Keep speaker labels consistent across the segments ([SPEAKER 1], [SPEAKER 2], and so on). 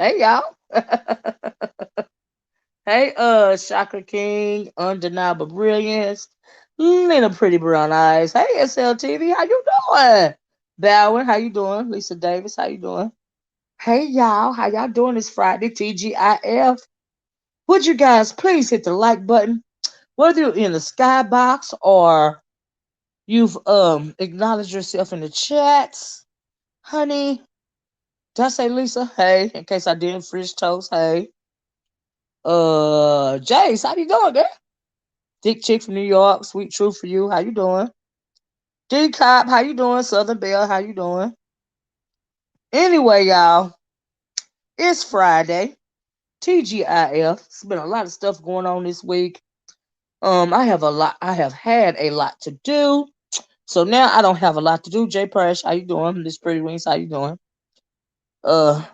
[SPEAKER 1] Hey y'all. Hey, Chakra King, Undeniable Brilliance, Lena Pretty Brown Eyes. Hey, SLTV, how you doing? Bowen, how you doing? Lisa Davis, how you doing? Hey y'all, how y'all doing this Friday? TGIF. Would you guys please hit the like button? Whether you're in the skybox or you've acknowledged yourself in the chats. Honey, did I say Lisa? Hey, in case I didn't, French toast. Hey. Jace, how you doing, girl? Dick Chick from New York, Sweet Truth for you. How you doing? D Cop, how you doing? Southern Belle, how you doing? Anyway, y'all, it's Friday. TGIF. It's been a lot of stuff going on this week. I have had a lot to do. So now I don't have a lot to do. Jay Prash, how you doing? Miss Pretty Wings, how you doing? Uh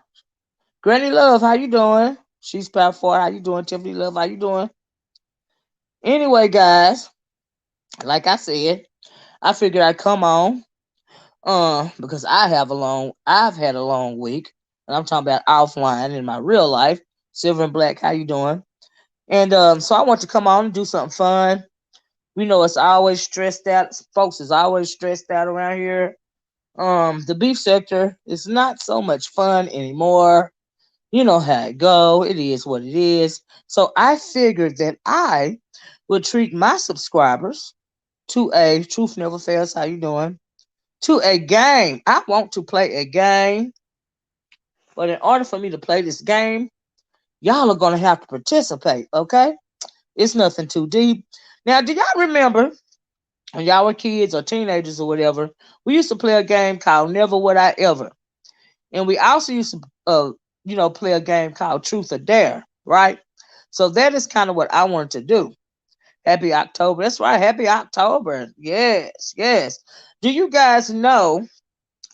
[SPEAKER 1] Granny Love, how you doing? She's powerful. How you doing? Tiffany Love, how you doing? Anyway, guys, like I said, I figured I'd come on because I've had a long week, and I'm talking about offline in my real life. Silver and Black, how you doing? And so I want to come on and do something fun. We know it's always stressed out. Folks is always stressed out around here. The beef sector is not so much fun anymore. You know how it go. It is what it is. So I figured that I would treat my subscribers to a Truth Never Fails. How you doing? To a game. I want to play a game, but in order for me to play this game, y'all are gonna have to participate. Okay? It's nothing too deep. Now, do y'all remember when y'all were kids or teenagers or whatever? We used to play a game called Never Would I Ever, and we also used to, play a game called Truth or Dare, right? So that is kind of what I wanted to do. Happy October. That's right. Happy October. Yes, yes. Do you guys know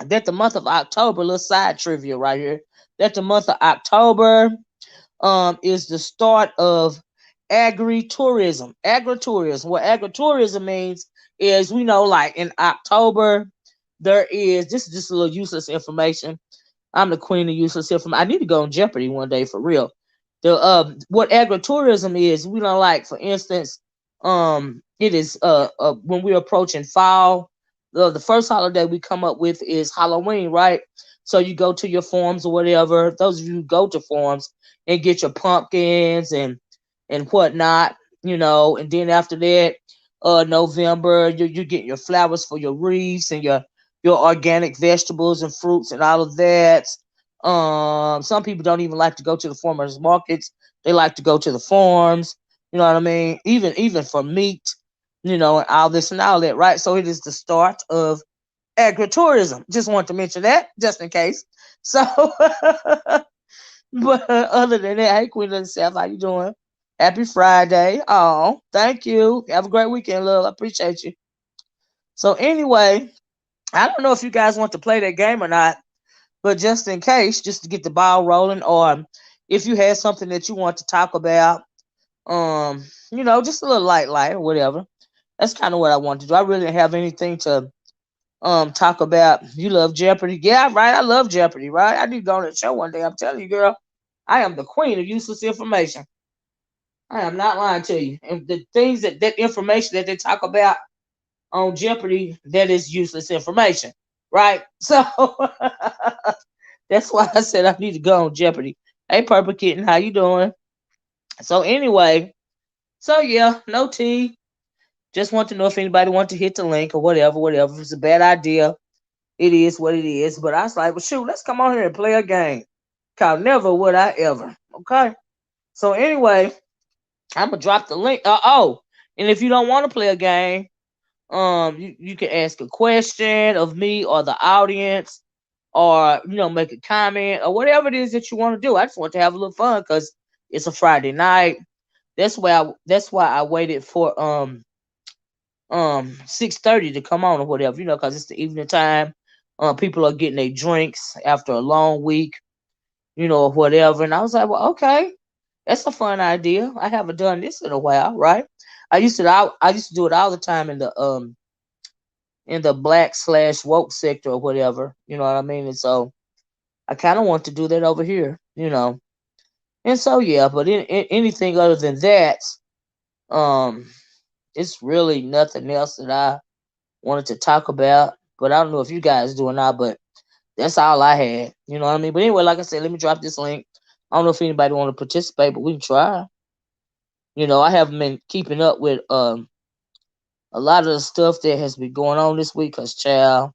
[SPEAKER 1] that the month of October, little side trivia right here, that the month of October is the start of agritourism. Agritourism. What agritourism means is we know like in October there is this is just a little useless information. I'm the queen of useless information. I need to go on Jeopardy one day for real. The what agritourism is, we don't like, for instance, it is when we're approaching fall, the first holiday we come up with is Halloween, right? So you go to your farms or whatever. Those of you who go to farms and get your pumpkins and whatnot, and then after that, November, you get your flowers for your wreaths and your organic vegetables and fruits and all of that. Some people don't even like to go to the farmers markets. They like to go to the farms. You know what I mean? Even for meat, and all this and all that, right? So it is the start of agritourism. Just want to mention that, just in case. So, but other than that, hey Queen of the South, how you doing? Happy Friday. Oh, thank you. Have a great weekend, love. I appreciate you. So anyway, I don't know if you guys want to play that game or not, but just in case, just to get the ball rolling, or if you had something that you want to talk about, just a little light or whatever. That's kind of what I want to do. I really didn't have anything to talk about. You love Jeopardy. Yeah, right. I love Jeopardy, right? I need to go on that show one day. I'm telling you, girl, I am the queen of useless information. I am not lying to you. And the things that information that they talk about on Jeopardy, that is useless information. Right? So that's why I said I need to go on Jeopardy. Hey Purple Kitten, how you doing? So anyway, so yeah, no tea. Just want to know if anybody want to hit the link or whatever. If it's a bad idea, it is what it is. But I was like, well, shoot, let's come on here and play a game called Never Would I Ever. Okay. So anyway, I'm gonna drop the link. And if you don't want to play a game, you can ask a question of me or the audience, or make a comment or whatever it is that you want to do. I just want to have a little fun because it's a Friday night. That's why I waited for 6:30 to come on or whatever, because it's the evening time. People are getting their drinks after a long week, or whatever. And I was like, well, okay, that's a fun idea. I haven't done this in a while, right? I used to do it all the time in the black/woke sector or whatever. You know what I mean? And so I kind of want to do that over here. you know. And so yeah, but anything other than that, um, it's really nothing else that I wanted to talk about. But I don't know if you guys do or not, but that's all I had. You know what I mean? But anyway, like I said, let me drop this link. I don't know if anybody want to participate, but we can try. You know, I haven't been keeping up with a lot of the stuff that has been going on this week, cause child,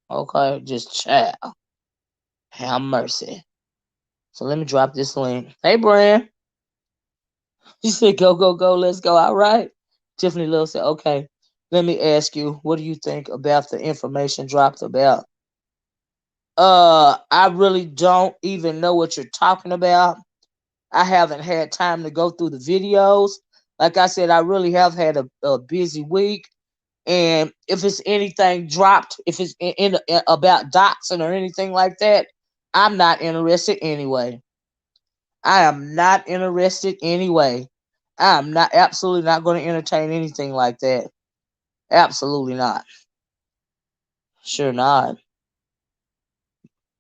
[SPEAKER 1] okay, just child, have mercy. So let me drop this link. Hey, Brand, you said go, go, go, let's go. All right. Tiffany Love said, okay. Let me ask you, what do you think about the information dropped about? I really don't even know what you're talking about. I haven't had time to go through the videos. Like I said, I really have had a busy week. And if it's anything dropped, if it's in about doxing or anything like that, I'm not interested anyway. I am not interested anyway. I'm not absolutely not going to entertain anything like that. Absolutely not. Sure not.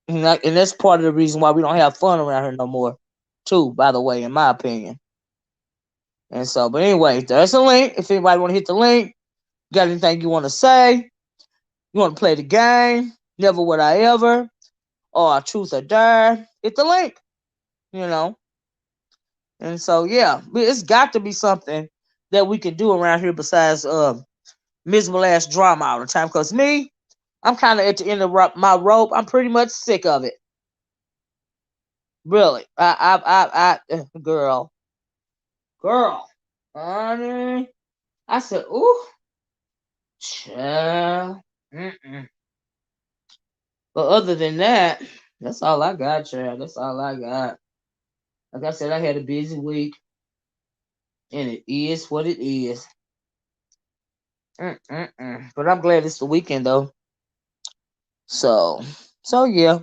[SPEAKER 1] And that's part of the reason why we don't have fun around here no more, too, by the way, in my opinion. And so, but anyway, there's a link. If anybody want to hit the link, got anything you want to say, you want to play the game, never would I ever, or truth or dare, hit the link, you know. And so, yeah, it's got to be something that we can do around here besides miserable ass drama all the time. Because me, I'm kind of at the end of my rope. I'm pretty much sick of it. Really. Girl. Girl. Honey. I said, ooh, child. Mm-mm. But other than that, that's all I got, child. That's all I got. Like I said, I had a busy week, and it is what it is. Mm-mm-mm. But I'm glad it's the weekend, though. So, so yeah.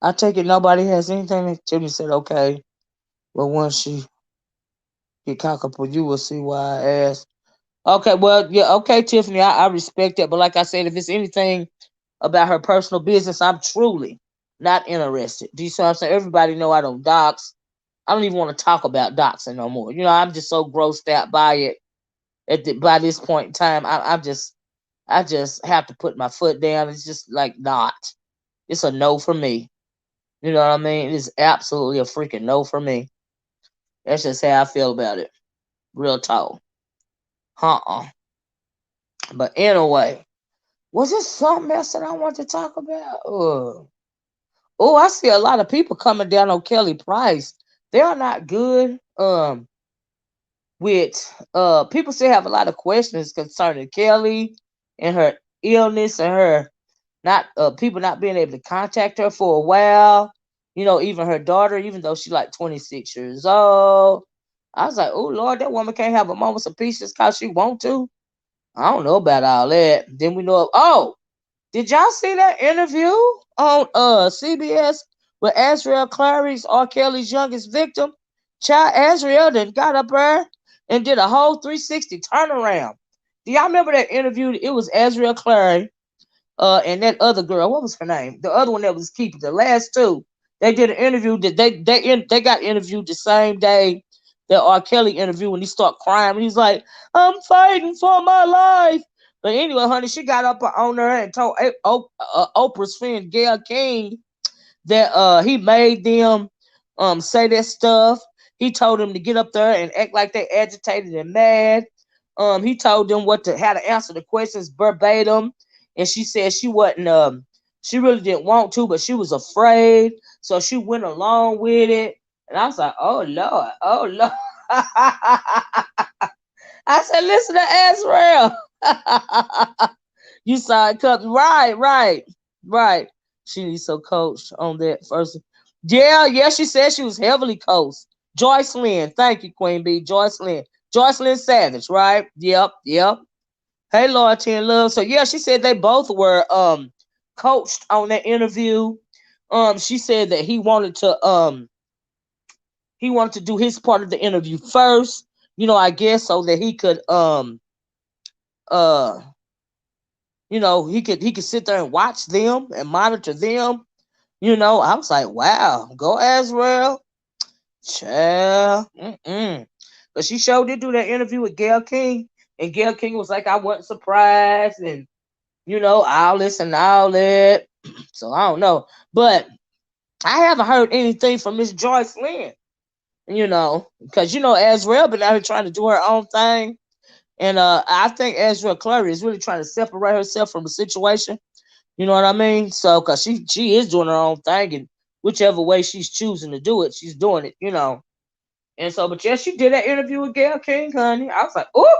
[SPEAKER 1] I take it nobody has anything. Timmy said, okay. But once she get cock up with you, will see why I asked. Okay, well, yeah, okay, Tiffany, I respect that. But like I said, if it's anything about her personal business, I'm truly not interested. Do you see what I'm saying? Everybody know I don't dox. I don't even want to talk about doxing no more. You know, I'm just so grossed out by it. By this point in time, I just have to put my foot down. It's just like not. It's a no for me. You know what I mean? It is absolutely a freaking no for me. That's just how I feel about it. Real talk. Uh-uh. But anyway, was there something else that I want to talk about? Oh, I see a lot of people coming down on Kelly Price. They are not good. With people still have a lot of questions concerning Kelly and her illness and her not people not being able to contact her for a while. You know, even her daughter, even though she's like 26 years old. I was like, oh Lord, that woman can't have a moment of peace just cause she want to. I don't know about all that. Then we know. Oh, did y'all see that interview on CBS with Azriel Clary's R. Kelly's youngest victim? Child Azriel then got up there and did a whole 360 turnaround. Do y'all remember that interview? It was Azriel Clary, and that other girl. What was her name? The other one that was keeping the last two. They did an interview that they got interviewed the same day that R. Kelly interviewed when he started crying. And he's like, "I'm fighting for my life." But anyway, honey, she got up on her and told Oprah's friend Gayle King that he made them say that stuff. He told them to get up there and act like they agitated and mad. He told them how to answer the questions verbatim, and she said she wasn't she really didn't want to, but she was afraid, so she went along with it. And I was like, oh Lord, oh Lord. I said, listen to Azrael. You saw it come. Right. She needs some coach on that first. Yeah, she said she was heavily coached. Joyce Lynn. Thank you, Queen B. Joyce Lynn. Joyce Lynn Savage, right? Yep. Hey, Loyalty and Love. So yeah, she said they both were coached on that interview. She said that he wanted to do his part of the interview first, I guess so that he could he could sit there and watch them and monitor them, I was like, wow, go Azrael. Child. But she sure did do that interview with Gayle King. And Gayle King was like, I wasn't surprised. And, all this and all that. So I don't know. But I haven't heard anything from Miss Joyce Lynn, because, Azrael been out here trying to do her own thing. And I think Azrael Clary is really trying to separate herself from the situation. You know what I mean? So, because she is doing her own thing. And whichever way she's choosing to do it, she's doing it. And so, but yeah, she did that interview with Gayle King, honey. I was like, oh,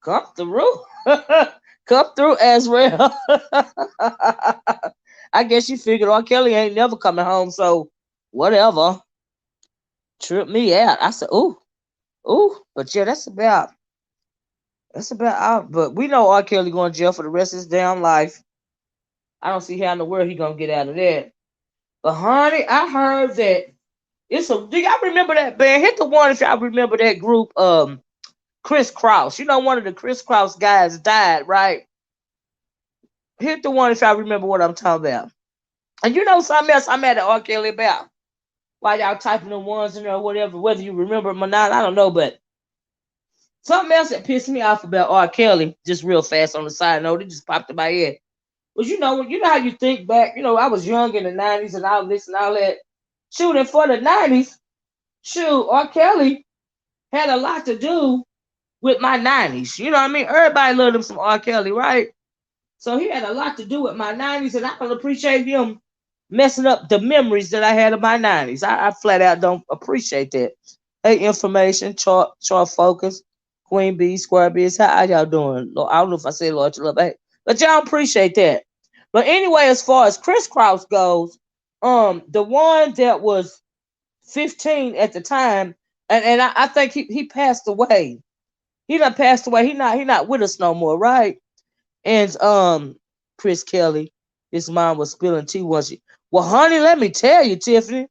[SPEAKER 1] come through. Come through as well. I guess she figured R. Kelly ain't never coming home, so whatever. Tripped me out. I said, ooh. But yeah, that's about out. But we know R. Kelly going to jail for the rest of his damn life. I don't see how in the world he gonna get out of that. But honey, I heard that do y'all remember that band? Hit the one if y'all remember that group, Chris Cross. One of the Chris Cross guys died, right? Hit the one if y'all remember what I'm talking about. And something else I'm mad at R. Kelly about. While y'all typing the ones in there or whatever, whether you remember them or not, I don't know. But something else that pissed me off about R. Kelly, just real fast on the side note, it just popped in my head. Was how you think back, I was young in the 90s and all this and all that. Shoot, and for the 90s, R. Kelly had a lot to do with my 90s. You know what I mean? Everybody loved him some R. Kelly, right? So he had a lot to do with my 90s, and I don't appreciate him messing up the memories that I had of my 90s. I flat out don't appreciate that. Hey, information, chart focus, Queen B, Square Biz, how y'all doing? I don't know if I said Lord to love, but y'all appreciate that. But anyway, as far as Chris Cross goes, the one that was 15 at the time, and I think he passed away. He done passed away. He not with us no more, right? And Chris Kelly, his mom was spilling tea once. Well, honey, let me tell you, Tiffany.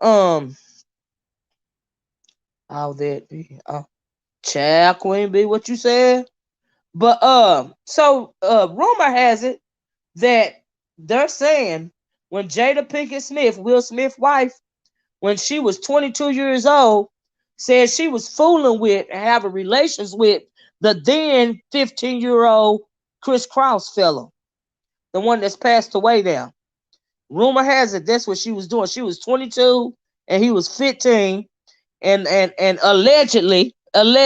[SPEAKER 1] All that child Queen B, what you said? But so rumor has it that they're saying when Jada Pinkett Smith, Will Smith's wife, when she was 22 years old, said she was fooling with and having relations with the then 15-year-old Chris Cross fellow, the one that's passed away now. Rumor has it that's what she was doing. She was 22 and he was 15, and allegedly now,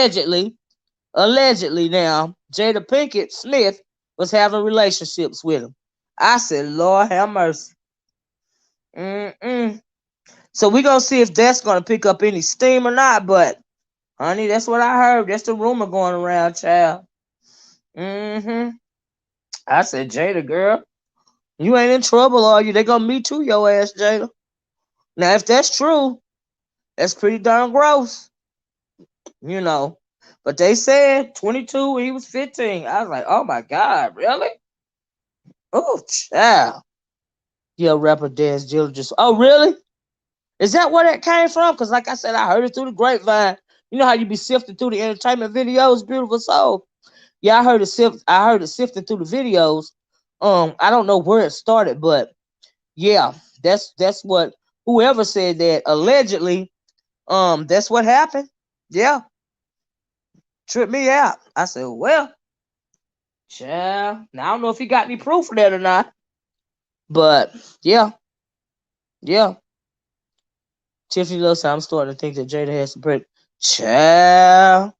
[SPEAKER 1] Jada Pinkett Smith was having relationships with him. I said, Lord have mercy. So we're going to see if that's going to pick up any steam or not. But, honey, that's what I heard. That's the rumor going around, child. I said, Jada, girl, you ain't in trouble, are you? They going to Me Too your ass, Jada. Now, if that's true, that's pretty darn gross. But they said 22 when he was 15. I was like, oh, my God, really? Oh, child. Yeah, rapper Daz Diligence. Oh, really? Is that where that came from? Because like I said, I heard it through the grapevine. You know how you be sifting through the entertainment videos, beautiful soul? Yeah, I heard it sifting through the videos. I don't know where it started, but yeah, that's what whoever said that allegedly, that's what happened. Yeah. Tripped me out. I said, well, child. Now I don't know if he got any proof of that or not. But yeah. Yeah. Tiffany Love, I'm starting to think that Jada has some pretty child.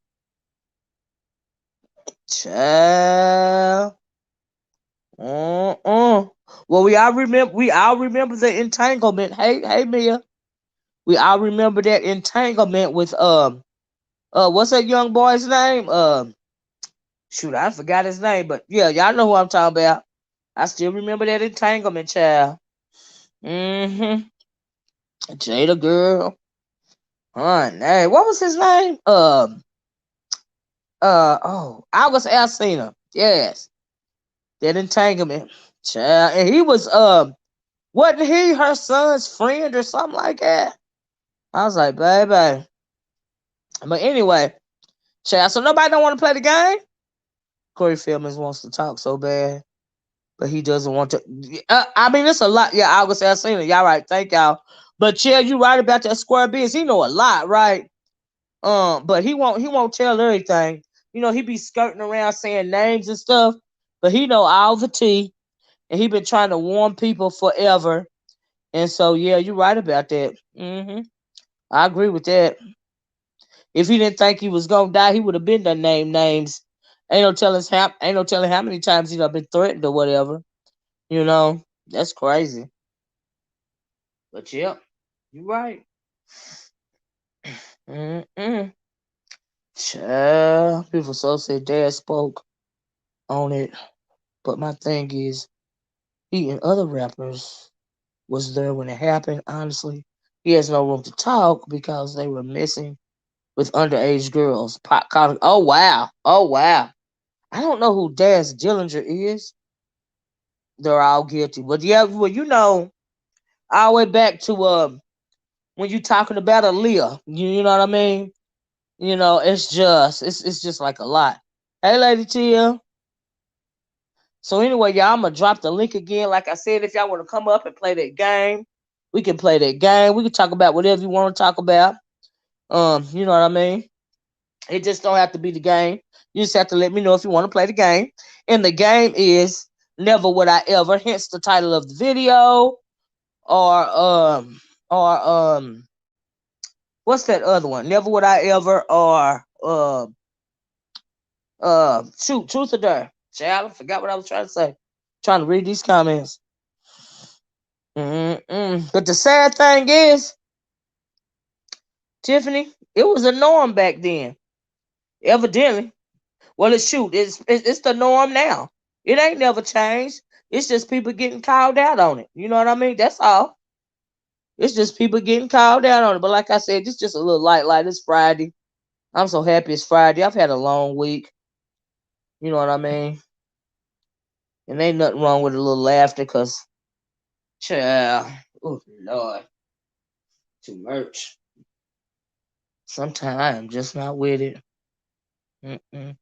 [SPEAKER 1] Well, we all remember the entanglement. Hey, Mia. We all remember that entanglement with what's that young boy's name? Shoot, I forgot his name, but yeah, y'all know who I'm talking about. I still remember that entanglement, child. Jada girl. Hey, what was his name? August Alsina. Yes. That entanglement. Child. And he was wasn't he her son's friend or something like that? I was like, baby. But anyway, child, so nobody don't want to play the game? Corey Feldman wants to talk so bad. but he doesn't want to. I mean, it's a lot. Yeah, I was say I seen it. Y'all right. Thank y'all. But yeah, you right about that square biz. He know a lot, right? But he won't tell everything. He be skirting around saying names and stuff, but he know all the tea, and he been trying to warn people forever. And so yeah, you're right about that. I agree with that. If he didn't think he was gonna die, he would have been done name names. Ain't no telling how many times he done been threatened or whatever. That's crazy. But yep, you're right. Mm-mm. Child, people so said dad spoke on it. But my thing is, he and other rappers was there when it happened. Honestly, he has no room to talk because they were messing with underage girls. Pot calling. Oh wow. Oh wow. I don't know who Daz Dillinger is. They're all guilty. But yeah, well, all the way back to when you talking about Aaliyah. You know what I mean? It's just like a lot. Hey, Lady Tia. So anyway, y'all, I'm gonna drop the link again. Like I said, if y'all want to come up and play that game, we can play that game. We can talk about whatever you want to talk about. You know what I mean? It just don't have to be the game. You just have to let me know if you want to play the game. And the game is Never Would I Ever, hence the title of the video. Or what's that other one? Never Would I Ever, or shoot, Truth or Dare. Child, I forgot what I was trying to say. Trying to read these comments. But the sad thing is, Tiffany, it was a norm back then. Evidently. Well, it's the norm now. It ain't never changed. It's just people getting called out on it. You know what I mean? That's all. It's just people getting called out on it. But like I said, it's just a little light. It's Friday. I'm so happy it's Friday. I've had a long week. You know what I mean? And ain't nothing wrong with a little laughter, because, child, oh Lord, too much. Sometimes I am just not with it. Mm-mm.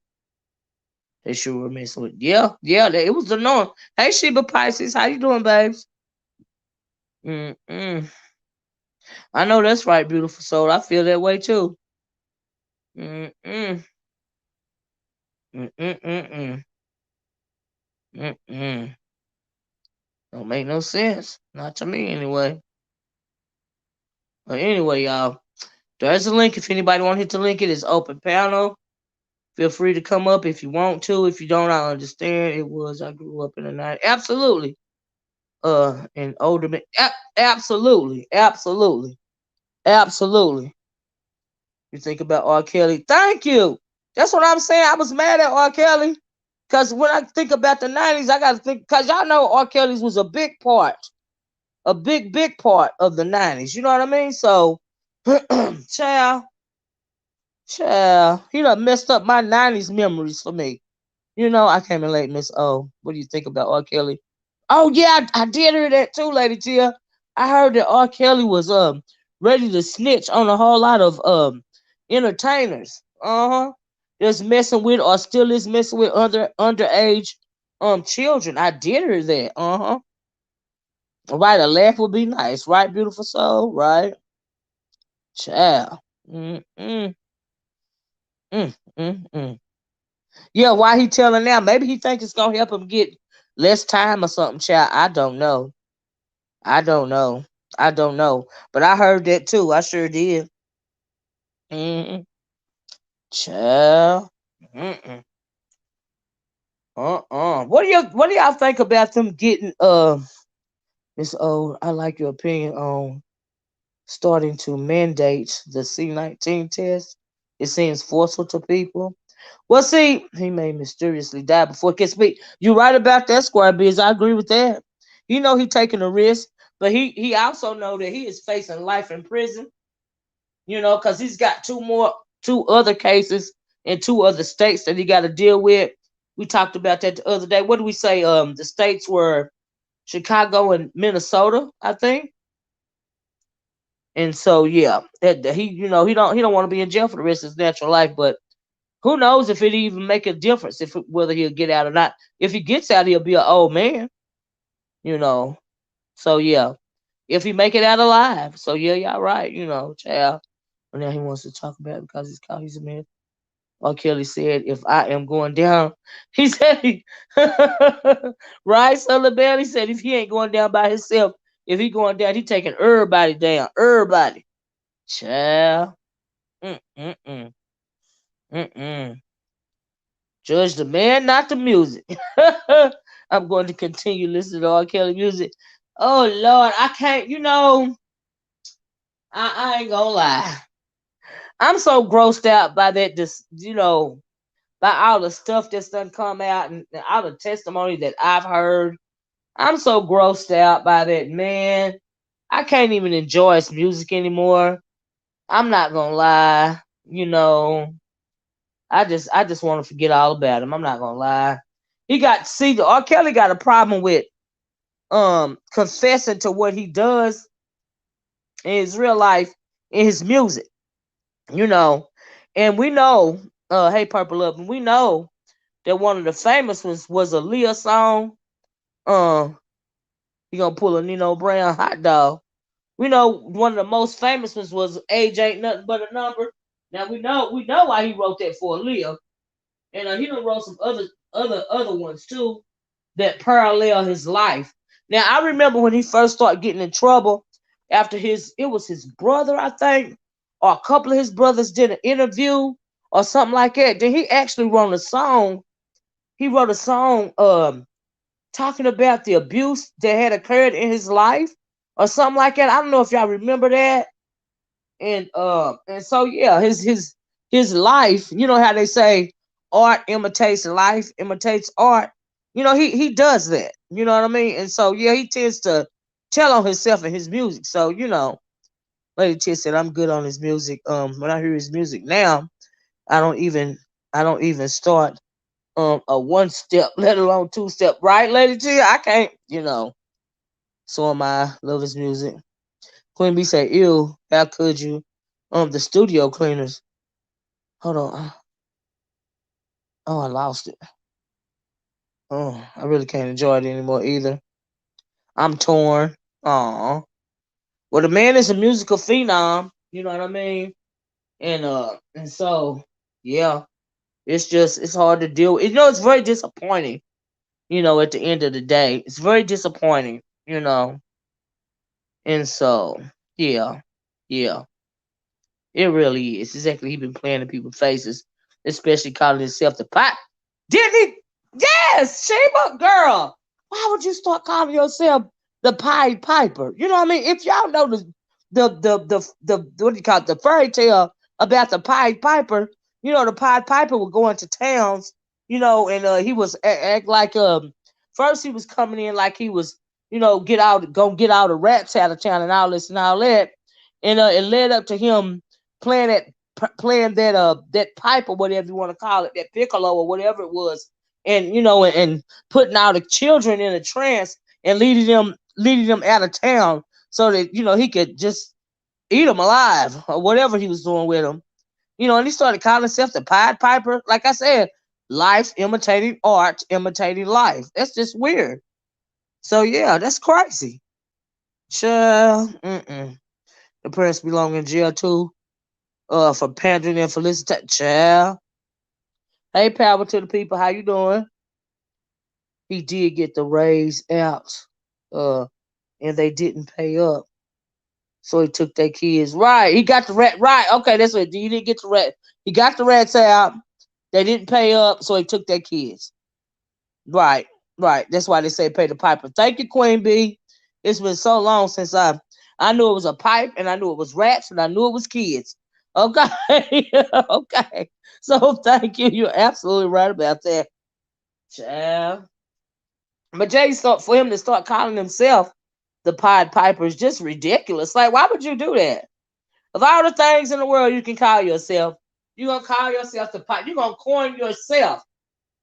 [SPEAKER 1] They sure were messing with. Yeah, it was the norm. Hey, Sheba Pisces, how you doing, babes? Mm-mm. I know that's right, beautiful soul. I feel that way too. Mm-mm. Mm-mm-mm-mm. Mm-mm. Don't make no sense. Not to me, anyway. But anyway, y'all, there's a link. If anybody want to hit the link, it is open panel. Feel free to come up if you want to. If you don't, I understand. I grew up in the night. Absolutely. And older men. Absolutely. Absolutely. Absolutely. You think about R. Kelly. Thank you. That's what I'm saying. I was mad at R. Kelly. Because when I think about the 90s, I got to think, because y'all know R. Kelly's was a big part, big part of the 90s. You know what I mean? So, child, he done messed up my 90s memories for me. I came in late, Miss O. What do you think about R. Kelly? Oh, yeah, I did hear that too, Lady Tia. I heard that R. Kelly was ready to snitch on a whole lot of entertainers. Just messing with, or still is messing with, underage children. I did hear that. Right, a laugh would be nice, right, beautiful soul, right? Child. Mm mm mm mm mm. Yeah, why he telling now? Maybe he think it's gonna help him get less time or something, child. I don't know. I don't know. I don't know. But I heard that too. I sure did. Mm Child. Mm-mm. What do y'all think about them getting Miss O, I like your opinion on starting to mandate the C-19 test. It seems forceful to people. Well, see, he may mysteriously die before it can speak. You're right about that, Square Biz. I agree with that. He taking a risk, but he also know that he is facing life in prison. Because he's got two other cases in two other states that he got to deal with. We talked about that the other day. What do we say? The states were Chicago and Minnesota, I think. And so yeah, he don't want to be in jail for the rest of his natural life, but Who knows if it even make a difference whether he'll get out or not. If he gets out, he'll be an old man, you know. So yeah, if he make it out alive. So yeah, y'all right, child. And now he wants to talk about it because he's a man. R. Kelly said, if I am going down, he said, right, Southern Bell, he said, if he ain't going down by himself, if he going down, he taking everybody down, everybody. Child. Mm-mm-mm. Mm-mm. Judge the man, not the music. I'm going to continue listening to R. Kelly music. Oh, Lord, I can't, I ain't gonna lie. I'm so grossed out by that, by all the stuff that's done come out and all the testimony that I've heard. I'm so grossed out by that, man. I can't even enjoy his music anymore. I'm not gonna lie. I just want to forget all about him. I'm not gonna lie. The R. Kelly got a problem with confessing to what he does in his real life in his music. You know. And we know, hey Purple Up, and we know that one of the famous ones was a Leah song. You gonna pull a Nino Brown hot dog. We know one of the most famous ones was Age Ain't Nothing But a Number. Now we know why he wrote that for Leah. And he done wrote some other ones too that parallel his life. Now I remember when he first started getting in trouble after it was his brother, I think, or a couple of his brothers did an interview or something like that. Then he actually wrote a song. He wrote a song talking about the abuse that had occurred in his life or something like that. I don't know if y'all remember that. And so yeah, his life, you know how they say art imitates life, imitates art. He does that. You know what I mean? And so yeah, he tends to tell on himself in his music. So, Lady T said I'm good on his music. When I hear his music now, I don't even I don't even start a one step, let alone two step. Right, Lady T? I can't, So am I. Love his music. Queen B said, ew, how could you? The studio cleaners. Hold on. Oh, I lost it. Oh, I really can't enjoy it anymore either. I'm torn. Aw. Well, the man is a musical phenom. You know what I mean? And so, yeah, it's hard to deal with. It's very disappointing. At the end of the day, it's very disappointing. And so, yeah, yeah. It really is. Exactly. He been playing in people's faces, especially calling himself the pot. Didn't he? Yes, Sheba, girl. Why would you start calling yourself the Pied Piper? You know what I mean? If y'all know the what do you call it, the fairy tale about the Pied Piper, the Pied Piper would go into towns, and he was act like first he was coming in like he was, gonna get all the rats out of town and all this and all that. And it led up to him playing that that pipe or whatever you want to call it, that piccolo or whatever it was, and and putting all the children in a trance and leading them out of town so that he could just eat them alive or whatever he was doing with them. And he started calling himself the Pied Piper. Like I said, life imitating art, imitating life. That's just weird. So yeah, that's crazy. Child, the parents belong in jail too. For pandering and felicitation. Child. Hey, power to the people. How you doing? He did get the raise out, uh, and they didn't pay up, so he took their kids. Right, he got the rat. Right, okay, that's what he didn't get the rat. He got the rats out. They didn't pay up, so he took their kids. Right, right. That's why they say pay the piper. Thank you, Queen B. It's been so long since I knew it was a pipe, and I knew it was rats, and I knew it was kids. Okay, okay. So thank you. You're absolutely right about that, child. But Jay thought for him to start calling himself the Pied Piper is just ridiculous. Like, why would you do that? Of all the things in the world you can call yourself, you're gonna call yourself the Pied. You're gonna coin yourself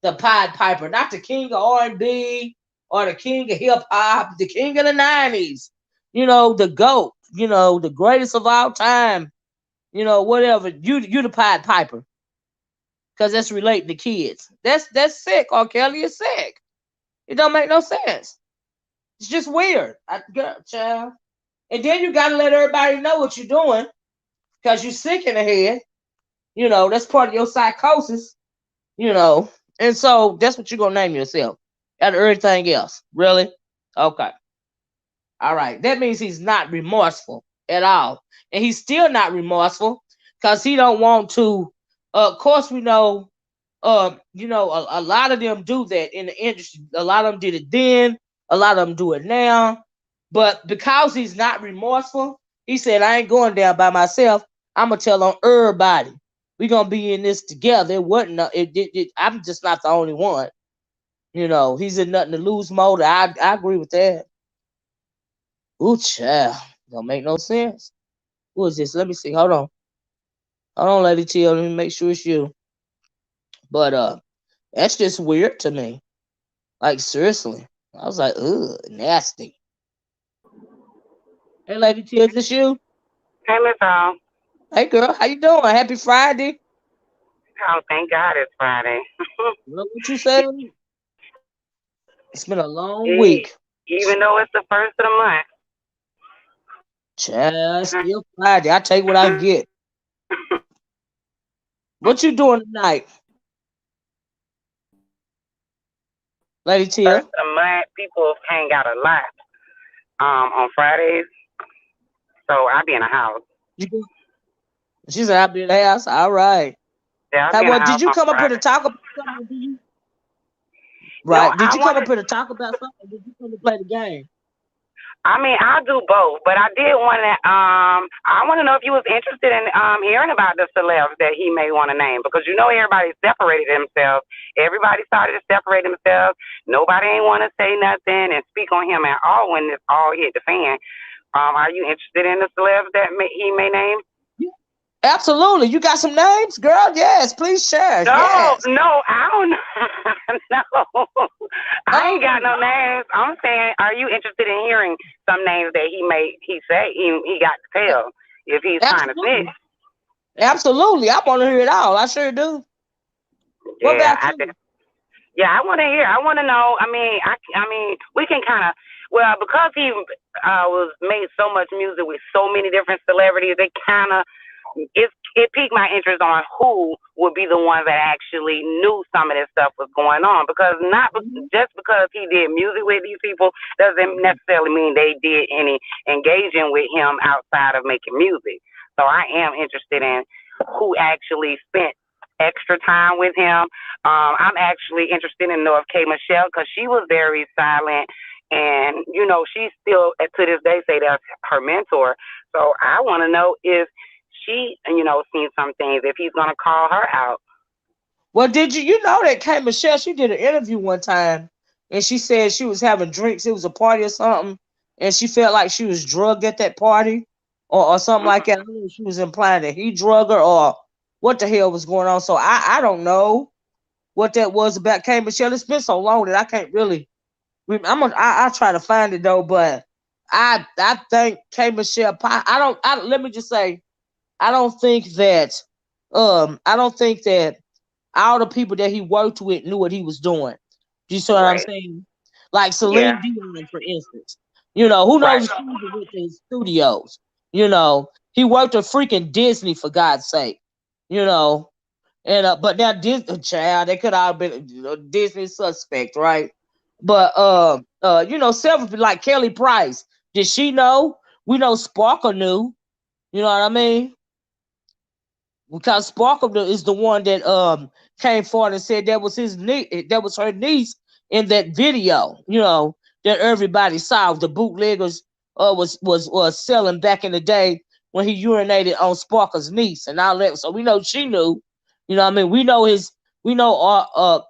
[SPEAKER 1] the Pied Piper, not the king of R&B or the king of hip hop, the king of the '90s. The GOAT. The greatest of all time. Whatever. You the Pied Piper. because that's related to kids. That's sick. R. Kelly is sick. It don't make no sense. It's just weird. Child. And then you gotta let everybody know what you're doing because you're sick in the head. That's part of your psychosis. You know, and so that's what you're gonna name yourself. Out of everything else, really? Okay. All right. That means he's not remorseful at all, and he's still not remorseful because he don't want to. Of course, we know. A lot of them do that in the industry. A lot of them did it then. A lot of them do it now. But because he's not remorseful, he said, "I ain't going down by myself. I'm gonna tell on everybody. We gonna be in this together." It wasn't. I'm just not the only one. He's in nothing to lose mode. I agree with that. Ooh, child, don't make no sense. Who is this? Let me see. Hold on, Lady T. Let me make sure it's you. But that's just weird to me. Like seriously, I was like, ugh, nasty. Hey, Lady T, is this you?
[SPEAKER 2] Hey, Miss Hall.
[SPEAKER 1] Hey, girl, how you doing? Happy Friday.
[SPEAKER 2] Oh, thank God it's Friday.
[SPEAKER 1] Look what you said. It's been a long
[SPEAKER 2] E-
[SPEAKER 1] week.
[SPEAKER 2] Even though it's the first of the
[SPEAKER 1] Child, it's
[SPEAKER 2] month.
[SPEAKER 1] still Friday. I take what I can get. What you doing tonight, Lady Tia?
[SPEAKER 2] First of the month, people hang out a lot on Fridays, so I be in the house.
[SPEAKER 1] You go- She said, "I'll be in the house." All right.
[SPEAKER 2] Yeah, I
[SPEAKER 1] Hey,
[SPEAKER 2] be in the
[SPEAKER 1] well, did
[SPEAKER 2] house
[SPEAKER 1] you
[SPEAKER 2] on
[SPEAKER 1] come up here to
[SPEAKER 2] Friday.
[SPEAKER 1] talk about something? Or did you?
[SPEAKER 2] No,
[SPEAKER 1] Right. Did
[SPEAKER 2] I
[SPEAKER 1] you come up
[SPEAKER 2] wanted.
[SPEAKER 1] here to talk about something? Or did you come to play the game?
[SPEAKER 2] I mean, I'll do both, but I did want to. I want to know if you was interested in hearing about the celebs that he may want to name because everybody separated themselves. Everybody started to separate themselves. Nobody ain't want to say nothing and speak on him at all when this all hit the fan. Are you interested in the celebs that he may name?
[SPEAKER 1] Yeah, absolutely. You got some names, girl? Yes. Please share.
[SPEAKER 2] No,
[SPEAKER 1] Yes.
[SPEAKER 2] no, I don't know. No, I ain't got
[SPEAKER 1] Oh,
[SPEAKER 2] no names. I'm saying, are you interested in hearing some names that he say he got to tell if he's trying to snitch?
[SPEAKER 1] absolutely. Absolutely. I want to hear it all. I sure do. What
[SPEAKER 2] Yeah,
[SPEAKER 1] about you?
[SPEAKER 2] yeah, I want to hear. I want to know. I mean, we can kind of because he was made so much music with so many different celebrities. They kind of it piqued my interest on who would be the ones that actually knew some of this stuff was going on. Because not
[SPEAKER 1] Mhm.
[SPEAKER 2] just because he did music with these people doesn't necessarily mean they did any engaging with him outside of making music. So I am interested in who actually spent extra time with him. I'm actually interested in North K. Michelle because she was very silent. And she still to this day say that's her mentor. So I want to know if she, seen some things, if he's gonna call her out.
[SPEAKER 1] Well, did you know that Kate Michelle? She did an interview one time, and she said she was having drinks. It was a party or something, and she felt like she was drugged at that party, or something like that. I don't know if she was implying that he drugged her, or what the hell was going on. So I don't know what that was about Kate Michelle. It's been so long that I can't really. I try to find it though, but I think Kate Michelle. I don't. Let me just say I don't think that. I don't think that all the people that he worked with knew what he was doing. Do you see what I'm
[SPEAKER 2] Right.
[SPEAKER 1] saying? Like
[SPEAKER 2] Yeah.
[SPEAKER 1] Celine Dion, for instance. Who knows
[SPEAKER 2] Right.
[SPEAKER 1] if she even went to his studios? He worked at freaking Disney for God's sake. You know, and but now Disney child, they could all been Disney suspect, right? But several like Kelly Price. Did she know? We know Sparkle knew. You know what I mean? Because Sparkle is the one that came forward and said that was his niece, that was her niece in that video, that everybody saw. The bootleggers was selling back in the day when he urinated on Sparkle's niece and all that. So we know she knew. What I mean? We know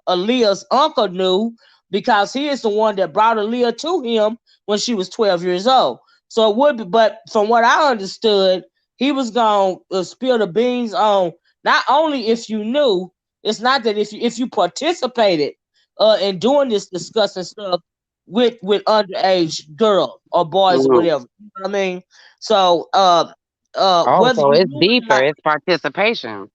[SPEAKER 1] Aaliyah's uncle knew because he is the one that brought Aaliyah to him when she was 12 years old. So it would be, but from what I understood, he was gonna spill the beans on not only if you knew. It's not that if you participated in doing this disgusting stuff with underage girls or boys or
[SPEAKER 2] Hmm.
[SPEAKER 1] whatever. You know what I mean? So
[SPEAKER 3] Oh,
[SPEAKER 1] whether
[SPEAKER 3] so
[SPEAKER 1] you
[SPEAKER 3] it's
[SPEAKER 1] knew or
[SPEAKER 3] deeper.
[SPEAKER 1] not,
[SPEAKER 3] It's participation.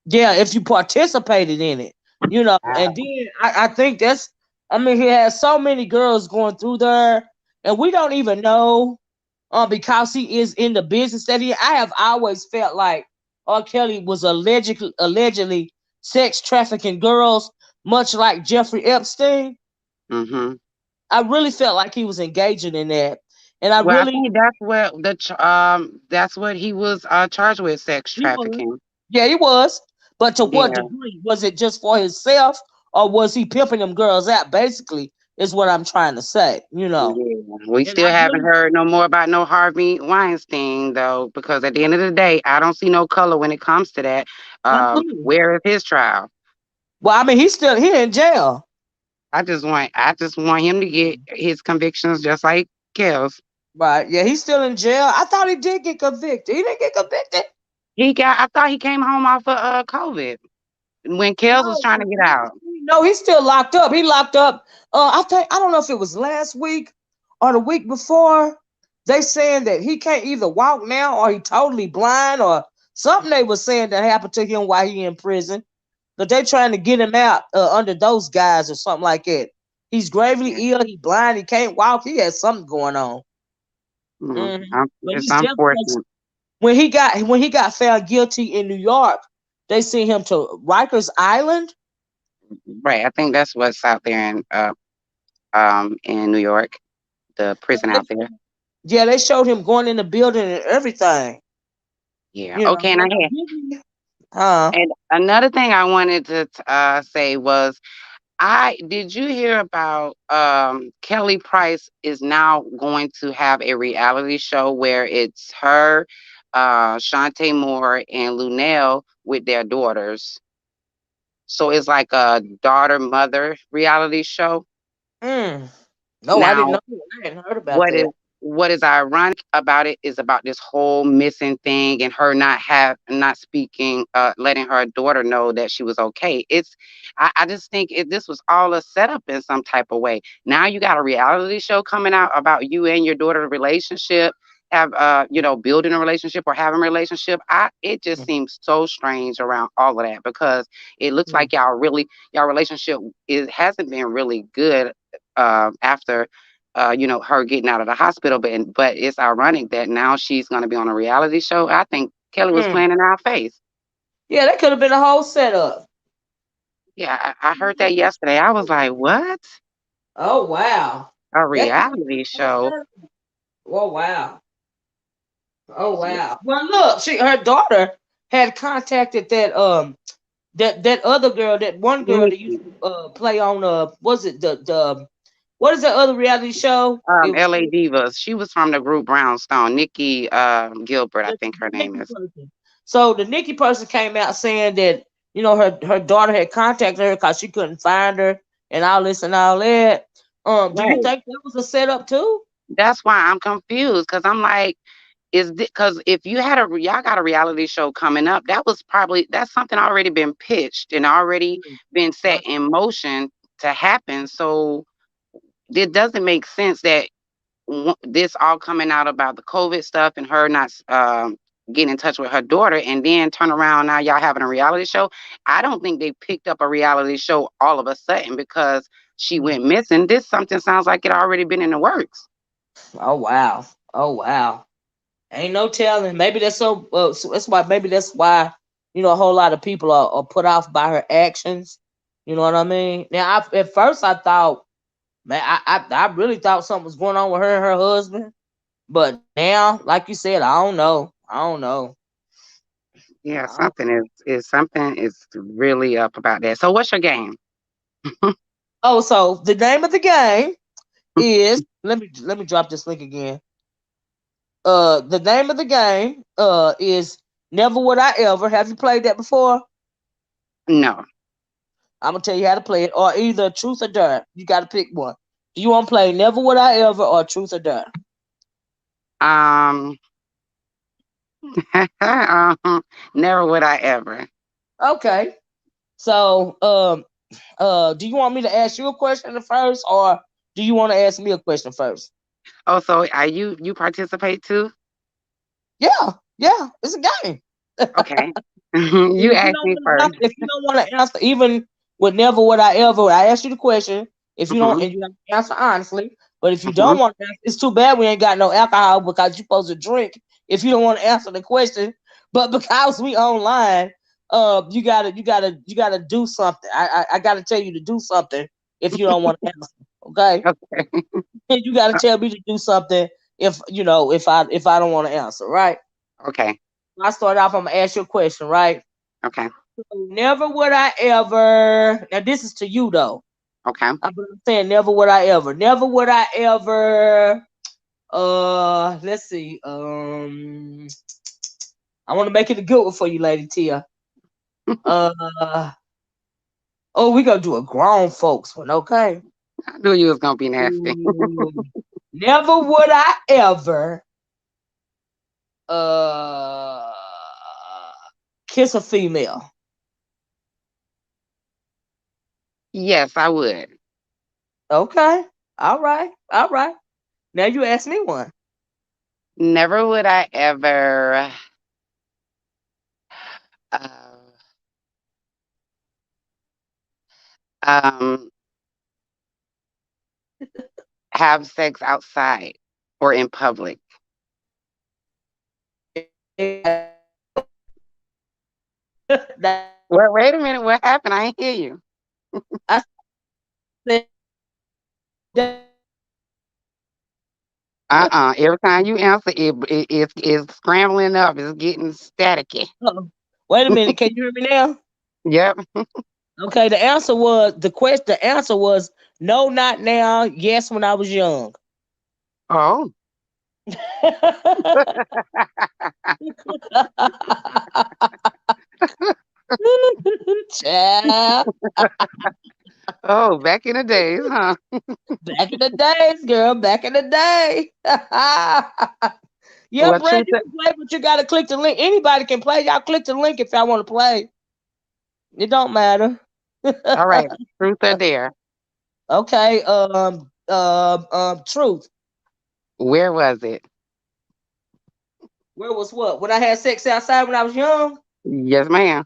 [SPEAKER 1] Yeah, if you participated in it, and then I think that's, I mean, he has so many girls going through there, and we don't even know, because he is in the business that I have always felt like R. Kelly was allegedly sex trafficking girls, much like Jeffrey Epstein.
[SPEAKER 2] Mhm.
[SPEAKER 1] I really felt like he was engaging in that, and I
[SPEAKER 2] Well, I
[SPEAKER 1] really
[SPEAKER 2] think that's what he was charged with, sex
[SPEAKER 1] he was,
[SPEAKER 2] trafficking.
[SPEAKER 1] yeah, he was, but to what
[SPEAKER 2] Yeah.
[SPEAKER 1] degree? Was it just for himself, or was he pimping them girls out? Basically, is what I'm trying to say.
[SPEAKER 2] Yeah. We
[SPEAKER 1] And I
[SPEAKER 2] still haven't
[SPEAKER 1] really,
[SPEAKER 2] heard no more about no Harvey Weinstein though, because at the end of the day, I don't see no color when it comes to that.
[SPEAKER 1] mm-mm.
[SPEAKER 2] Where is his trial?
[SPEAKER 1] Well, I mean, he's still here in jail.
[SPEAKER 2] I just want him to get his convictions just like Kells.
[SPEAKER 1] Right. Yeah, he's still in jail. I thought he did get convicted. He didn't get convicted.
[SPEAKER 2] I thought he came home off of COVID when Kells was
[SPEAKER 1] No,
[SPEAKER 2] trying to get out.
[SPEAKER 1] no, he's still locked up. He locked up. I don't know if it was last week or the week before. They saying that he can't either walk now, or he totally blind, or something they were saying that happened to him while he in prison. But they trying to get him out under those guys or something like that. He's gravely ill. He blind. He can't walk. He has something going on. But
[SPEAKER 2] It's
[SPEAKER 1] he's just
[SPEAKER 2] unfortunate.
[SPEAKER 1] when he got found guilty in New York, they sent him to Rikers Island.
[SPEAKER 2] Right. I think that's what's out there in New York, the prison out there.
[SPEAKER 1] Yeah, they showed him going in the building and everything.
[SPEAKER 2] Yeah. Okay. And I
[SPEAKER 1] And
[SPEAKER 2] had
[SPEAKER 1] huh?
[SPEAKER 2] and another thing I wanted to say was I did you hear about Kelly Price is now going to have a reality show where it's her, Shantae Moore and Lunel with their daughters. So it's like a daughter mother reality show.
[SPEAKER 1] Mm. No, I didn't
[SPEAKER 2] Now
[SPEAKER 1] know. I hadn't heard about
[SPEAKER 2] what
[SPEAKER 1] that.
[SPEAKER 2] is what is ironic about it is about this whole missing thing and her not speaking, letting her daughter know that she was okay. I just think this was all a setup in some type of way. Now you got a reality show coming out about you and your daughter's relationship, have building a relationship or having a relationship. It just seems so strange around all of that because it looks
[SPEAKER 1] Mm.
[SPEAKER 2] like y'all relationship hasn't been really good after her getting out of the hospital. But it's ironic that now she's going to be on a reality show. I think Kelly was
[SPEAKER 1] Mm.
[SPEAKER 2] playing in our face.
[SPEAKER 1] Yeah, that could have been a whole setup.
[SPEAKER 2] Yeah, I heard that yesterday. I was like, what?
[SPEAKER 1] Oh wow,
[SPEAKER 2] A
[SPEAKER 1] that could have been
[SPEAKER 2] reality
[SPEAKER 1] a whole
[SPEAKER 2] show?
[SPEAKER 1] setup. Oh wow. Oh
[SPEAKER 2] Yeah.
[SPEAKER 1] wow. Well, look, her daughter had contacted that other girl, that one girl that
[SPEAKER 2] Nikki,
[SPEAKER 1] used to play on was it the what is that other reality show? It was
[SPEAKER 2] LA Divas. She was from the group Brownstone. Nikki Gilbert, I
[SPEAKER 1] the
[SPEAKER 2] think her name
[SPEAKER 1] Nikki
[SPEAKER 2] is.
[SPEAKER 1] person. So the Nikki person came out saying that her daughter had contacted her because she couldn't find her and all this and all that. Do you
[SPEAKER 2] Right.
[SPEAKER 1] think that was a setup too?
[SPEAKER 2] That's why I'm confused because I'm like, is because if y'all got a reality show coming up, that's something already been pitched and already been set in motion to happen. So it doesn't make sense that this all coming out about the COVID stuff and her not getting in touch with her daughter and then turn around now y'all having a reality show. I don't think they picked up a reality show all of a sudden because she went missing. This something sounds like it already been in the works.
[SPEAKER 1] Oh wow. Oh wow. Ain't no telling. Maybe so that's why. Maybe that's why a whole lot of people are put off by her actions. You know what I mean? Now, at first I thought, man, I really thought something was going on with her and her husband. But now, like you said, I don't know. I don't know.
[SPEAKER 2] Yeah,
[SPEAKER 1] I don't.
[SPEAKER 2] something is really up about that. So what's your game?
[SPEAKER 1] Oh, so the name of the game is, let me drop this link again. The name of the game is Never Would I Ever. Have you played that before?
[SPEAKER 2] No.
[SPEAKER 1] I'm gonna tell you how to play it, or either Truth or Dare. You got to pick one. Do you want to play Never Would I Ever or Truth or Dare?
[SPEAKER 2] Um never would I ever.
[SPEAKER 1] Okay. So, do you want me to ask you a question first, or do you want to ask me a question first?
[SPEAKER 2] Oh, so are you participate too?
[SPEAKER 1] Yeah, yeah, it's a game.
[SPEAKER 2] Okay.
[SPEAKER 1] And
[SPEAKER 2] You asked me first.
[SPEAKER 1] if you don't want to answer, even with never would I ever, I ask you the question. If you don't,
[SPEAKER 2] Mhm.
[SPEAKER 1] and you have to answer honestly, but if you don't
[SPEAKER 2] Mhm.
[SPEAKER 1] want to answer, it's too bad we ain't got no alcohol because you're supposed to drink if you don't want to answer the question. But because we online, you gotta do something. I gotta tell you to do something if you don't want to answer. Okay,
[SPEAKER 2] Okay.
[SPEAKER 1] and you gotta tell me to do something if if I don't want to answer. Right.
[SPEAKER 2] Okay.
[SPEAKER 1] I start off. I'm gonna ask you a question. Right.
[SPEAKER 2] Okay.
[SPEAKER 1] Never would I ever. Now this is to you though.
[SPEAKER 2] Okay.
[SPEAKER 1] I'm saying never would I ever. Never would I ever. Let's see. I want to make it a good one for you, Lady Tia. Uh, oh, we gonna do a grown folks one, okay?
[SPEAKER 2] I knew you was gonna be nasty.
[SPEAKER 1] Ooh. Never would I ever uh kiss a female.
[SPEAKER 2] Yes, I would.
[SPEAKER 1] Okay. All right. All right. Now you ask me one.
[SPEAKER 2] Never would I ever uh, um, have sex outside or in public. Well, wait a minute. What happened? I ain't hear you.
[SPEAKER 1] I said
[SPEAKER 2] Every time you answer, it's scrambling up. It's getting staticky.
[SPEAKER 1] wait a minute. Can you hear me now?
[SPEAKER 2] Yep.
[SPEAKER 1] Okay, the answer was no, not now. Yes, when I was young.
[SPEAKER 2] Oh.
[SPEAKER 1] Child,
[SPEAKER 2] Oh, back in the days, huh?
[SPEAKER 1] back in the days, girl. Back in the day. Yeah,
[SPEAKER 2] Well,
[SPEAKER 1] Brad,
[SPEAKER 2] truth.
[SPEAKER 1] you can play, but you gotta click the link. Anybody can play. Y'all click the link if y'all want to play. It don't matter.
[SPEAKER 2] All right. Truth or dare.
[SPEAKER 1] Okay. Truth.
[SPEAKER 2] Where was it?
[SPEAKER 1] Where was what? When I had sex outside when I was young?
[SPEAKER 2] Yes, ma'am.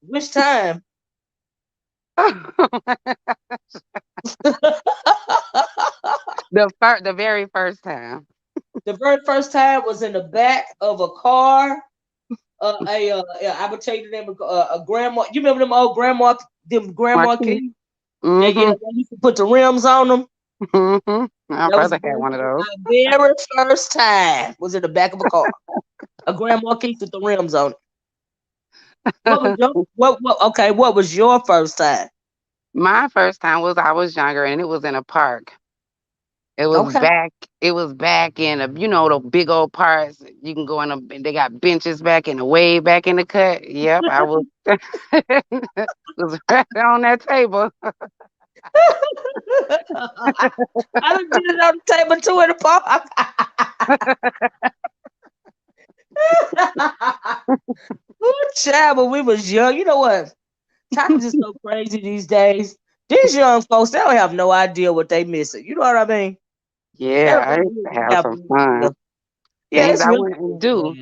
[SPEAKER 1] Which time?
[SPEAKER 2] The very first time.
[SPEAKER 1] The very first time was in the back of a car. I would tell you the name of a grandma. You remember them grandma
[SPEAKER 2] Marquis.
[SPEAKER 1] keys? Yeah, yeah.
[SPEAKER 2] Mm-hmm.
[SPEAKER 1] They used to put the rims on them.
[SPEAKER 2] Mm-hmm. My
[SPEAKER 1] That was
[SPEAKER 2] brother had one of those.
[SPEAKER 1] my very first time. Was in the back of a car. A grandma key with the rims on it. What was your what? Okay, what was your first time?
[SPEAKER 2] My first time was I was younger and it was in a park. It was
[SPEAKER 1] Okay.
[SPEAKER 2] back. It was back in a, the big old parks. You can go in a. They got benches back in the way back in the cut. Yep, I was. Was right on that table.
[SPEAKER 1] I done did it on the table too in the park. Ooh, child, when we was young, you know what? Times is so crazy these days. These young folks, they don't have no idea what they missing. You know what I mean?
[SPEAKER 2] Yeah, I used to have
[SPEAKER 1] Have
[SPEAKER 2] some
[SPEAKER 1] no
[SPEAKER 2] fun.
[SPEAKER 1] idea. Yeah,
[SPEAKER 2] Things
[SPEAKER 1] it's
[SPEAKER 2] I
[SPEAKER 1] really
[SPEAKER 2] wouldn't do.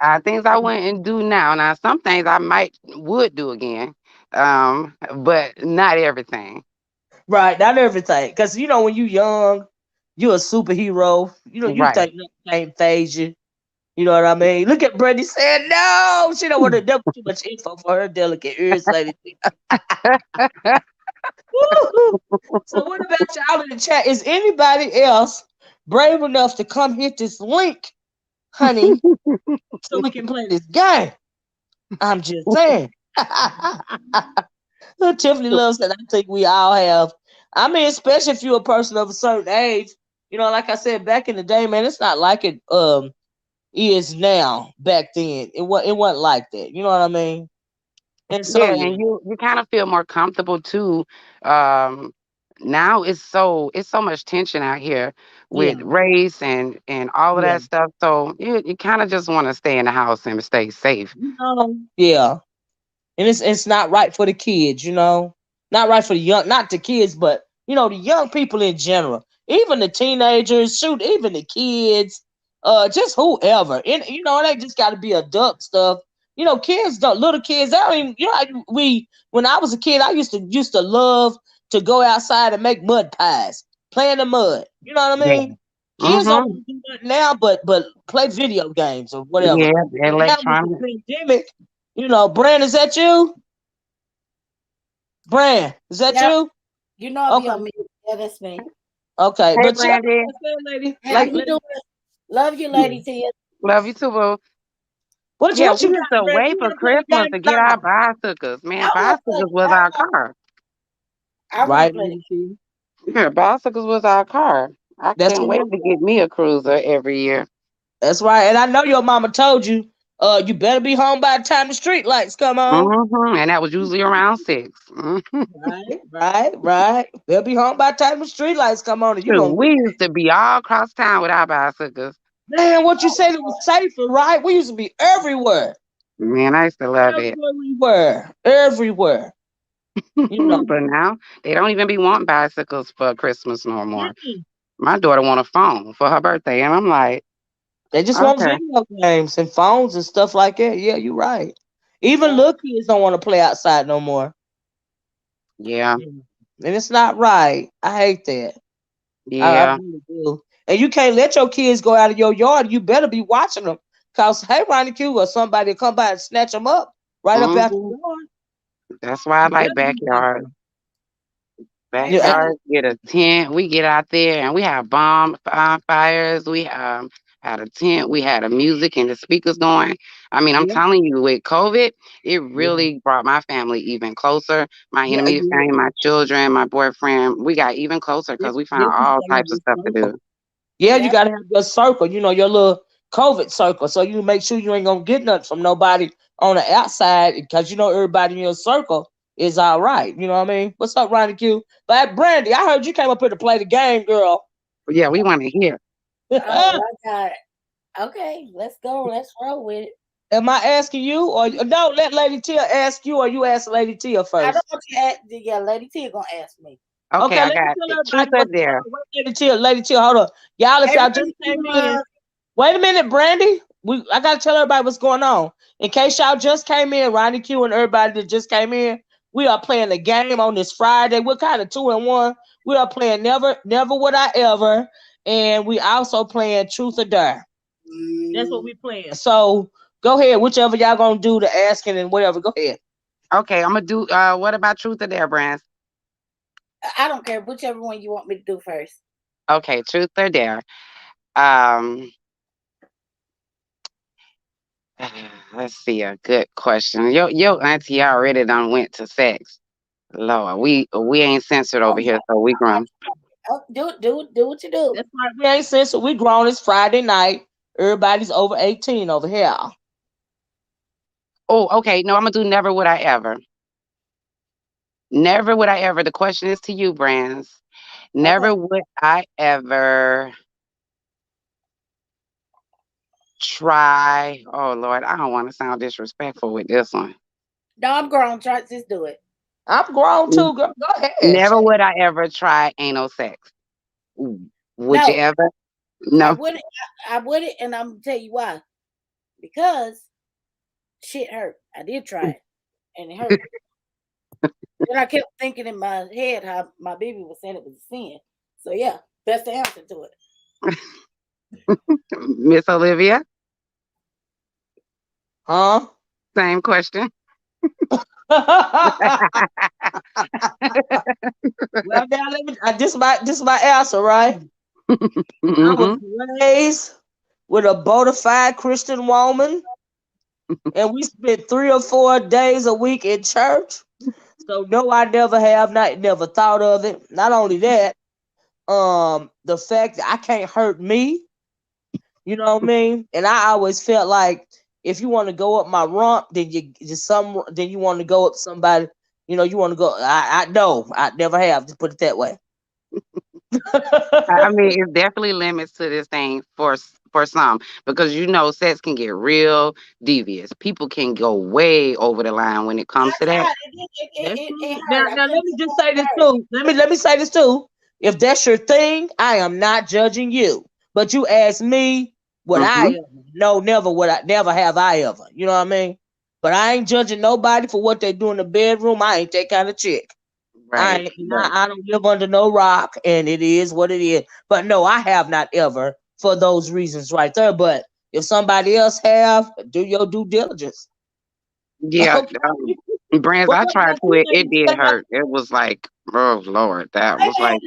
[SPEAKER 1] fun.
[SPEAKER 2] Things I wouldn't do now. Now some things I might would do again. But not everything.
[SPEAKER 1] Right, not everything. Cause when you young, you a superhero. You
[SPEAKER 2] Right.
[SPEAKER 1] think nothing can't phase you. You know what I mean? Look at Brittany saying no. She don't want to double too much info for her delicate ears, lady. Woo-hoo. So what about y'all in the chat? Is anybody else brave enough to come hit this link, honey, so we can play this game? I'm just saying. Tiffany loves that. I think we all have. I mean, especially if you're a person of a certain age. Like I said, back in the day, man, it's not like it is now. Back then, it wasn't like that. You know what I mean? And so
[SPEAKER 2] Yeah,
[SPEAKER 1] yeah,
[SPEAKER 2] and you kind of feel more comfortable too. Um, Now it's so much tension out here with
[SPEAKER 1] yeah,
[SPEAKER 2] race and all of
[SPEAKER 1] yeah.
[SPEAKER 2] that stuff. So you kind of just want to stay in the house and stay safe.
[SPEAKER 1] Yeah. And it's not right for the kids, not right for the young, not the kids, but the young people in general, even the teenagers, shoot, even the kids, just whoever, and they just got to be adult stuff. Kids don't little kids. I don't even, we when I was a kid, I used to love to go outside and make mud pies, play in the mud. You know what I
[SPEAKER 2] Yeah.
[SPEAKER 1] mean? Kids don't
[SPEAKER 2] Mhm.
[SPEAKER 1] want to do that now, but play video games or whatever.
[SPEAKER 2] Yeah,
[SPEAKER 1] But now with the
[SPEAKER 2] electronic.
[SPEAKER 1] pandemic, Brand, is that you? Brand, is that
[SPEAKER 3] Yep.
[SPEAKER 1] you?
[SPEAKER 3] You know I'll be
[SPEAKER 1] Okay,
[SPEAKER 3] on mute. Yeah, that's me.
[SPEAKER 1] okay.
[SPEAKER 2] Hey,
[SPEAKER 1] But yeah, like
[SPEAKER 2] Brandy.
[SPEAKER 1] I said, lady,
[SPEAKER 3] How you
[SPEAKER 1] lady,
[SPEAKER 3] doing? Love you,
[SPEAKER 1] yeah.
[SPEAKER 3] Lady Tia.
[SPEAKER 2] Love you too, boo. Yeah,
[SPEAKER 1] What
[SPEAKER 2] we
[SPEAKER 1] you
[SPEAKER 2] used
[SPEAKER 1] got,
[SPEAKER 2] to
[SPEAKER 1] Brand?
[SPEAKER 2] wait
[SPEAKER 1] You
[SPEAKER 2] for
[SPEAKER 1] want to play the
[SPEAKER 2] Christmas
[SPEAKER 1] game
[SPEAKER 2] to
[SPEAKER 1] or
[SPEAKER 2] get our
[SPEAKER 1] not?
[SPEAKER 2] bicycles. Man,
[SPEAKER 3] I want to play.
[SPEAKER 2] bicycles was our car.
[SPEAKER 3] I want to
[SPEAKER 1] Right,
[SPEAKER 3] play.
[SPEAKER 1] lady. T.
[SPEAKER 2] Yeah, bicycles was our car. I
[SPEAKER 1] That's
[SPEAKER 2] can't
[SPEAKER 1] what
[SPEAKER 2] wait
[SPEAKER 1] we
[SPEAKER 2] to get me a cruiser every year.
[SPEAKER 1] That's right. And I know your mama told you, you better be home by the time the street lights come on.
[SPEAKER 2] And that was usually around 6.
[SPEAKER 1] Right, right. Better be home by the time the street lights come on and you
[SPEAKER 2] Shoot,
[SPEAKER 1] gonna
[SPEAKER 2] we
[SPEAKER 1] get
[SPEAKER 2] used to be all across town with our bicycles.
[SPEAKER 1] man, what you said it was safer, right? We used to be everywhere.
[SPEAKER 2] Man, I used to love it.
[SPEAKER 1] Everywhere we were. Everywhere. You know.
[SPEAKER 2] But now they don't even be wanting bicycles for Christmas no more.
[SPEAKER 1] Mm-mm.
[SPEAKER 2] My daughter want a phone for her birthday, and I'm like,
[SPEAKER 1] They just want
[SPEAKER 2] okay,
[SPEAKER 1] video games and phones and stuff like that. Yeah, you're right. Even
[SPEAKER 3] Yeah.
[SPEAKER 1] little kids don't want to play outside no more.
[SPEAKER 2] yeah,
[SPEAKER 1] Mm. And it's not right. I hate that. I
[SPEAKER 2] yeah,
[SPEAKER 1] really do. And you can't let your kids go out of your yard. You better be watching them. Cause hey, Ronnie Q or somebody come by and snatch them up right up out
[SPEAKER 2] hmm
[SPEAKER 1] the yard.
[SPEAKER 2] that's why I
[SPEAKER 1] You
[SPEAKER 2] like
[SPEAKER 1] better be
[SPEAKER 2] backyard.
[SPEAKER 1] watching them.
[SPEAKER 3] Exactly.
[SPEAKER 2] Backyard, get a tent. We get out there and we have fires. We had a tent. We had a music and the speakers going. I mean, I'm
[SPEAKER 1] Yeah,
[SPEAKER 2] telling you, with COVID, it
[SPEAKER 1] yeah,
[SPEAKER 2] really brought my family even closer. My
[SPEAKER 1] yeah,
[SPEAKER 2] enemies
[SPEAKER 1] yeah.
[SPEAKER 2] family, my children, my boyfriend. We got even closer
[SPEAKER 1] Yeah,
[SPEAKER 2] because we
[SPEAKER 1] yeah,
[SPEAKER 2] found
[SPEAKER 1] 'cause you
[SPEAKER 2] all
[SPEAKER 1] gotta have
[SPEAKER 2] types of
[SPEAKER 1] your
[SPEAKER 2] stuff to
[SPEAKER 1] circle.
[SPEAKER 2] do.
[SPEAKER 1] Yeah, you
[SPEAKER 3] Yeah.
[SPEAKER 1] gotta have your circle. Your little COVID circle, so you make sure you ain't gonna get nothing from nobody on the outside, because everybody in your circle is all right. You know what I mean? What's up, Ronnie Q? But Brandy, I heard you came up here to play the game, girl.
[SPEAKER 2] But yeah, we want to hear.
[SPEAKER 3] Oh my God. Okay, let's go. Let's roll with it.
[SPEAKER 1] Am I asking you, or no? Let Lady Tia ask you, or you ask Lady Tia
[SPEAKER 3] I don't
[SPEAKER 1] first.
[SPEAKER 3] want you to ask. Yeah, Lady Tia gonna ask me.
[SPEAKER 2] Okay,
[SPEAKER 1] Okay,
[SPEAKER 2] I
[SPEAKER 1] let me
[SPEAKER 2] got
[SPEAKER 1] tell
[SPEAKER 2] it. Truth
[SPEAKER 1] everybody
[SPEAKER 2] or
[SPEAKER 1] what's going
[SPEAKER 2] dare.
[SPEAKER 1] on. Wait, Lady Tia, Lady Tia, hold on, y'all. If
[SPEAKER 3] Hey,
[SPEAKER 1] y'all just
[SPEAKER 3] Lady
[SPEAKER 1] came in,
[SPEAKER 3] Tia.
[SPEAKER 1] wait a minute, Brandy. I gotta tell everybody what's going on. In case y'all just came in, Ronnie Q and everybody that just came in, we are playing a game on this Friday. We're kind of 2-1. We are playing Never Would I Ever, and we also playing Truth or Dare. That's what
[SPEAKER 3] Mm,
[SPEAKER 1] we playing. So go ahead, whichever y'all gonna do the asking and whatever. Go ahead.
[SPEAKER 2] Okay, I'm gonna do. What about truth or dare, Brands?
[SPEAKER 3] I don't care. Whichever one you want me to do first.
[SPEAKER 2] Okay, truth or dare. Um, let's see a good question. Your auntie already done went to sex. Lord, we ain't censored over
[SPEAKER 3] Oh,
[SPEAKER 2] here, so we grown.
[SPEAKER 3] oh, do what you do.
[SPEAKER 1] That's right. We ain't censored. We grown. It's Friday night. Everybody's over 18 over here.
[SPEAKER 2] Oh, okay. No, I'm gonna do never would I ever. Never would I ever. The question is to you, Brands.
[SPEAKER 3] Okay.
[SPEAKER 2] Never would I ever try. Oh Lord, I don't want to sound disrespectful with this one.
[SPEAKER 3] No, I'm grown. Try just do it.
[SPEAKER 1] I'm grown
[SPEAKER 2] N-
[SPEAKER 1] too, girl. Go ahead.
[SPEAKER 2] Never
[SPEAKER 1] Shit.
[SPEAKER 2] would I ever try anal sex. Would you
[SPEAKER 3] No,
[SPEAKER 2] ever?
[SPEAKER 3] I
[SPEAKER 2] No.
[SPEAKER 3] wouldn't. I wouldn't, and I'm gonna tell you why. Because shit hurt. I did try it, and it hurt. Then I kept thinking in my head how my baby was saying it was a sin. So yeah, that's the answer to it.
[SPEAKER 2] Miss Olivia,
[SPEAKER 1] Huh?
[SPEAKER 2] same question.
[SPEAKER 1] Well, now let me. This my answer, right? I was
[SPEAKER 2] hmm
[SPEAKER 1] raised with a bona fide Christian woman, and we spent 3 or 4 days a week in church. So no, I never have, not never thought of it. Not only that, the fact that I can't hurt me, you know what I mean? And I always felt like if you want to go up my rump, then then you want to go up somebody, you want to go. I know I never have. To put it that way.
[SPEAKER 2] I mean, it's definitely limits to this thing for some because sex can get real devious. People can go way over the line when it
[SPEAKER 3] I
[SPEAKER 2] comes to that.
[SPEAKER 3] tried.
[SPEAKER 1] That's
[SPEAKER 3] It
[SPEAKER 1] true. Now,
[SPEAKER 3] hurt. I
[SPEAKER 1] now let
[SPEAKER 3] couldn't
[SPEAKER 1] me
[SPEAKER 3] get
[SPEAKER 1] just
[SPEAKER 3] more.
[SPEAKER 1] say
[SPEAKER 3] It
[SPEAKER 1] this
[SPEAKER 3] hurt.
[SPEAKER 1] too. Let me say this too. If that's your thing, I am not judging you. But you ask me, would I
[SPEAKER 2] hmm
[SPEAKER 1] ever? No, never would I. Never have I ever. You know what I mean? But I ain't judging nobody for what they do in the bedroom. I ain't that kind of chick. I
[SPEAKER 2] Right.
[SPEAKER 1] ain't,
[SPEAKER 2] Right.
[SPEAKER 1] I don't live under no rock, and it is what it is. But no, I have not ever for those reasons right there. But if somebody else have, do your due diligence.
[SPEAKER 2] Yeah.
[SPEAKER 1] Okay.
[SPEAKER 2] Brands,
[SPEAKER 1] Well,
[SPEAKER 2] I
[SPEAKER 1] what
[SPEAKER 2] tried
[SPEAKER 1] about
[SPEAKER 2] to
[SPEAKER 1] you?
[SPEAKER 2] it.
[SPEAKER 1] Then?
[SPEAKER 2] It
[SPEAKER 1] You
[SPEAKER 2] did
[SPEAKER 1] say about
[SPEAKER 2] hurt. It was like, oh Lord, that was like,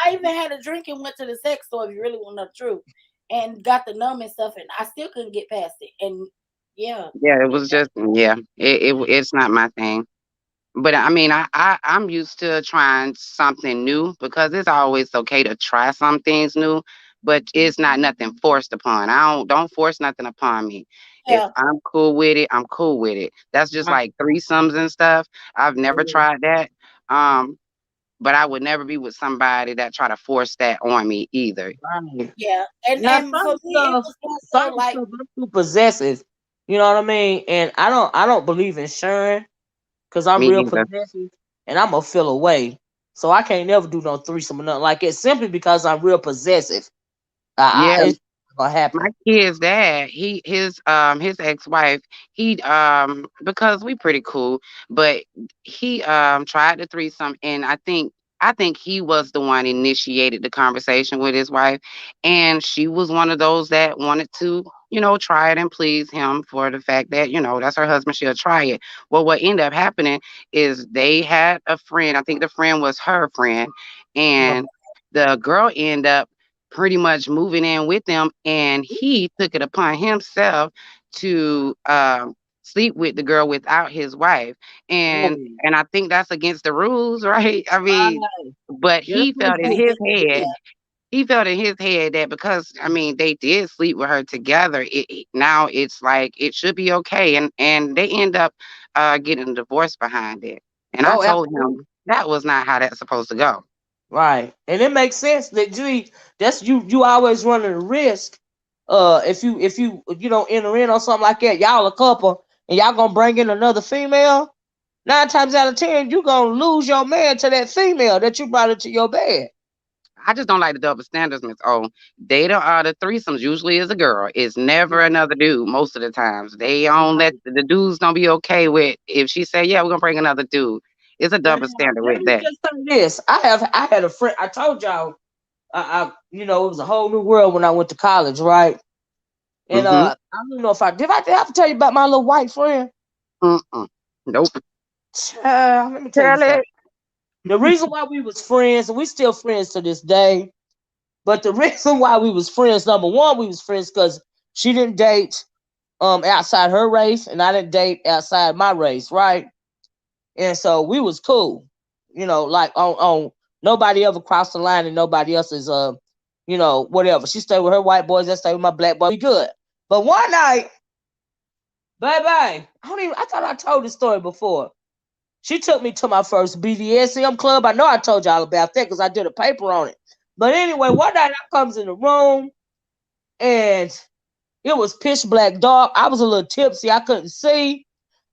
[SPEAKER 3] I even had a drink and went to the sex store. If you really want to know the truth, and got the numb and stuff, and I still couldn't get past it. And yeah,
[SPEAKER 2] yeah, it was just, yeah, it's not my thing. But I mean, I'm used to trying something new because it's always okay to try some things new, but it's not nothing forced upon. I don't force nothing upon me. If
[SPEAKER 3] yeah,
[SPEAKER 2] I'm cool with it, I'm cool with it. That's just
[SPEAKER 1] right,
[SPEAKER 2] like threesomes and stuff. I've never tried that. Um, but I would never be with somebody that try to force that on me either.
[SPEAKER 1] right.
[SPEAKER 3] yeah.
[SPEAKER 1] Now
[SPEAKER 3] And for
[SPEAKER 1] some
[SPEAKER 3] me, it
[SPEAKER 1] stuff,
[SPEAKER 3] was more so
[SPEAKER 1] some
[SPEAKER 3] like,
[SPEAKER 1] stuff I'm too possessive. You know what I mean? And I don't believe in sharing because I'm
[SPEAKER 2] Me
[SPEAKER 1] real
[SPEAKER 2] either.
[SPEAKER 1] possessive and I'm gonna feel away. So I can't never do no threesome or nothing like it simply because I'm real possessive.
[SPEAKER 2] Yeah,
[SPEAKER 1] It's gonna
[SPEAKER 2] my
[SPEAKER 1] happen.
[SPEAKER 2] kid's dad, his ex-wife, he because we pretty cool, but he tried the threesome, and I think he was the one initiated the conversation with his wife, and she was one of those that wanted to, try it and please him for the fact that, that's her husband, she'll try it. Well, what ended up happening is they had a friend, I think the friend was her friend,
[SPEAKER 1] Right.
[SPEAKER 2] and the girl ended up pretty much moving in with them, and he took it upon himself to sleep with the girl without his wife, and
[SPEAKER 1] Whoa.
[SPEAKER 2] and I think that's against the rules, right? I mean,
[SPEAKER 1] Right.
[SPEAKER 2] but
[SPEAKER 1] Yeah, that's
[SPEAKER 2] he
[SPEAKER 1] what
[SPEAKER 2] felt in
[SPEAKER 1] it
[SPEAKER 2] his
[SPEAKER 1] is.
[SPEAKER 2] head. He felt in his head that because I mean they did sleep with her together, now it's like it should be okay, and they end up getting a divorce behind it. And I
[SPEAKER 1] Oh,
[SPEAKER 2] told
[SPEAKER 1] absolutely.
[SPEAKER 2] him that was not how that's supposed to go.
[SPEAKER 1] Right. And it makes sense that gee, that's you always running a risk. If you don't enter in on something like that, y'all a couple and y'all gonna bring in another female, 9 times out of 10, you gonna lose your man to that female that you brought into your bed.
[SPEAKER 2] I just don't like the double standards, Miss O. Data are the threesomes usually is a girl. It's never
[SPEAKER 1] Right.
[SPEAKER 2] another dude most of the times. They don't let
[SPEAKER 1] Right.
[SPEAKER 2] the dudes don't be okay with if she say, yeah, we're gonna bring another dude. It's a
[SPEAKER 1] Well,
[SPEAKER 2] double
[SPEAKER 1] now,
[SPEAKER 2] standard
[SPEAKER 1] let
[SPEAKER 2] with
[SPEAKER 1] me
[SPEAKER 2] that.
[SPEAKER 1] just say this. I had a friend. I told y'all, it was a whole new world when I went to college, right? And
[SPEAKER 2] Mm-hmm.
[SPEAKER 1] I don't know if did I have to tell you about my little white friend?
[SPEAKER 2] Mm-mm. Nope.
[SPEAKER 1] Let me tell you
[SPEAKER 2] Tell it.
[SPEAKER 1] something. The reason why we was friends, and we still friends to this day, but the reason why we was friends, number one, we was friends because she didn't date outside her race, and I didn't date outside my race, right? And so we was cool, like on nobody ever crossed the line, and nobody else is whatever. She stayed with her white boys, I stayed with my black boys. We good. But one night, bye bye. I thought I told this story before. She took me to my first BDSM club. I know I told y'all about that because I did a paper on it. But anyway, one night I comes in the room and it was pitch black dark. I was a little tipsy. I couldn't see.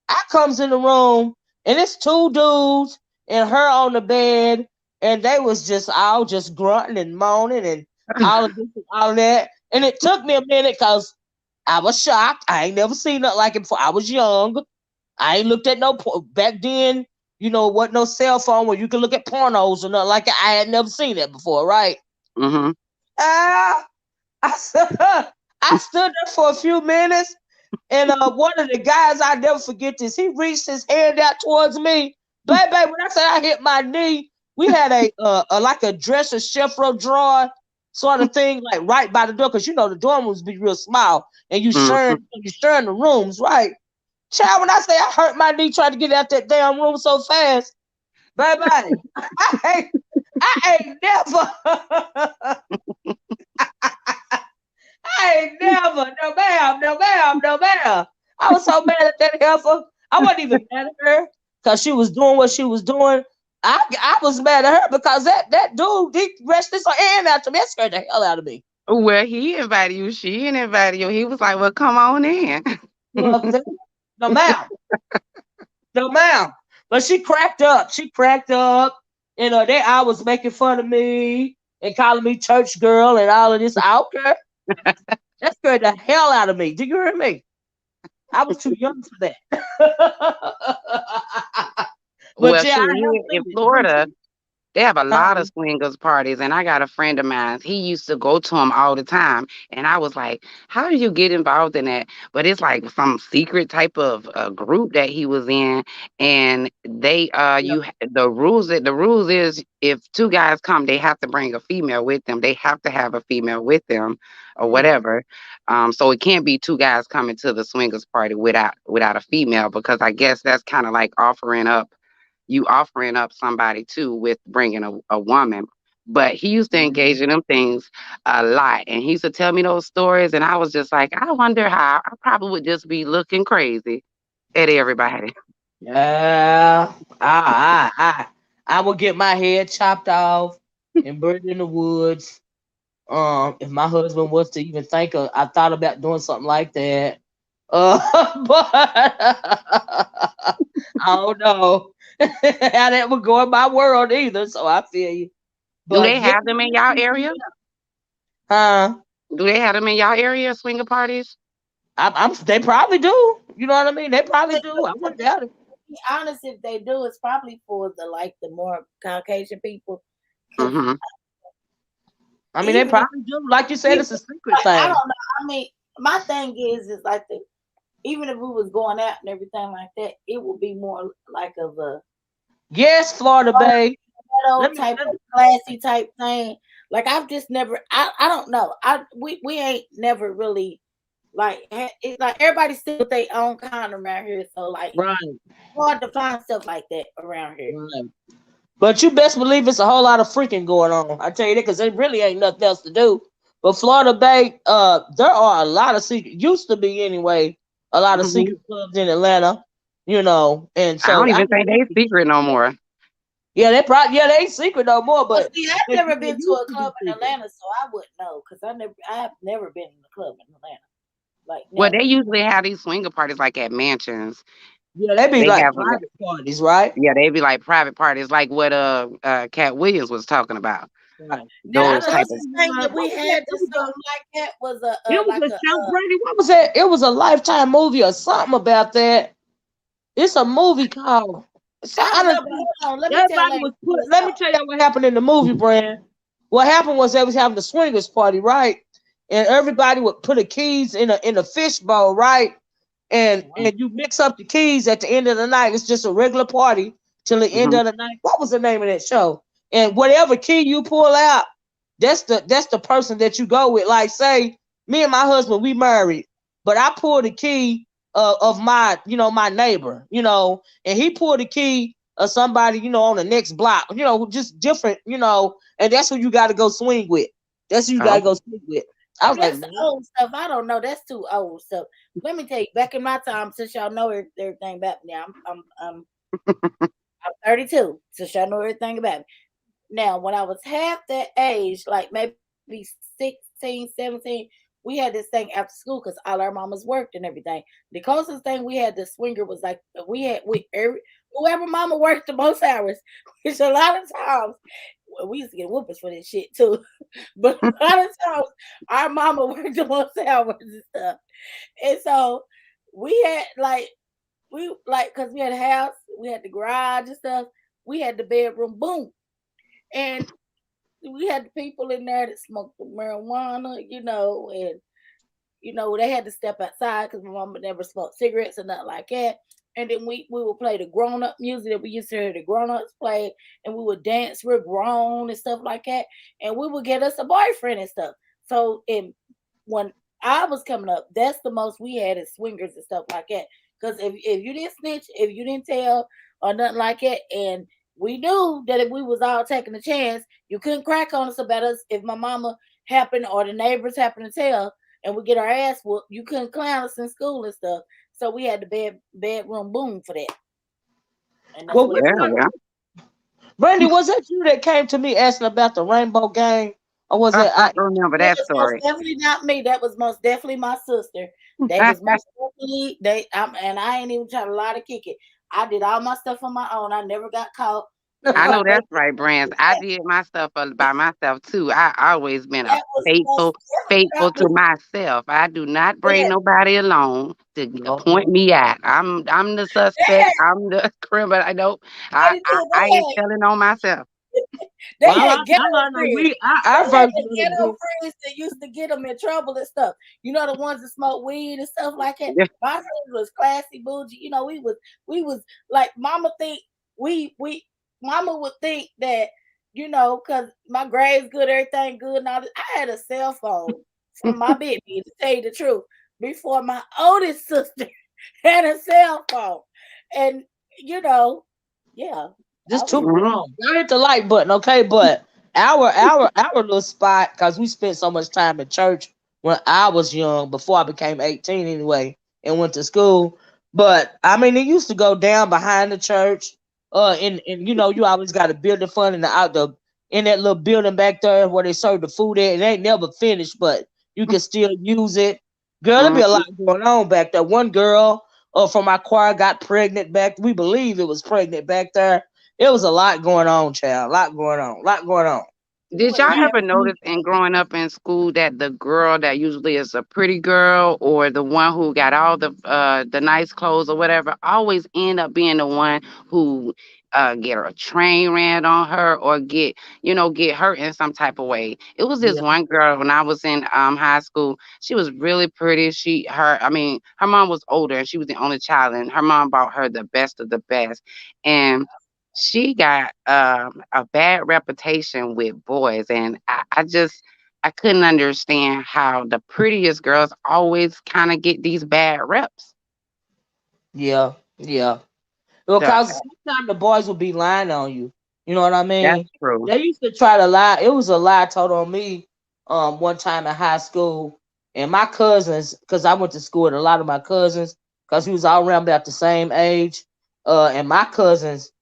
[SPEAKER 1] I comes in the room and it's two dudes and her on the bed, and they was just all just grunting and moaning and all of this and all of that. And it took me a minute because I was shocked. I ain't never seen nothing like it before. I was young. I ain't looked at no back then. Wasn't no cell phone where you could look at pornos or nothing like that. I had never seen that before, right?
[SPEAKER 2] Mm-hmm.
[SPEAKER 1] Ah, I stood, I stood there for a few minutes, and one of the guys, I never forget this. He reached his hand out towards me, baby. When I said I hit my knee, we had a like a dresser chevron drawer sort of thing, like right by the door, because the dorm rooms be real small, and
[SPEAKER 2] Mm-hmm.
[SPEAKER 1] you sharing the rooms, right? Child, when I say I hurt my knee trying to get out that damn room so fast, baby, I ain't never, I ain't never, no ma'am, no ma'am, no ma'am. I was so mad at that heifer. I wasn't even mad at her because she was doing what she was doing. I was mad at her because that dude, he reached his hand out to me. That scared the hell out of me.
[SPEAKER 2] Well, he invited you. She didn't invite you. He was like, "Well, come on in."
[SPEAKER 1] You know what I'm saying? No ma'am, no ma'am. But she cracked up. She cracked up. They I was making fun of me and calling me church girl and all of this. I don't care. That scared the hell out of me. Do you hear me? I was too young for that. But
[SPEAKER 2] Well,
[SPEAKER 1] yeah,
[SPEAKER 2] shoot,
[SPEAKER 1] I have
[SPEAKER 2] here in
[SPEAKER 1] seen it
[SPEAKER 2] Florida,
[SPEAKER 1] briefly.
[SPEAKER 2] they have a lot of
[SPEAKER 1] Um,
[SPEAKER 2] swingers parties, and I got a friend of mine. He used to go to them all the time, and I was like, "How do you get involved in that?" But it's like some secret type of group that he was in, and they
[SPEAKER 1] yeah.
[SPEAKER 2] the rules is if two guys come, they have to bring a female with them. They have to have a female with them, or
[SPEAKER 1] Mm.
[SPEAKER 2] whatever. So it can't be two guys coming to the swingers party without a female, because I guess that's kind of like offering up somebody too with bringing a woman. But he used to engage in them things a lot. And he used to tell me those stories. And I was just like, I wonder how. I probably would just be looking crazy at everybody.
[SPEAKER 1] Yeah, I would get my head chopped off and burned in the woods. If my husband was to even think of, I thought about doing something like that. But I don't know how that would go in my world either. So I feel you.
[SPEAKER 2] Do
[SPEAKER 1] But
[SPEAKER 2] they
[SPEAKER 1] yeah,
[SPEAKER 2] have them in y'all area?
[SPEAKER 1] huh?
[SPEAKER 2] Do they have them in y'all area, swinger parties?
[SPEAKER 1] They probably do. You know what I mean? They probably
[SPEAKER 3] But
[SPEAKER 1] do. I wouldn't doubt it.
[SPEAKER 3] to be honest, if they do, it's probably for the more Caucasian people. Because
[SPEAKER 2] Mm-hmm.
[SPEAKER 1] I mean, they
[SPEAKER 3] even if
[SPEAKER 1] probably do. Like you said, it's a
[SPEAKER 3] people,
[SPEAKER 1] secret
[SPEAKER 3] I
[SPEAKER 1] thing.
[SPEAKER 3] don't know. I mean, my thing is like even if we was going out and everything like that, it would be more like of a
[SPEAKER 1] Yes, Florida Bay.
[SPEAKER 3] ghetto
[SPEAKER 1] Let me.
[SPEAKER 3] type of classy type thing. Like I've just never. I don't know. We ain't never really like it's like everybody still with their own kind around here. So like
[SPEAKER 1] Right,
[SPEAKER 3] hard to find stuff like that around here.
[SPEAKER 1] right. But you best believe it's a whole lot of freaking going on. I tell you that because there really ain't nothing else to do. But Florida Bay, there are a lot of secret. Used to be anyway, a lot of
[SPEAKER 2] Mm-hmm.
[SPEAKER 1] secret clubs in Atlanta. And
[SPEAKER 2] I don't
[SPEAKER 1] so I
[SPEAKER 2] even
[SPEAKER 1] know
[SPEAKER 2] think
[SPEAKER 1] they
[SPEAKER 2] they
[SPEAKER 1] used
[SPEAKER 2] secret
[SPEAKER 1] to
[SPEAKER 2] no
[SPEAKER 1] be.
[SPEAKER 2] more.
[SPEAKER 1] They ain't secret no more.
[SPEAKER 3] Well,
[SPEAKER 1] But
[SPEAKER 3] see, I've
[SPEAKER 1] they
[SPEAKER 3] never been to
[SPEAKER 1] used
[SPEAKER 3] a
[SPEAKER 1] to
[SPEAKER 3] club
[SPEAKER 1] be
[SPEAKER 3] in
[SPEAKER 1] secret.
[SPEAKER 3] Atlanta, so I wouldn't know because I've never been in a club in Atlanta, like
[SPEAKER 2] Well, they
[SPEAKER 3] never.
[SPEAKER 2] usually have these swinger parties like at mansions.
[SPEAKER 1] Yeah, they be
[SPEAKER 2] They
[SPEAKER 1] like
[SPEAKER 2] have
[SPEAKER 1] private parties, right?
[SPEAKER 2] Yeah, they be like private parties, like what Cat Williams was talking about.
[SPEAKER 1] Right.
[SPEAKER 3] Now the
[SPEAKER 2] Those
[SPEAKER 1] Now
[SPEAKER 2] type
[SPEAKER 1] what's
[SPEAKER 2] of
[SPEAKER 3] closest
[SPEAKER 1] the
[SPEAKER 3] thing that
[SPEAKER 1] what
[SPEAKER 3] we
[SPEAKER 1] was that?
[SPEAKER 3] had to something like that was
[SPEAKER 1] It was
[SPEAKER 3] like
[SPEAKER 1] a
[SPEAKER 3] a
[SPEAKER 1] show, Brandy. What was that? It was a Lifetime movie or something about that. It's a movie called. So
[SPEAKER 3] I
[SPEAKER 1] I
[SPEAKER 3] don't
[SPEAKER 1] done
[SPEAKER 3] know, but
[SPEAKER 1] seen
[SPEAKER 3] hold on, let me tell
[SPEAKER 1] everybody
[SPEAKER 3] you
[SPEAKER 1] was
[SPEAKER 3] what
[SPEAKER 1] put.
[SPEAKER 3] it's
[SPEAKER 1] Let me
[SPEAKER 3] called.
[SPEAKER 1] tell you what happened in the movie, Brand. What happened was they was having the swingers party, right? And everybody would put the keys in a fishbowl, right? And you mix up the keys at the end of the night. It's just a regular party till the end
[SPEAKER 2] hmm
[SPEAKER 1] of the night. What was the name of that show? And whatever key you pull out, that's the person that you go with. Like say, me and my husband, we married, but I pulled the key of my neighbor, and he pulled the key of somebody, on the next block, just different, and that's who you got to go swing with. That's who you got to
[SPEAKER 2] Oh,
[SPEAKER 1] go swing with. I
[SPEAKER 3] Oh,
[SPEAKER 1] was like,
[SPEAKER 3] that's
[SPEAKER 1] what?
[SPEAKER 3] old stuff. I don't know. That's too old stuff. Let me tell you, back in my time, since y'all know everything about me, now I'm 32, since y'all know everything about me. Now, when I was half that age, like maybe 16, 17, we had this thing after school because all our mamas worked and everything. The closest thing we had to swinger was like whoever mama worked the most hours, which a lot of times we used to get whoopers for this shit too. But a lot of times our mama worked the most hours and stuff. And so we had because we had a house, we had the garage and stuff, we had the bedroom boom. And we had the people in there that smoked the marijuana, and they had to step outside because my mama never smoked cigarettes or nothing like that. And then we would play the grown up music that we used to hear the grown ups play, and we would dance real grown and stuff like that. And we would get us a boyfriend and stuff. So when I was coming up, that's the most we had as swingers and stuff like that. Because if you didn't snitch, if you didn't tell or nothing like that, and we knew that if we was all taking a chance, you couldn't crack on us about us if my mama happened or the neighbors happened to tell and we get our ass whooped. You couldn't clown us in school and stuff. So we had the bedroom boom for that. And that's
[SPEAKER 1] Well,
[SPEAKER 3] what
[SPEAKER 1] which
[SPEAKER 3] it
[SPEAKER 2] yeah,
[SPEAKER 3] was.
[SPEAKER 1] one,
[SPEAKER 2] yeah.
[SPEAKER 1] Brandy, was that you that came to me asking about the rainbow game, or was it
[SPEAKER 2] I
[SPEAKER 1] I?
[SPEAKER 2] remember
[SPEAKER 3] It
[SPEAKER 2] that
[SPEAKER 3] was most
[SPEAKER 2] story.
[SPEAKER 3] definitely not me. That was most definitely my sister. They was most definitely and I ain't even trying to lie to kick it. I did all my stuff on my own. I never got caught.
[SPEAKER 2] I know that's right, Brands. I did my stuff by myself too. I always been a
[SPEAKER 3] That was the most
[SPEAKER 2] faithful,
[SPEAKER 3] scary
[SPEAKER 2] faithful
[SPEAKER 3] about
[SPEAKER 2] to
[SPEAKER 3] me.
[SPEAKER 2] myself. I do not bring
[SPEAKER 3] Yes,
[SPEAKER 2] nobody along to point
[SPEAKER 1] No.
[SPEAKER 2] me out. I'm the suspect.
[SPEAKER 3] they
[SPEAKER 2] I'm the criminal. I know.
[SPEAKER 3] had,
[SPEAKER 2] I ain't telling on myself.
[SPEAKER 3] they
[SPEAKER 1] Well,
[SPEAKER 3] had ghetto
[SPEAKER 1] I know
[SPEAKER 3] friends.
[SPEAKER 1] our
[SPEAKER 3] They had
[SPEAKER 1] version
[SPEAKER 3] the
[SPEAKER 1] of the
[SPEAKER 3] ghetto
[SPEAKER 1] group.
[SPEAKER 3] friends that used to get them in trouble and stuff. You know, the ones that smoke weed and stuff like that.
[SPEAKER 2] Yeah.
[SPEAKER 3] My friends was classy, bougie. You know, we was like mama think we mama would think that, you know, because my grades good, everything good, and all this. I had a cell phone from my baby, to tell you the truth, before my oldest sister had a cell phone. And you know, yeah, I
[SPEAKER 1] Just
[SPEAKER 3] was
[SPEAKER 1] too
[SPEAKER 2] Mhm.
[SPEAKER 1] grown. I hit the like button, okay? But our little spot, because we spent so much time in church when I was young, before I became 18 anyway, and went to school. But I mean, it used to go down behind the church. And you know, you always got a building fund in the out the in that little building back there where they serve the food at. It ain't never finished, but you can still use it. Girl, there be a lot
[SPEAKER 2] Mhm.
[SPEAKER 1] going on back there. One girl from our choir got pregnant back. We believe it was pregnant back there. It was a lot going on, child. A lot going on. A lot going on.
[SPEAKER 2] Did
[SPEAKER 3] well,
[SPEAKER 2] y'all
[SPEAKER 3] I
[SPEAKER 2] ever notice in growing up in school that the girl that usually is a pretty girl or the one who got all the nice clothes or whatever always end up being the one who get a train ran on her or get hurt in some type of way? It was this
[SPEAKER 1] Yeah.
[SPEAKER 2] one girl when I was in high school. She was really pretty. Her mom was older and she was the only child, and her mom bought her the best of the best. And she got a bad reputation with boys, and I couldn't understand how the prettiest girls always kind of get these bad reps.
[SPEAKER 1] Yeah. Yeah. Because
[SPEAKER 2] The,
[SPEAKER 1] sometimes the boys will be lying on you. You know what I
[SPEAKER 2] that's
[SPEAKER 1] mean?
[SPEAKER 2] true.
[SPEAKER 1] They used to try to lie. It was a lie told on me one time in high school. And my cousins, because I went to school with a lot of my cousins, because we was all around about the same age. And my cousins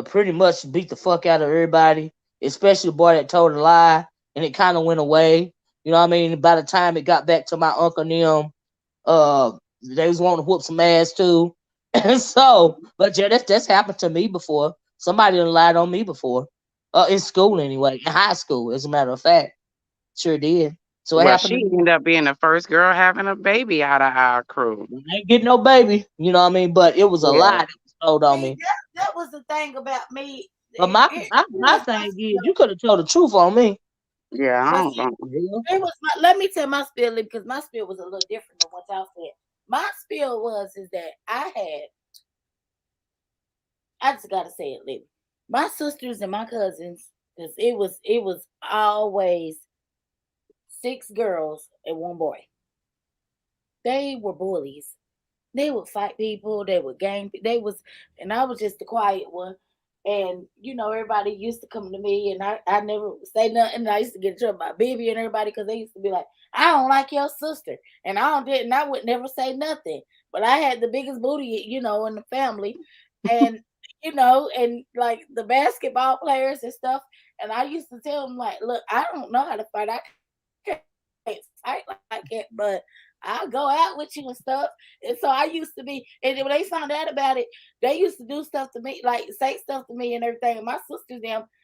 [SPEAKER 1] pretty much beat the fuck out of everybody, especially the boy that told a lie, and it kind of went away. You know what I mean? By the time it got back to my uncle and them, uh, they was wanting to whoop some ass too. And so, but yeah, that's happened to me before. Somebody done lied on me before. In school anyway, in high school, as a matter of fact, sure did. So it
[SPEAKER 2] Well,
[SPEAKER 1] happened
[SPEAKER 2] she
[SPEAKER 1] to me.
[SPEAKER 2] ended up being the first girl having a baby out of our crew.
[SPEAKER 1] I ain't getting no baby, you know what I mean? But it was a lie
[SPEAKER 2] Yeah,
[SPEAKER 1] that was told on
[SPEAKER 3] see
[SPEAKER 1] me.
[SPEAKER 3] that was the thing about me.
[SPEAKER 1] But
[SPEAKER 3] It, it, it
[SPEAKER 1] my
[SPEAKER 3] was my
[SPEAKER 1] thing is,
[SPEAKER 3] spill.
[SPEAKER 1] you could have told the truth on me.
[SPEAKER 2] yeah. I
[SPEAKER 3] But
[SPEAKER 2] don't
[SPEAKER 3] see,
[SPEAKER 2] know.
[SPEAKER 1] Yeah.
[SPEAKER 3] it was my. Let me tell my spill because my spill was a little different than what y'all said. My spill was is that I had. I just gotta say it, Libby. My sisters and my cousins, because it was always six girls and one boy. They were bullies. They would fight people. They would gang. They was, and I was just the quiet one. And you know, everybody used to come to me, and I never would say nothing. And I used to get in trouble by Bibi and everybody because they used to be like, "I don't like your sister," and I don't did, and I would never say nothing. But I had the biggest booty, you know, in the family, and you know, and like the basketball players and stuff. And I used to tell them like, "Look, I don't know how to fight. I can't fight like it, but I'll go out with you and stuff." And so I used to be, and then when they found out about it, they used to do stuff to me, like say stuff to me and everything. And my sisters, them,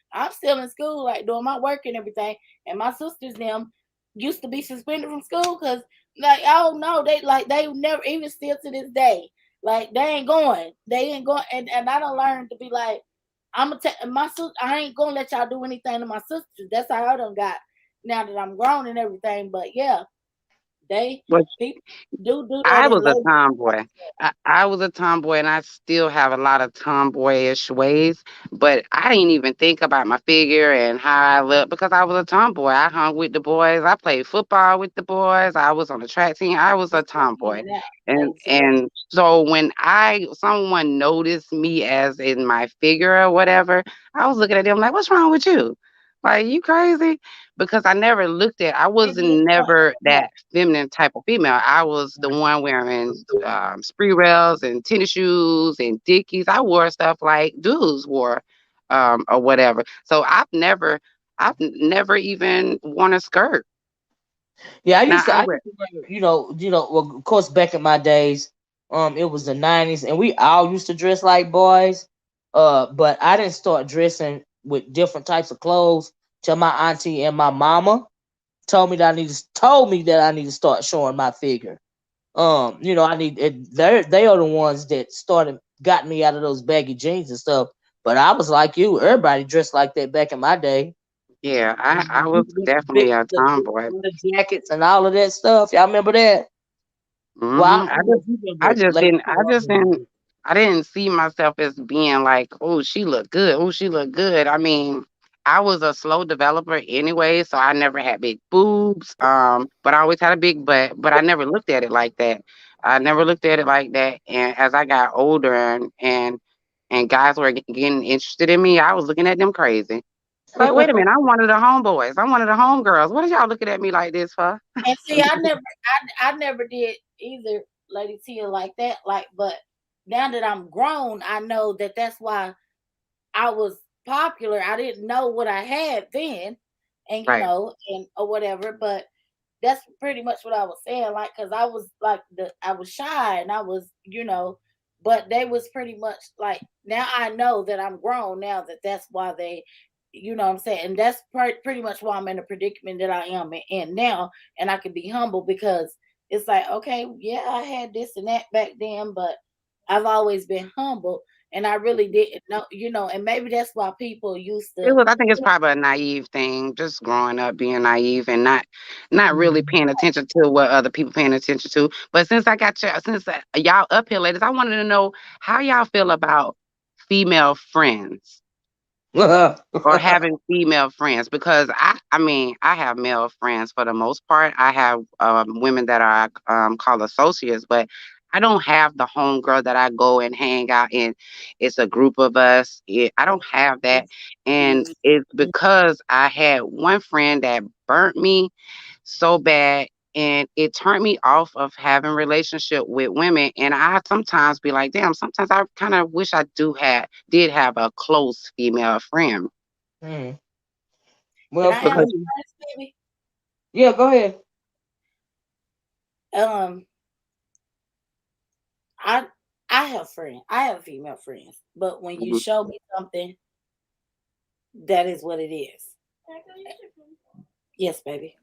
[SPEAKER 3] I'm still in school, like doing my work and everything. And my sisters, them, used to be suspended from school because, like, oh no, they never, even still to this day, like they ain't going. And I don't learn to be like, I'm gonna tell my sister, I ain't gonna let y'all do anything to my sisters. That's how I done got now that I'm grown and everything. But yeah, they people do that
[SPEAKER 2] I
[SPEAKER 3] in
[SPEAKER 2] was a
[SPEAKER 3] low.
[SPEAKER 2] tomboy. I was a tomboy, and I still have a lot of tomboyish ways. But I didn't even think about my figure and how I look because I was a tomboy. I hung with the boys. I played football with the boys. I was on the track team. I was a tomboy,
[SPEAKER 3] Now,
[SPEAKER 2] and
[SPEAKER 3] exactly.
[SPEAKER 2] so when I someone noticed me as in my figure or whatever, I was looking at them like, "What's wrong with you? Like you crazy?" Because I never looked at. I
[SPEAKER 3] It just
[SPEAKER 2] wasn't never
[SPEAKER 3] yeah.
[SPEAKER 2] that feminine type of female. I was the one wearing spree rails and tennis shoes and dickies. I wore stuff like dudes wore, or whatever. So I've never even worn a skirt.
[SPEAKER 1] Yeah,
[SPEAKER 2] Now I
[SPEAKER 1] I
[SPEAKER 2] wear.
[SPEAKER 1] used to wear, well, of course, back in my days, it was the '90s, and we all used to dress like boys. But I didn't start dressing with different types of clothes till my auntie and my mama told me that I need to start showing my figure. I need they are the ones that started got me out of those baggy jeans and stuff. But I was like you, everybody dressed like that back in my day.
[SPEAKER 2] Yeah, I was
[SPEAKER 1] With the
[SPEAKER 2] definitely a
[SPEAKER 1] big
[SPEAKER 2] tomboy.
[SPEAKER 1] sweater jackets and all of that stuff. Y'all remember that? Well, I
[SPEAKER 2] Hmm.
[SPEAKER 1] don't know if you
[SPEAKER 2] I
[SPEAKER 1] remember
[SPEAKER 2] just
[SPEAKER 1] late
[SPEAKER 2] didn't. I just didn't.
[SPEAKER 1] 2000s.
[SPEAKER 2] I didn't see myself as being like, oh, she looked good. Oh, she looked good. I mean, I was a slow developer anyway, so I never had big boobs. But I always had a big butt. But I never looked at it like that. I never looked at it like that. And as I got older and guys were getting interested in me, I was looking at them crazy. Like, wait a minute, I'm one of the homeboys. I'm one of the homegirls. What are y'all looking at me like this for?
[SPEAKER 3] And see, I never did either, Lady Tia, like that. Like, but now that I'm grown, I know that that's why I was popular. I didn't know what I had then, and
[SPEAKER 2] Right.
[SPEAKER 3] and or whatever. But that's pretty much what I was saying. Like, cause I was like I was shy, and I was, but they was pretty much like. Now I know that I'm grown. Now that that's why they, what I'm saying, and that's pretty much why I'm in the predicament that I am in now, and I can be humble because it's like, okay, yeah, I had this and that back then, but I've always been humble, and I really didn't know, and maybe that's why people used
[SPEAKER 2] It
[SPEAKER 3] to.
[SPEAKER 2] was, I think it's probably a naive thing, just growing up being naive and not really
[SPEAKER 1] Mhm.
[SPEAKER 2] paying attention to what other people paying attention to. But since y'all up here, ladies, I wanted to know how y'all feel about female friends or having female friends because I mean I have male friends for the most part. I have women that are called associates, but I don't have the homegirl that I go and hang out in. It's a group of us. I don't have that, and it's because I had one friend that burnt me so bad. And it turned me off of having relationship with women. And I sometimes be like, damn, sometimes I kind of wish I did have a close female friend.
[SPEAKER 1] Hmm.
[SPEAKER 3] Can
[SPEAKER 1] Well,
[SPEAKER 3] I
[SPEAKER 1] for
[SPEAKER 3] answer
[SPEAKER 2] Because
[SPEAKER 1] me,
[SPEAKER 3] first, baby?
[SPEAKER 1] yeah, go ahead.
[SPEAKER 3] Um, I I have friends. I have female friends, but when you
[SPEAKER 2] mhm.
[SPEAKER 3] show me something, that is what it is. Yes, baby.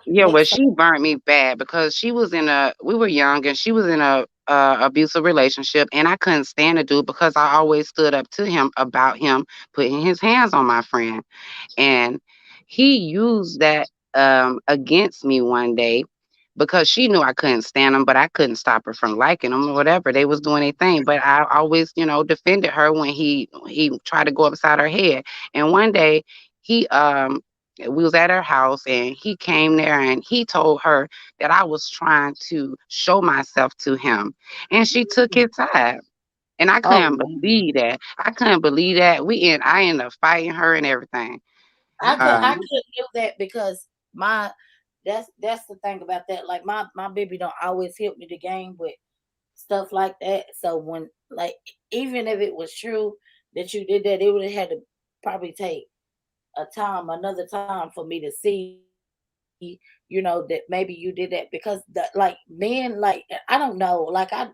[SPEAKER 2] Yeah, well,
[SPEAKER 3] Next time.
[SPEAKER 2] she burnt me bad because we were young and she was in a abusive relationship and I couldn't stand the dude because I always stood up to him about him putting his hands on my friend. And he used that against me one day because she knew I couldn't stand him, but I couldn't stop her from liking him or whatever. They was doing their thing, but I always, defended her when he tried to go upside her head. And one day he we was at her house and he came there and he told her that I was trying to show myself to him, and she took his side. And I
[SPEAKER 1] Oh,
[SPEAKER 2] couldn't
[SPEAKER 1] wow.
[SPEAKER 2] believe that. I couldn't believe that. I ended up fighting her and everything.
[SPEAKER 3] I
[SPEAKER 2] Um,
[SPEAKER 3] couldn't do that because my that's the thing about that. Like my baby don't always help me to game with stuff like that. So when like even if it was true that you did that, it would have had to probably take another time for me to see, that maybe you did that because men, I don't know, I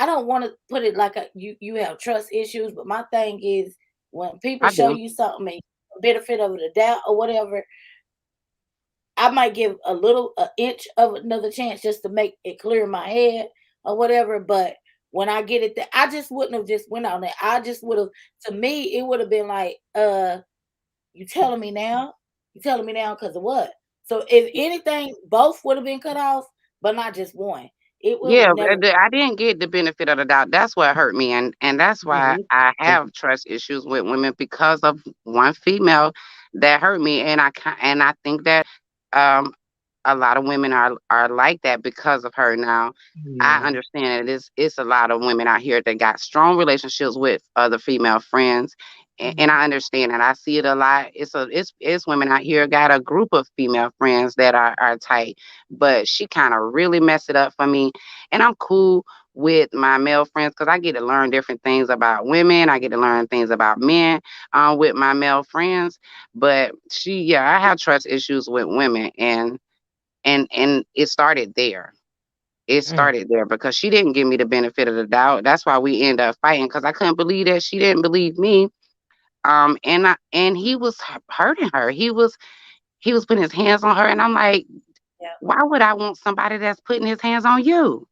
[SPEAKER 3] don't want to put it like you have trust issues, but my thing is when people
[SPEAKER 2] I
[SPEAKER 3] show
[SPEAKER 2] do.
[SPEAKER 3] you something and benefit of the doubt or whatever, I might give a inch of another chance just to make it clear in my head or whatever. But when I get it, I just wouldn't have just went on that. I just would have. To me, it would have been like, you telling me now? You telling me now because of what? So if anything, both would have been cut off, but not just one. It would
[SPEAKER 2] Yeah,
[SPEAKER 3] have
[SPEAKER 2] but
[SPEAKER 3] never.
[SPEAKER 2] I didn't get the benefit of the doubt. That's what hurt me, and that's why
[SPEAKER 1] Mhm.
[SPEAKER 2] I have trust issues with women because of one female that hurt me, and I think that um a lot of women are like that because of her. Now, I
[SPEAKER 1] Mhm.
[SPEAKER 2] understand it's a lot of women out here that got strong relationships with other female friends, and I understand and I see it a lot. It's women out here got a group of female friends that are tight, but she kind of really messed it up for me, and I'm cool with my male friends because I get to learn different things about women. I get to learn things about men with my male friends. But yeah, I have trust issues with women, and it started there. It
[SPEAKER 1] Mm.
[SPEAKER 2] started there because she didn't give me the benefit of the doubt. That's why we ended up fighting because I couldn't believe that she didn't believe me. And he was hurting her. He was putting his hands on her, and I'm like,
[SPEAKER 3] Yeah,
[SPEAKER 2] why would I want somebody that's putting his hands on you?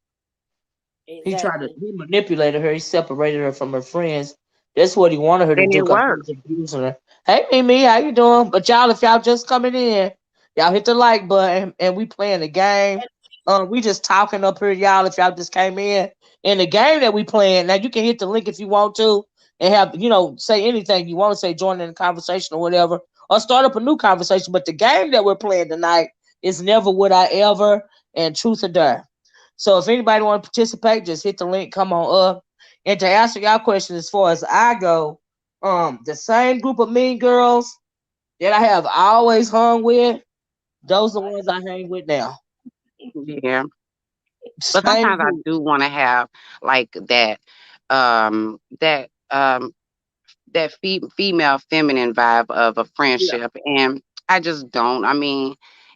[SPEAKER 3] exactly.
[SPEAKER 1] He manipulated her. He separated her from her friends. That's what he wanted her to
[SPEAKER 2] And
[SPEAKER 1] do
[SPEAKER 2] it
[SPEAKER 1] because he was
[SPEAKER 2] worked.
[SPEAKER 1] abusing her. Hey, Mimi, how you doing? But y'all, if y'all just coming in, y'all hit the like button and we playing the game. We just talking up here, y'all. If y'all just came in, and the game that we playing now, you can hit the link if you want to, and have say anything you want to say, join in the conversation or whatever, or start up a new conversation. But the game that we're playing tonight is Never Would I Ever and Truth or Dare. So if anybody want to participate, just hit the link, come on up. And to answer y'all question as far as I go, the same group of mean girls that I have always hung with,
[SPEAKER 3] Oh
[SPEAKER 1] those are the
[SPEAKER 3] my
[SPEAKER 1] ones I hang with now.
[SPEAKER 2] Yeah. But
[SPEAKER 1] Same
[SPEAKER 2] sometimes I
[SPEAKER 1] group.
[SPEAKER 2] do want to have like um, that, um, female feminine vibe of a
[SPEAKER 1] Yeah.
[SPEAKER 2] friendship, and I just don't. I mean,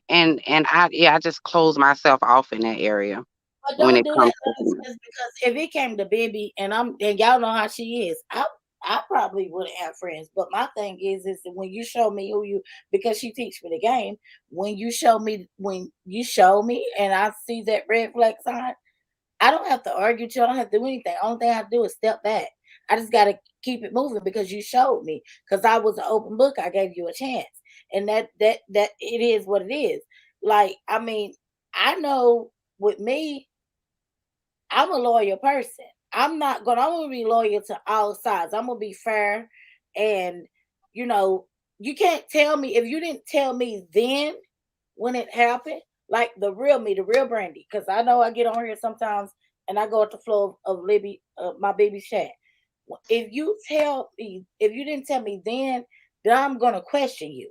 [SPEAKER 2] and I just close myself off in that area
[SPEAKER 3] But
[SPEAKER 2] when
[SPEAKER 3] don't
[SPEAKER 2] it
[SPEAKER 3] do that,
[SPEAKER 2] comes to female.
[SPEAKER 3] because if it came to Baby and y'all know how she is, I probably wouldn't have friends. But my thing is that when you show me who you, because she teach me the game, when you show me and I see that red flag sign, I don't have to argue with you. I don't have to do anything. Only thing I have to do is step back. I just got to keep it moving because you showed me. Because I was an open book. I gave you a chance, and that it is what it is. Like, I mean, I know with me, I'm a loyal person. I'm gonna be loyal to all sides. I'm gonna be fair, and you know, you can't tell me if you didn't tell me then when it happened, like the real me, the real Brandy, because I know I get on here sometimes and I go at the flow of Libby, my baby chat. If you didn't tell me then I'm gonna question you.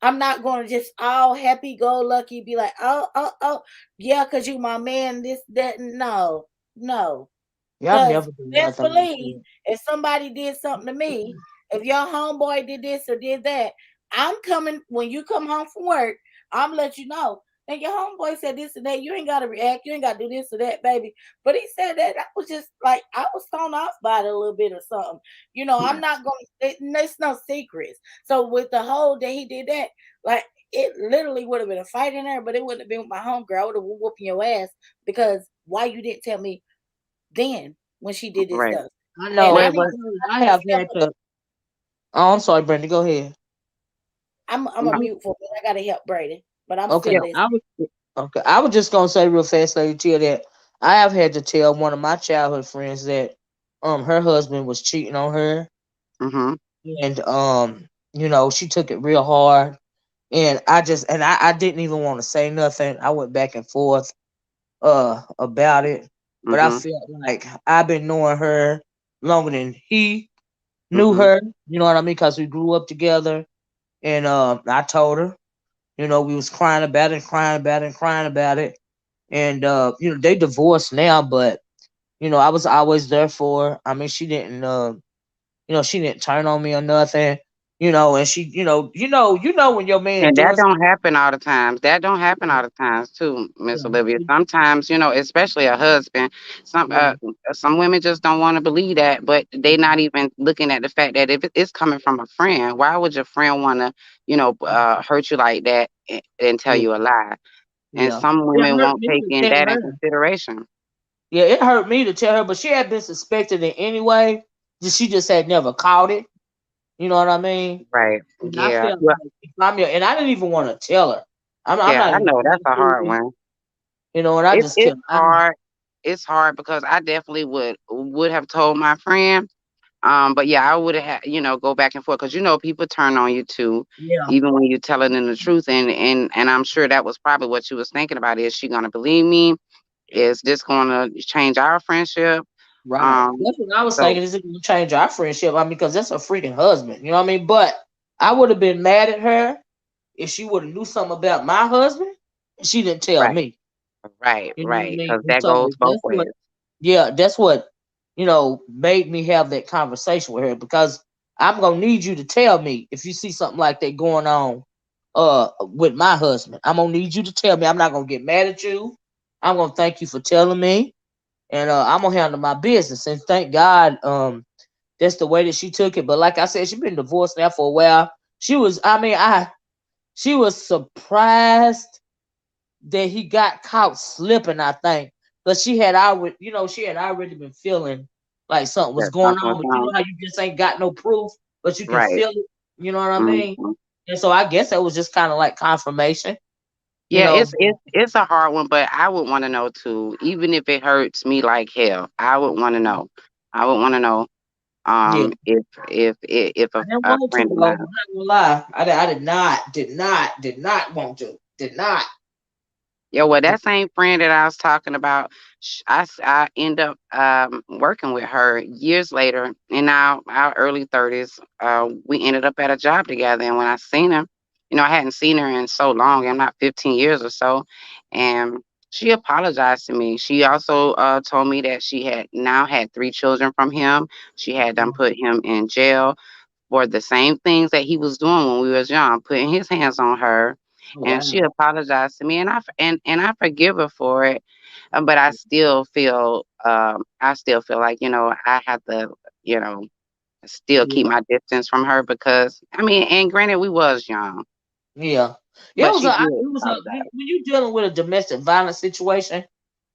[SPEAKER 3] I'm not gonna just all happy go lucky be like, oh, yeah, cause you my man, this, that. No, no.
[SPEAKER 1] Yeah, I've
[SPEAKER 3] Cause
[SPEAKER 1] never done
[SPEAKER 3] best
[SPEAKER 1] nothing like
[SPEAKER 3] believe
[SPEAKER 1] that.
[SPEAKER 3] if somebody did something to me, if your homeboy did this or did that, I'm coming when you come home from work, I'm let you know. And your homeboy said this and that. You ain't gotta react. You ain't gotta do this or that, baby. But he said that I was just like I was thrown off by it a little bit or something. I'm
[SPEAKER 2] Right.
[SPEAKER 3] not gonna. It's no secrets. So with the whole that he did that, like it literally would have been a fight in there, but it wouldn't have been with my homegirl. I would have whooping your ass because why you didn't tell me then when she did this
[SPEAKER 2] Right.
[SPEAKER 3] stuff.
[SPEAKER 1] I
[SPEAKER 3] And
[SPEAKER 1] know.
[SPEAKER 2] Well,
[SPEAKER 3] I
[SPEAKER 2] it
[SPEAKER 3] need
[SPEAKER 2] was.
[SPEAKER 1] I
[SPEAKER 3] to
[SPEAKER 1] have
[SPEAKER 3] step
[SPEAKER 1] had
[SPEAKER 3] up.
[SPEAKER 1] to. Oh, I'm sorry, Brenda. Go ahead.
[SPEAKER 3] I'm a mute for it. I gotta help Brady, but I'm
[SPEAKER 1] Okay,
[SPEAKER 3] still
[SPEAKER 2] Yeah.
[SPEAKER 3] listening.
[SPEAKER 1] I was just gonna say real fast, Lady Tia, that I have had to tell one of my childhood friends that her husband was cheating on her,
[SPEAKER 2] Mhm.
[SPEAKER 1] and she took it real hard, and I didn't even want to say nothing. I went back and forth about it, but I
[SPEAKER 2] Mhm.
[SPEAKER 1] felt like I've been knowing her longer than he knew
[SPEAKER 2] Mhm.
[SPEAKER 1] her. You know what I mean? Because we grew up together, and I told her. We was crying about it, and crying about it, and crying about it. And they divorced now, but I was always there for her. I mean, she didn't turn on me or nothing. And she, when your man
[SPEAKER 2] And that
[SPEAKER 1] doing
[SPEAKER 2] don't
[SPEAKER 1] something,
[SPEAKER 2] happen all the times. That don't happen all the times too, Miss Olivia.
[SPEAKER 1] yeah,
[SPEAKER 2] Sometimes, especially a husband, some
[SPEAKER 1] yeah,
[SPEAKER 2] uh, some women just don't want to believe that, but they not even looking at the fact that if it's coming from a friend, why would your friend want to, hurt you like that and tell
[SPEAKER 1] yeah,
[SPEAKER 2] you a lie? And
[SPEAKER 1] yeah.
[SPEAKER 2] some
[SPEAKER 1] It
[SPEAKER 2] women
[SPEAKER 1] hurt
[SPEAKER 2] won't
[SPEAKER 1] me
[SPEAKER 2] take
[SPEAKER 1] to
[SPEAKER 2] in
[SPEAKER 1] tell
[SPEAKER 2] that in
[SPEAKER 1] her.
[SPEAKER 2] consideration.
[SPEAKER 1] Yeah, it hurt me to tell her, but she had been suspected in anyway. She just had never caught it. You know what I mean?
[SPEAKER 2] Right.
[SPEAKER 1] And I
[SPEAKER 2] Yeah.
[SPEAKER 1] felt
[SPEAKER 2] Well,
[SPEAKER 1] like if and I didn't even want to tell her. I'm
[SPEAKER 2] yeah,
[SPEAKER 1] not
[SPEAKER 2] I
[SPEAKER 1] even
[SPEAKER 2] know
[SPEAKER 1] gonna
[SPEAKER 2] that's
[SPEAKER 1] lie
[SPEAKER 2] a
[SPEAKER 1] to
[SPEAKER 2] hard
[SPEAKER 1] you.
[SPEAKER 2] one.
[SPEAKER 1] And I
[SPEAKER 2] It's
[SPEAKER 1] just
[SPEAKER 2] it's
[SPEAKER 1] kept.
[SPEAKER 2] hard. It's hard because I definitely would have told my friend. But yeah, I would have, go back and forth because people turn on you too,
[SPEAKER 1] Yeah.
[SPEAKER 2] even when you're telling them the truth. And I'm sure that was probably what she was thinking about. Is she gonna believe me? Is this gonna change our friendship?
[SPEAKER 1] Right.
[SPEAKER 2] Um,
[SPEAKER 1] That's what I was
[SPEAKER 2] so
[SPEAKER 1] thinking. Is it gonna change our friendship? I mean, because that's a freaking husband. You know what I mean? But I would have been mad at her if she would have knew something about my husband and she didn't tell
[SPEAKER 2] right,
[SPEAKER 1] me.
[SPEAKER 2] right,
[SPEAKER 1] You know what I
[SPEAKER 2] right,
[SPEAKER 1] mean?
[SPEAKER 2] because
[SPEAKER 1] And
[SPEAKER 2] that
[SPEAKER 1] so
[SPEAKER 2] goes both ways.
[SPEAKER 1] that's what, made me have that conversation with her because I'm gonna need you to tell me if you see something like that going on with my husband. I'm gonna need you to tell me. I'm not gonna get mad at you. I'm gonna thank you for telling me, and I'm gonna handle my business. And thank God, that's the way that she took it. But like I said, she been divorced now for a while. She was, I mean, she was surprised that he got caught slipping. I think, but she had already, she had already been feeling like something was
[SPEAKER 2] That
[SPEAKER 1] going
[SPEAKER 2] something was
[SPEAKER 1] on. But you know
[SPEAKER 2] wrong.
[SPEAKER 1] how you just ain't got no proof, but you can
[SPEAKER 2] Right.
[SPEAKER 1] feel it. You know what I mean?
[SPEAKER 2] Hmm.
[SPEAKER 1] And so I guess that was just kind of like confirmation. You
[SPEAKER 2] Yeah,
[SPEAKER 1] know,
[SPEAKER 2] it's a hard one, but I would want to know too. Even if it hurts me like hell, I would want to know. I would want to know.
[SPEAKER 1] yeah.
[SPEAKER 2] If
[SPEAKER 1] I didn't
[SPEAKER 2] a
[SPEAKER 1] want to
[SPEAKER 2] friend of
[SPEAKER 1] though. I'm
[SPEAKER 2] mine.
[SPEAKER 1] not gonna lie. I did not want to. Did not.
[SPEAKER 2] Yeah, well, that same friend that I was talking about, I end up working with her years later in our early 30s. We ended up at a job together. And when I seen her, I hadn't seen her in so long. I'm not 15 years or so. And she apologized to me. She also told me that she had now had 3 children from him. She had done put him in jail for the same things that he was doing when we was young, putting his hands on her.
[SPEAKER 1] Oh,
[SPEAKER 2] And she
[SPEAKER 1] wow.
[SPEAKER 2] apologized to me, and I forgive her for it. But I still feel like I have to you know still keep
[SPEAKER 1] Yeah.
[SPEAKER 2] my distance from her because I mean, and granted, we was young,
[SPEAKER 1] Yeah.
[SPEAKER 2] but she did
[SPEAKER 1] It was a
[SPEAKER 2] apologize.
[SPEAKER 1] when you're dealing with a domestic violence situation,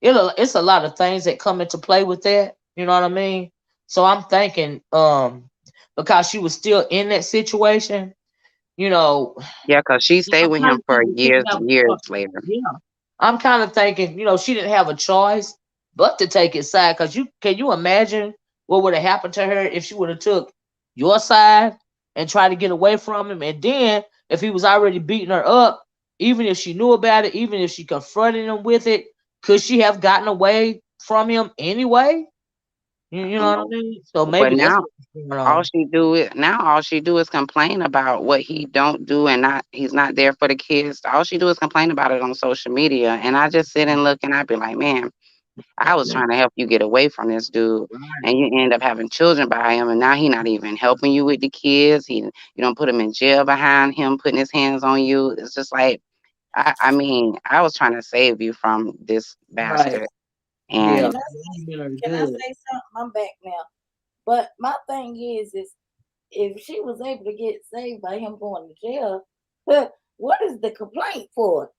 [SPEAKER 1] it's a lot of things that come into play with that. You know what I mean? So I'm thinking, because she was still in that situation, you know,
[SPEAKER 2] Yeah, cause she stayed
[SPEAKER 1] I'm
[SPEAKER 2] with
[SPEAKER 1] kind
[SPEAKER 2] him
[SPEAKER 1] of
[SPEAKER 2] for
[SPEAKER 1] thinking she
[SPEAKER 2] years
[SPEAKER 1] didn't have
[SPEAKER 2] and
[SPEAKER 1] a
[SPEAKER 2] years
[SPEAKER 1] choice.
[SPEAKER 2] later.
[SPEAKER 1] Yeah. I'm kind of thinking, she didn't have a choice but to take his side. Cause can you imagine what would have happened to her if she would have took your side and tried to get away from him? And then if he was already beating her up, even if she knew about it, even if she confronted him with it, could she have gotten away from him anyway? You know what I
[SPEAKER 2] Um,
[SPEAKER 1] mean? So
[SPEAKER 2] but
[SPEAKER 1] maybe that's
[SPEAKER 2] now
[SPEAKER 1] what's going on.
[SPEAKER 2] all she do is complain about what he don't do and not he's not there for the kids. All she do is complain about it on social media. And I just sit and look and I be like, man, I was trying to help you get away from this dude
[SPEAKER 1] Right.
[SPEAKER 2] and you end up having children by him and now he not even helping you with the kids. You don't put him in jail behind him putting his hands on you. It's just like I mean, I was trying to save you from this
[SPEAKER 1] Right.
[SPEAKER 2] bastard.
[SPEAKER 1] Yeah.
[SPEAKER 2] And
[SPEAKER 3] Can I say something? I'm back now. But my thing is if she was able to get saved by him going to jail, what is the complaint for?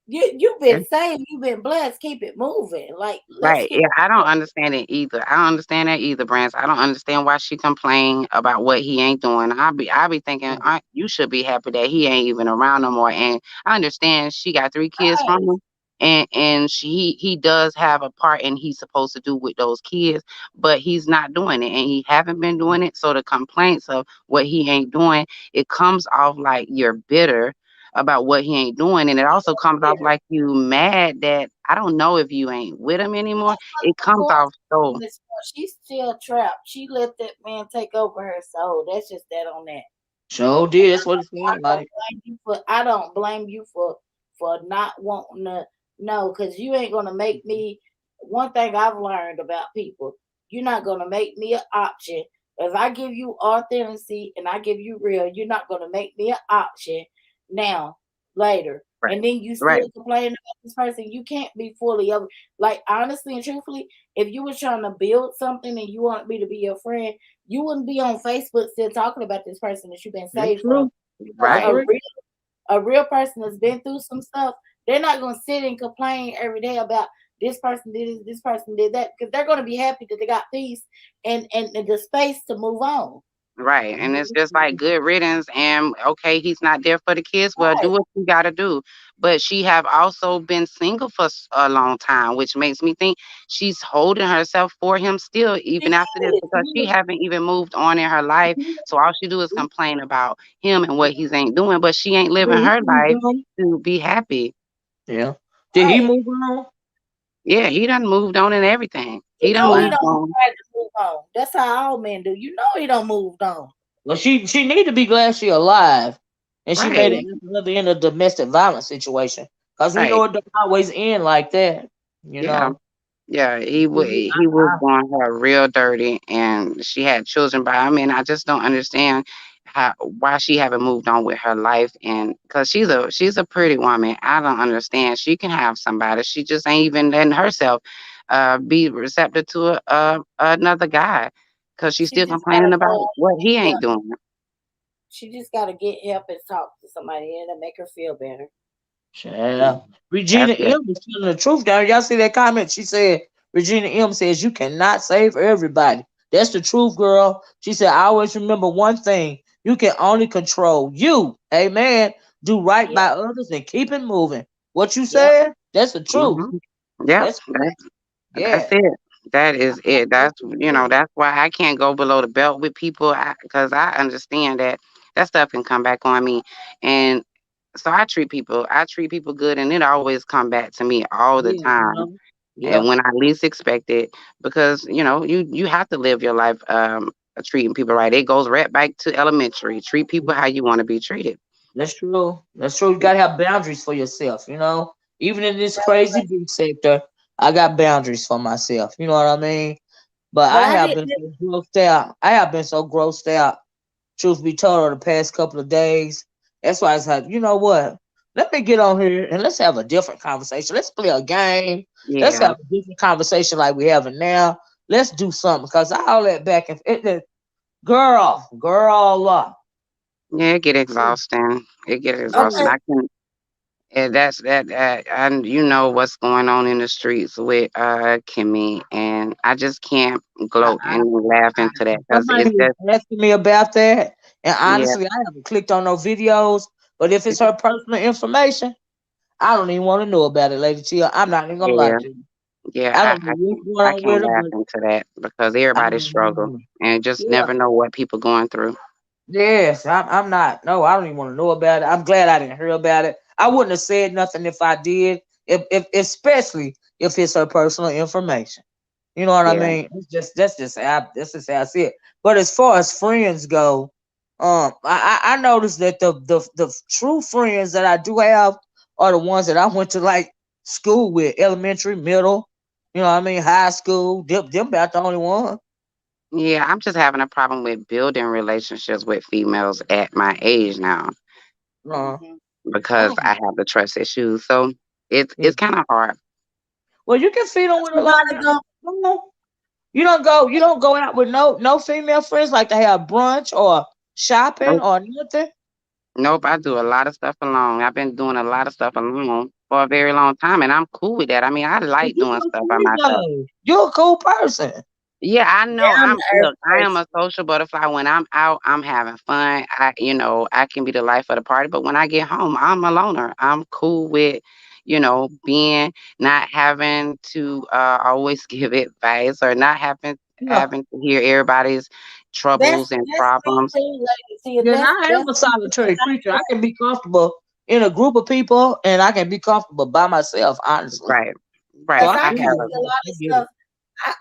[SPEAKER 3] You've been saved, you've been blessed. Keep it moving. Like let's
[SPEAKER 2] right.
[SPEAKER 3] keep
[SPEAKER 2] Yeah, I don't
[SPEAKER 3] it
[SPEAKER 2] understand it either. I don't understand that either, Brands. I don't understand why she complained about what he ain't doing. I be thinking you should be happy that he ain't even around no more. And I understand she got 3 kids from
[SPEAKER 3] right.
[SPEAKER 2] him. And he does have a part and he's supposed to do with those kids, but he's not doing it and he haven't been doing it. So the complaints of what he ain't doing, it comes off like you're bitter about what he ain't doing. And it also comes off like you mad that I don't know if you ain't with him anymore. It
[SPEAKER 3] Of
[SPEAKER 2] comes
[SPEAKER 3] course,
[SPEAKER 2] off so
[SPEAKER 3] she's still trapped. She let that man take over her soul. That's just that on that.
[SPEAKER 1] Sure did. That's what it sounded like.
[SPEAKER 3] I don't blame you for not wanting to know because you ain't gonna make me. One thing I've learned about people, you're not gonna make me an option. If I give you authenticity and I give you real, you're not gonna make me an option now later.
[SPEAKER 2] right,
[SPEAKER 3] And then you
[SPEAKER 2] right,
[SPEAKER 3] still complaining about this person. You can't be fully over. Like honestly and truthfully, if you were trying to build something and you want me to be your friend, you wouldn't be on Facebook still talking about this person that you've been
[SPEAKER 1] That's
[SPEAKER 3] saved from.
[SPEAKER 1] true.
[SPEAKER 3] Because
[SPEAKER 1] I
[SPEAKER 2] right,
[SPEAKER 1] agree.
[SPEAKER 3] a real person that's been through some stuff, they're not gonna sit and complain every day about this person did this person did that, because they're gonna be happy that they got peace and the space to move on.
[SPEAKER 2] right. And it's just like good riddance. And okay, he's not there for the kids. Well, do
[SPEAKER 3] Right.
[SPEAKER 2] what you got to do. But she have also been single for a long time, which makes me think she's holding herself for him still,
[SPEAKER 3] She
[SPEAKER 2] even after this,
[SPEAKER 3] is.
[SPEAKER 2] because she haven't even moved on in her life. So all she do is complain about him and what he's ain't doing, but she ain't
[SPEAKER 1] Did
[SPEAKER 2] living
[SPEAKER 1] he
[SPEAKER 2] her
[SPEAKER 1] move
[SPEAKER 2] life
[SPEAKER 1] on?
[SPEAKER 2] to be happy.
[SPEAKER 1] Yeah. Did he
[SPEAKER 3] Right.
[SPEAKER 1] move on?
[SPEAKER 2] Yeah, he done moved on and everything.
[SPEAKER 3] You
[SPEAKER 2] He done
[SPEAKER 3] know he
[SPEAKER 1] Wow.
[SPEAKER 2] moved
[SPEAKER 3] don't
[SPEAKER 2] on.
[SPEAKER 3] try to move on. That's how all men do. You know he don't moved on.
[SPEAKER 1] Well, she need to be glad she alive, and she made
[SPEAKER 2] Right,
[SPEAKER 1] it another in a domestic violence situation. Cause we
[SPEAKER 2] right.
[SPEAKER 1] know it don't always end like that. You
[SPEAKER 2] Yeah.
[SPEAKER 1] know.
[SPEAKER 2] Yeah,
[SPEAKER 1] Mhm.
[SPEAKER 2] he was going her real dirty, and she had children by him. And I just don't understand why she haven't moved on with her life, and because she's a pretty woman. I don't understand. She can have somebody. She just ain't even letting herself be receptive to another guy, because she's
[SPEAKER 3] She
[SPEAKER 2] still
[SPEAKER 3] just gotta
[SPEAKER 2] complaining about
[SPEAKER 3] go
[SPEAKER 2] what
[SPEAKER 3] and
[SPEAKER 2] he
[SPEAKER 3] get
[SPEAKER 2] ain't
[SPEAKER 3] help.
[SPEAKER 2] doing.
[SPEAKER 3] She just gotta get help and talk to somebody and to make her feel better.
[SPEAKER 1] Yeah.
[SPEAKER 2] That's
[SPEAKER 1] Regina
[SPEAKER 2] it.
[SPEAKER 1] M is telling the truth down. Y'all see that comment? She said, Regina M says, you cannot save everybody. That's the truth, girl. She said, I always remember one thing. You can only control you. Amen. Do right
[SPEAKER 3] Yep,
[SPEAKER 1] by others and keep it moving. What you
[SPEAKER 3] yep.
[SPEAKER 1] said? That's the truth.
[SPEAKER 2] Hmm. Yep.
[SPEAKER 1] That's correct.
[SPEAKER 2] That's
[SPEAKER 1] Yeah.
[SPEAKER 2] it. That
[SPEAKER 1] I
[SPEAKER 2] is it.
[SPEAKER 1] totally
[SPEAKER 2] That's
[SPEAKER 1] agree.
[SPEAKER 2] that's why I can't go below the belt with people, because I understand that that stuff can come back on me, and so I treat people good, and it always come back to me all the
[SPEAKER 1] Yeah,
[SPEAKER 2] time, and
[SPEAKER 1] Yeah.
[SPEAKER 2] when I least expect it, because you have to live your life treating people right. It goes right back to elementary. Treat people how you want to be treated.
[SPEAKER 1] That's true. That's true. You gotta have boundaries for yourself, you know? Even in this
[SPEAKER 3] That's
[SPEAKER 1] crazy
[SPEAKER 3] right.
[SPEAKER 1] big sector, I got boundaries for myself. You know what I mean? But
[SPEAKER 3] But
[SPEAKER 1] I
[SPEAKER 3] I
[SPEAKER 1] have
[SPEAKER 3] didn't.
[SPEAKER 1] been so grossed out. I have been so grossed out, truth be told, over the past couple of days. That's why it's like, you know what? Let me get on here and let's have a different conversation. Let's play a game. Let's have
[SPEAKER 2] Yeah,
[SPEAKER 1] a different conversation like we having now. Let's do something because all that back and girl,
[SPEAKER 2] yeah, it get exhausting. It get exhausting.
[SPEAKER 3] Okay.
[SPEAKER 2] I can. And that's that, and you know what's going on in the streets with Kimmy, and I just can't
[SPEAKER 1] I,
[SPEAKER 2] gloat and laugh
[SPEAKER 1] I,
[SPEAKER 2] into that, because
[SPEAKER 1] somebody
[SPEAKER 2] it's
[SPEAKER 1] was
[SPEAKER 2] just,
[SPEAKER 1] asking me about that, and
[SPEAKER 2] yeah,
[SPEAKER 1] honestly, I haven't clicked on no videos. But if it's her personal information, I don't even want to know about it, Lady Tia. I'm not even gonna lie
[SPEAKER 2] yeah,
[SPEAKER 1] to you.
[SPEAKER 2] yeah.
[SPEAKER 1] I
[SPEAKER 2] I,
[SPEAKER 1] don't know
[SPEAKER 2] I
[SPEAKER 1] what's
[SPEAKER 2] can't
[SPEAKER 1] going
[SPEAKER 2] I
[SPEAKER 1] on
[SPEAKER 2] can't
[SPEAKER 1] with her,
[SPEAKER 2] laugh
[SPEAKER 1] but
[SPEAKER 2] into that, because
[SPEAKER 1] I
[SPEAKER 2] everybody
[SPEAKER 1] don't
[SPEAKER 2] struggle,
[SPEAKER 1] know.
[SPEAKER 2] and just
[SPEAKER 1] Yeah,
[SPEAKER 2] never know what people going through.
[SPEAKER 1] yes, I'm not. No, I don't even want to know about it. I'm glad I didn't hear about it. I wouldn't have said nothing if I did. If especially if it's her personal information. You know what I
[SPEAKER 2] Yeah,
[SPEAKER 1] mean? It's just that's just how I see it. But as far as friends go, I noticed that the true friends that I do have are the ones that I went to like school with, elementary, middle, you know what I mean, high school. Them about the only one.
[SPEAKER 2] yeah. I'm just having a problem with building relationships with females at my age now,
[SPEAKER 1] Uh,
[SPEAKER 3] Hmm.
[SPEAKER 2] because
[SPEAKER 1] oh,
[SPEAKER 2] I have the trust issues. So it's
[SPEAKER 1] yeah.
[SPEAKER 2] kind of hard.
[SPEAKER 1] Well, you can feed them
[SPEAKER 3] But
[SPEAKER 1] with a
[SPEAKER 3] you
[SPEAKER 1] lot
[SPEAKER 3] gotta
[SPEAKER 1] of.
[SPEAKER 3] go.
[SPEAKER 1] No, you don't go out with no female friends like to have brunch or shopping or nothing.
[SPEAKER 2] Nope, I do a lot of stuff alone. I've been doing a lot of stuff alone for a very long time, and I'm cool with that. I mean, I
[SPEAKER 1] But
[SPEAKER 2] like
[SPEAKER 1] you
[SPEAKER 2] doing
[SPEAKER 1] so
[SPEAKER 2] stuff by
[SPEAKER 1] sweet
[SPEAKER 2] myself.
[SPEAKER 1] though. You're a cool person.
[SPEAKER 2] Yeah, I know.
[SPEAKER 3] Yeah, I'm the earth
[SPEAKER 2] I am
[SPEAKER 3] person.
[SPEAKER 2] a social butterfly. When I'm out, I'm having fun. I can be the life of the party. But when I get home, I'm a loner. I'm cool with, being not having to always give advice, or not
[SPEAKER 1] Yeah.
[SPEAKER 2] having to hear everybody's troubles and
[SPEAKER 3] That's me
[SPEAKER 2] problems.
[SPEAKER 3] too, lady. See,
[SPEAKER 1] Yeah, and I am
[SPEAKER 3] that's
[SPEAKER 1] a
[SPEAKER 3] me too.
[SPEAKER 1] solitary creature. I can be comfortable in a group of people and I can be comfortable by myself, honestly.
[SPEAKER 2] Right,
[SPEAKER 1] So
[SPEAKER 2] right.
[SPEAKER 3] Cause
[SPEAKER 1] I
[SPEAKER 3] I
[SPEAKER 2] I
[SPEAKER 1] get
[SPEAKER 2] have
[SPEAKER 3] carry
[SPEAKER 2] a
[SPEAKER 3] a lot
[SPEAKER 1] it. I
[SPEAKER 3] of
[SPEAKER 1] get it.
[SPEAKER 3] stuff.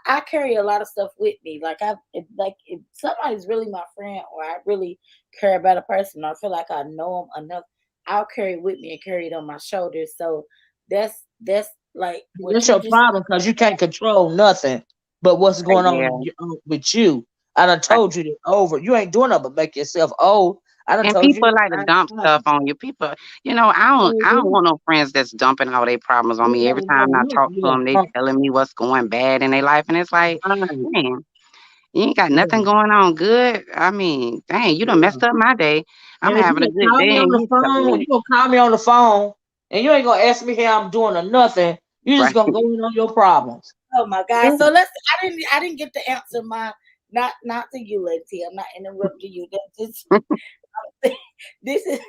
[SPEAKER 3] I carry a lot of stuff with me. If somebody's really my friend, or I really care about a person, or I feel like I know them enough, I'll carry it with me and carry it on my shoulders. So that's like what
[SPEAKER 1] That's
[SPEAKER 3] you
[SPEAKER 1] your
[SPEAKER 3] just
[SPEAKER 1] problem because you can't control nothing but what's going on
[SPEAKER 2] yeah.
[SPEAKER 1] with you. I done told you that over. You ain't doing nothing but make yourself old. I done
[SPEAKER 2] And
[SPEAKER 1] told you
[SPEAKER 2] people
[SPEAKER 1] that
[SPEAKER 2] like to dump
[SPEAKER 1] 5
[SPEAKER 2] stuff
[SPEAKER 1] times.
[SPEAKER 2] on you. People, I don't
[SPEAKER 1] Mhm.
[SPEAKER 2] want no friends that's dumping all their problems on me.
[SPEAKER 1] Yeah,
[SPEAKER 2] Every
[SPEAKER 1] no,
[SPEAKER 2] time I talk to
[SPEAKER 1] yeah,
[SPEAKER 2] them, they telling me what's going bad in their life, and it's like,
[SPEAKER 1] right.
[SPEAKER 2] man, you ain't got
[SPEAKER 1] Yeah,
[SPEAKER 2] nothing going on good. I mean, dang, you done
[SPEAKER 1] yeah.
[SPEAKER 2] messed up my day. I'm
[SPEAKER 1] And if you
[SPEAKER 2] having a
[SPEAKER 1] gonna
[SPEAKER 2] good
[SPEAKER 1] call me
[SPEAKER 2] day,
[SPEAKER 1] on
[SPEAKER 2] and
[SPEAKER 1] the
[SPEAKER 2] you telling
[SPEAKER 1] phone,
[SPEAKER 2] me,
[SPEAKER 1] you gonna call me on the phone, and you ain't gonna ask me how I'm doing or nothing. You just
[SPEAKER 2] right?
[SPEAKER 1] gonna go in on your problems.
[SPEAKER 3] oh my god.
[SPEAKER 2] Yeah.
[SPEAKER 3] So let's I didn't get to answer my not to you, Lady. I'm not interrupting you. That's just this is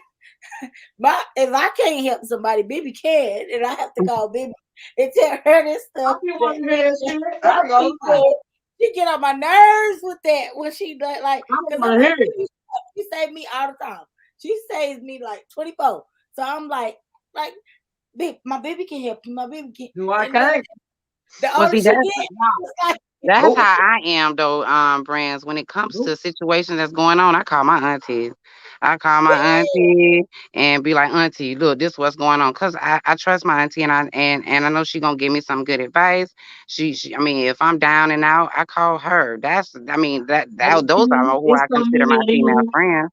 [SPEAKER 3] my if I can't help somebody, Bibi can, and I have to call Bibi and tell her this
[SPEAKER 1] I
[SPEAKER 3] stuff
[SPEAKER 1] be
[SPEAKER 3] that,
[SPEAKER 1] wanting to hear that
[SPEAKER 3] that
[SPEAKER 1] shit. I
[SPEAKER 3] I
[SPEAKER 1] ain't gonna
[SPEAKER 3] be
[SPEAKER 1] lie.
[SPEAKER 3] saying. She get on my nerves with that when she does like
[SPEAKER 1] I don't
[SPEAKER 3] because
[SPEAKER 1] want to hear it.
[SPEAKER 3] she save me all the time. She saves me like 24. So I'm like my baby can help you. My baby can,
[SPEAKER 1] Do I
[SPEAKER 3] and then
[SPEAKER 1] can't?
[SPEAKER 3] the
[SPEAKER 2] Well,
[SPEAKER 3] older
[SPEAKER 2] see,
[SPEAKER 3] she
[SPEAKER 2] that's
[SPEAKER 3] gets, it's like
[SPEAKER 2] That's
[SPEAKER 1] Nope.
[SPEAKER 2] how I am though, Brands. When it comes
[SPEAKER 1] Nope.
[SPEAKER 2] to situations that's going on, I call my aunties. I call my
[SPEAKER 3] yeah.
[SPEAKER 2] auntie and be like, Auntie, look, this what's going on. Cause I trust my auntie, and I know she gonna give me some good advice. I mean, if I'm down and out, I call her. Those are who
[SPEAKER 1] It's
[SPEAKER 2] I
[SPEAKER 1] so
[SPEAKER 2] consider
[SPEAKER 1] many
[SPEAKER 2] my
[SPEAKER 1] of
[SPEAKER 2] female
[SPEAKER 1] these.
[SPEAKER 2] friends.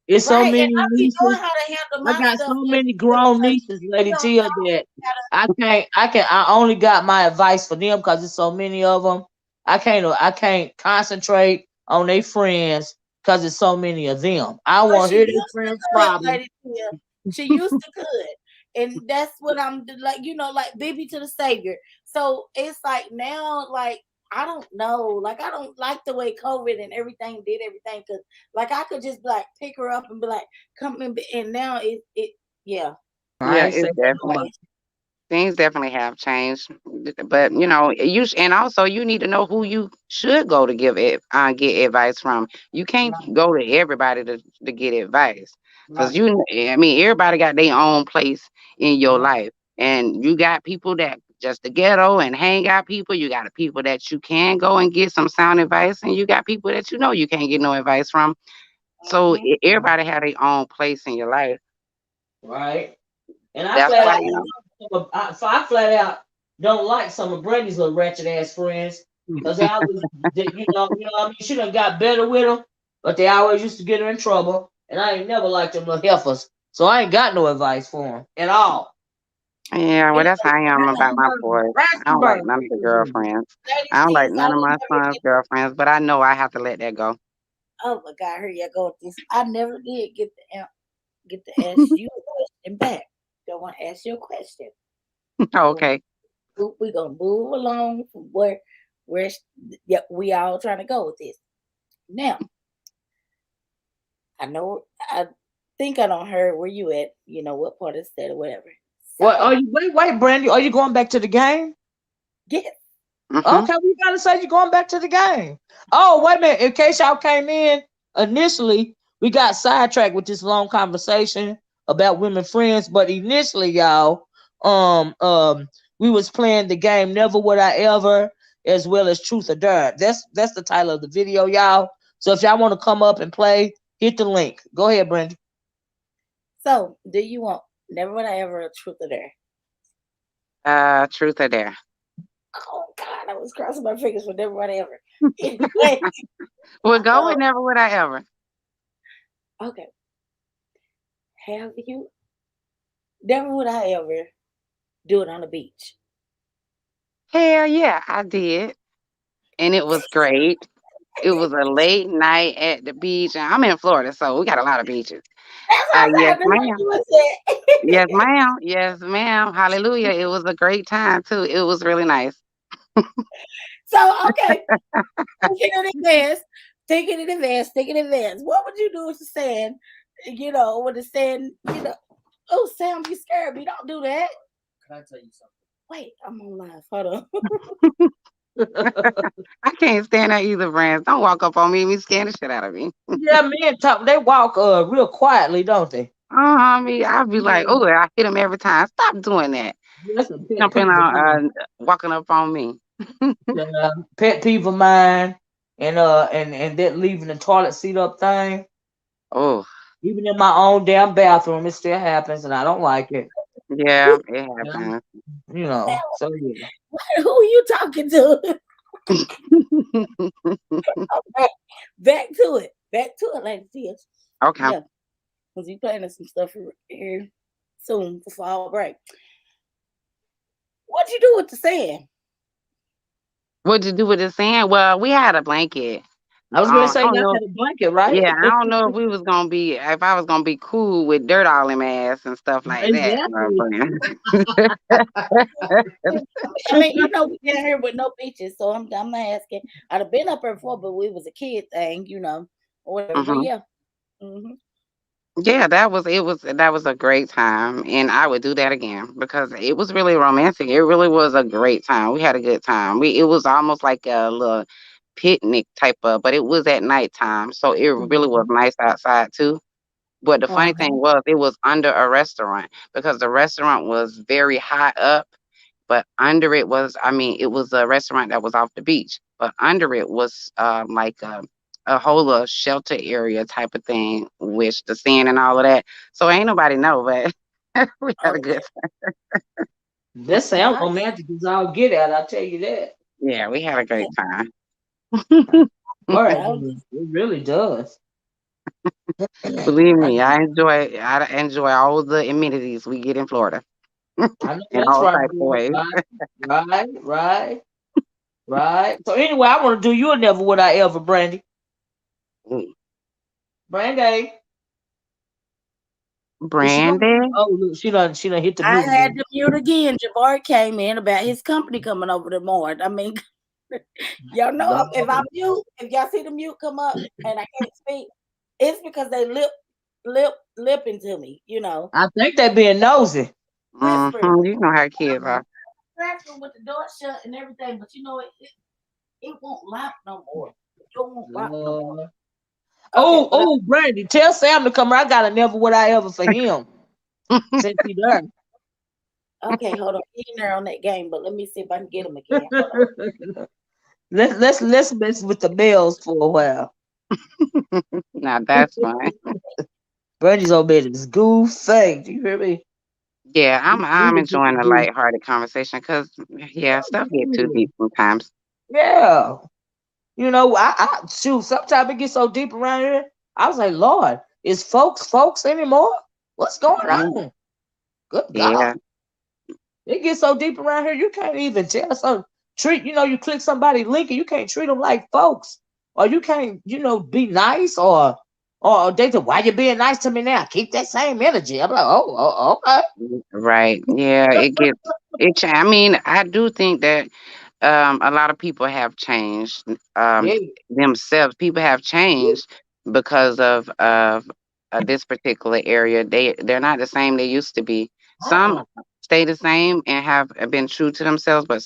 [SPEAKER 1] It's so
[SPEAKER 3] Right, and
[SPEAKER 1] many
[SPEAKER 3] I be knowing
[SPEAKER 1] nieces.
[SPEAKER 3] how to handle
[SPEAKER 1] I
[SPEAKER 3] my
[SPEAKER 1] got
[SPEAKER 3] stuff,
[SPEAKER 1] so
[SPEAKER 3] Lady
[SPEAKER 1] many
[SPEAKER 3] Tia,
[SPEAKER 1] grown
[SPEAKER 3] because
[SPEAKER 1] nieces,
[SPEAKER 3] you
[SPEAKER 1] Lady
[SPEAKER 3] don't
[SPEAKER 1] Tia,
[SPEAKER 3] know
[SPEAKER 1] that
[SPEAKER 3] how to.
[SPEAKER 1] I only got my advice for them because there's so many of them. I can't concentrate on their friends because there's so many of them. I
[SPEAKER 3] But
[SPEAKER 1] want
[SPEAKER 3] she
[SPEAKER 1] to hear their
[SPEAKER 3] used to
[SPEAKER 1] friends'
[SPEAKER 3] could,
[SPEAKER 1] problems.
[SPEAKER 3] Lady Tia. She used to could. And that's what I'm like, like baby to the savior. So it's like now, like I don't know, like I don't like the way COVID and everything did everything, because like I could just like pick her up and be like, come in, and now it yeah.
[SPEAKER 2] Yeah,
[SPEAKER 1] I ain't
[SPEAKER 2] it's
[SPEAKER 1] saying
[SPEAKER 2] definitely
[SPEAKER 1] nobody.
[SPEAKER 3] Anyway,
[SPEAKER 2] things definitely have changed. But and also you need to know who you should go to get advice from. You can't
[SPEAKER 1] Right,
[SPEAKER 2] go to everybody to get advice because
[SPEAKER 1] right,
[SPEAKER 2] I mean, everybody got their own place in your
[SPEAKER 1] right.
[SPEAKER 2] life, and you got people that just the ghetto and hang out people. You got the people that you can go and get some sound advice, and you got people that you can't get no advice from. So
[SPEAKER 3] hmm
[SPEAKER 2] everybody have their own place in your life.
[SPEAKER 1] Right. And I
[SPEAKER 2] That's
[SPEAKER 1] flat
[SPEAKER 3] but
[SPEAKER 2] why
[SPEAKER 1] out don't like so I flat out don't like some of Brandy's little wretched ass friends because they always, what I mean. She done got better with them, but they always used to get her in trouble. And I ain't never liked them little heifers, so I ain't got no advice for them at all.
[SPEAKER 2] Yeah, well, that's how I am about my boys. I don't like
[SPEAKER 1] Ratchenberg,
[SPEAKER 2] none of the girlfriends.
[SPEAKER 3] Lady
[SPEAKER 2] I don't like
[SPEAKER 3] Tia, I
[SPEAKER 2] none of
[SPEAKER 3] would
[SPEAKER 2] my
[SPEAKER 3] never
[SPEAKER 2] son's
[SPEAKER 3] get.
[SPEAKER 2] girlfriends, but I know I have to let that go.
[SPEAKER 3] Oh my God, here you go with this. I never did get to ask you a question back. Don't want to ask you a question. So
[SPEAKER 2] Okay.
[SPEAKER 3] we're gonna move along from where yeah, we all trying to go with this. Now, I know I think I don't heard where you at, what part of the state or whatever.
[SPEAKER 1] What are
[SPEAKER 3] So
[SPEAKER 1] you? Wait, Brandy, are you going back to the game?
[SPEAKER 3] yeah.
[SPEAKER 2] Mhm.
[SPEAKER 1] Okay, we gotta say you're going back to the game. Oh, wait a minute. In case y'all came in initially, we got sidetracked with this long conversation about women friends. But initially, y'all, we was playing the game Never Would I Ever, as well as Truth or Dare. That's the title of the video, y'all. So if y'all want to come up and play, hit the link. Go ahead, Brenda.
[SPEAKER 3] So do you want never would I ever a truth or dare?
[SPEAKER 2] Truth or dare.
[SPEAKER 3] Oh God, I was crossing my fingers for never would I ever. Anyway,
[SPEAKER 2] Well, go
[SPEAKER 3] um,
[SPEAKER 2] with never would I ever.
[SPEAKER 3] okay. Have you never would I ever do it on the beach?
[SPEAKER 2] Hell yeah, I did, and it was great. It was a late night at the beach, and I'm in Florida, so we got a lot of beaches.
[SPEAKER 3] That's what I'm
[SPEAKER 2] Yes,
[SPEAKER 3] saying. That's what
[SPEAKER 2] ma'am.
[SPEAKER 3] you would say.
[SPEAKER 2] Yes, ma'am. Yes, ma'am. Hallelujah. It was a great time too. It was really nice.
[SPEAKER 3] So okay, thinking in advance, thinking in advance. What would you do with the sand? With the sand, oh Sam, you scared me. Don't do that. Can I tell you something? Wait, I'm on live. Hold on.
[SPEAKER 2] I can't stand that either, friends. Don't walk up on me and be scaring the shit out of me.
[SPEAKER 1] Yeah, men talk. They walk real quietly, don't they?
[SPEAKER 2] I'll be like,
[SPEAKER 1] Yeah,
[SPEAKER 2] oh, I hit him every time. Stop doing that.
[SPEAKER 1] that's a pet
[SPEAKER 2] Jumping
[SPEAKER 1] peeve of mine.
[SPEAKER 2] on, walking up on me.
[SPEAKER 1] Pet peeve of mine, and that leaving the toilet seat up thing,
[SPEAKER 2] Oh,
[SPEAKER 1] even in my own damn bathroom, it still happens, and I don't like it.
[SPEAKER 2] yeah, it
[SPEAKER 1] Yeah,
[SPEAKER 2] happens.
[SPEAKER 1] so yeah.
[SPEAKER 3] Who are you talking to? Okay, back to it. Back to it, like this.
[SPEAKER 2] Okay.
[SPEAKER 3] Yeah, because we planning some stuff here soon for fall break. What'd you do with the sand?
[SPEAKER 2] What'd you do with the sand? Well, we had a blanket.
[SPEAKER 1] I was gonna
[SPEAKER 2] I
[SPEAKER 1] say
[SPEAKER 2] don't
[SPEAKER 1] y'all
[SPEAKER 2] know.
[SPEAKER 1] had a blanket, right?
[SPEAKER 2] Yeah, I don't know if I was gonna be cool with dirt all in my ass and stuff like that. No,
[SPEAKER 1] Exactly.
[SPEAKER 3] I mean, we down here with no beaches, so I'm not asking. I'd have been up there before, but we was a kid thing, or whatever. But
[SPEAKER 2] hmm
[SPEAKER 3] yeah. hmm
[SPEAKER 2] Yeah, that was a great time, and I would do that again because it was really romantic. It really was a great time. We had a good time. It was almost like a little picnic type of, but it was at nighttime, so it really was nice outside too. But the funny thing
[SPEAKER 1] Uh-huh.
[SPEAKER 2] was, it was under a restaurant because the restaurant was very high up, but under it was, I mean, it was a restaurant that was off the beach, but under it was like a whole shelter area type of thing, with the sand and all of that. So ain't nobody know, but we had a good
[SPEAKER 3] Okay.
[SPEAKER 2] time.
[SPEAKER 1] That sound
[SPEAKER 3] Nice.
[SPEAKER 1] romantic as all get out, I tell you that.
[SPEAKER 2] Yeah, we had a
[SPEAKER 3] Okay.
[SPEAKER 2] great time.
[SPEAKER 1] All right,
[SPEAKER 3] Well,
[SPEAKER 1] it really does.
[SPEAKER 2] Believe me, I enjoy all the amenities we get in Florida
[SPEAKER 1] I know
[SPEAKER 2] in
[SPEAKER 1] that's
[SPEAKER 2] all
[SPEAKER 1] right,
[SPEAKER 2] types of ways.
[SPEAKER 1] right, right, right, right. So anyway, I want to do you a never would I ever, Brandy.
[SPEAKER 2] Mm.
[SPEAKER 1] Brandy. Is she on?
[SPEAKER 2] Brandy.
[SPEAKER 1] Oh, look, she done hit the
[SPEAKER 3] I
[SPEAKER 1] mute
[SPEAKER 3] had
[SPEAKER 1] button.
[SPEAKER 3] to mute again. Jabari came in about his company coming over tomorrow. I mean, y'all know if I
[SPEAKER 1] Lord.
[SPEAKER 3] mute, if y'all see the mute come up and I can't speak, it's because they lipping to me,
[SPEAKER 1] I think they being nosy.
[SPEAKER 3] whispering,
[SPEAKER 2] You know how kids are.
[SPEAKER 3] whispering with the door shut and everything. But it won't lock no more. The door won't lock no more.
[SPEAKER 1] Lord.
[SPEAKER 3] Okay, but
[SPEAKER 1] Oh, Brandy, tell Sam to come. I got a never would I ever for him since he done.
[SPEAKER 3] okay, hold on. He's in there on that game, but let me see if I can get him again. Hold on.
[SPEAKER 1] Let's mess with the bells for a while.
[SPEAKER 2] Now that's fine.
[SPEAKER 1] Brandy's over there this goof thing. Do you hear me?
[SPEAKER 2] Yeah,
[SPEAKER 1] He
[SPEAKER 2] I'm
[SPEAKER 1] really just a
[SPEAKER 2] enjoying the
[SPEAKER 1] goof.
[SPEAKER 2] lighthearted conversation because yeah, stuff get too deep sometimes.
[SPEAKER 1] Yeah. I shoot, sometimes it gets so deep around here. I was like, Lord, is folks anymore? What's going
[SPEAKER 2] Mm,
[SPEAKER 1] on? Good God.
[SPEAKER 2] yeah,
[SPEAKER 1] It gets so deep around here, you can't even tell some you click somebody link and you can't treat them like folks. Or you can't, be nice or they say, why you being nice to me now? Keep that same energy. I'm like, okay.
[SPEAKER 2] right. Yeah, I mean, I do think that a lot of people have changed
[SPEAKER 1] Yeah.
[SPEAKER 2] themselves. People have changed because of this particular area. They're not the same they used to be. Some
[SPEAKER 1] Uh-uh.
[SPEAKER 2] stay the same and have been true to themselves, but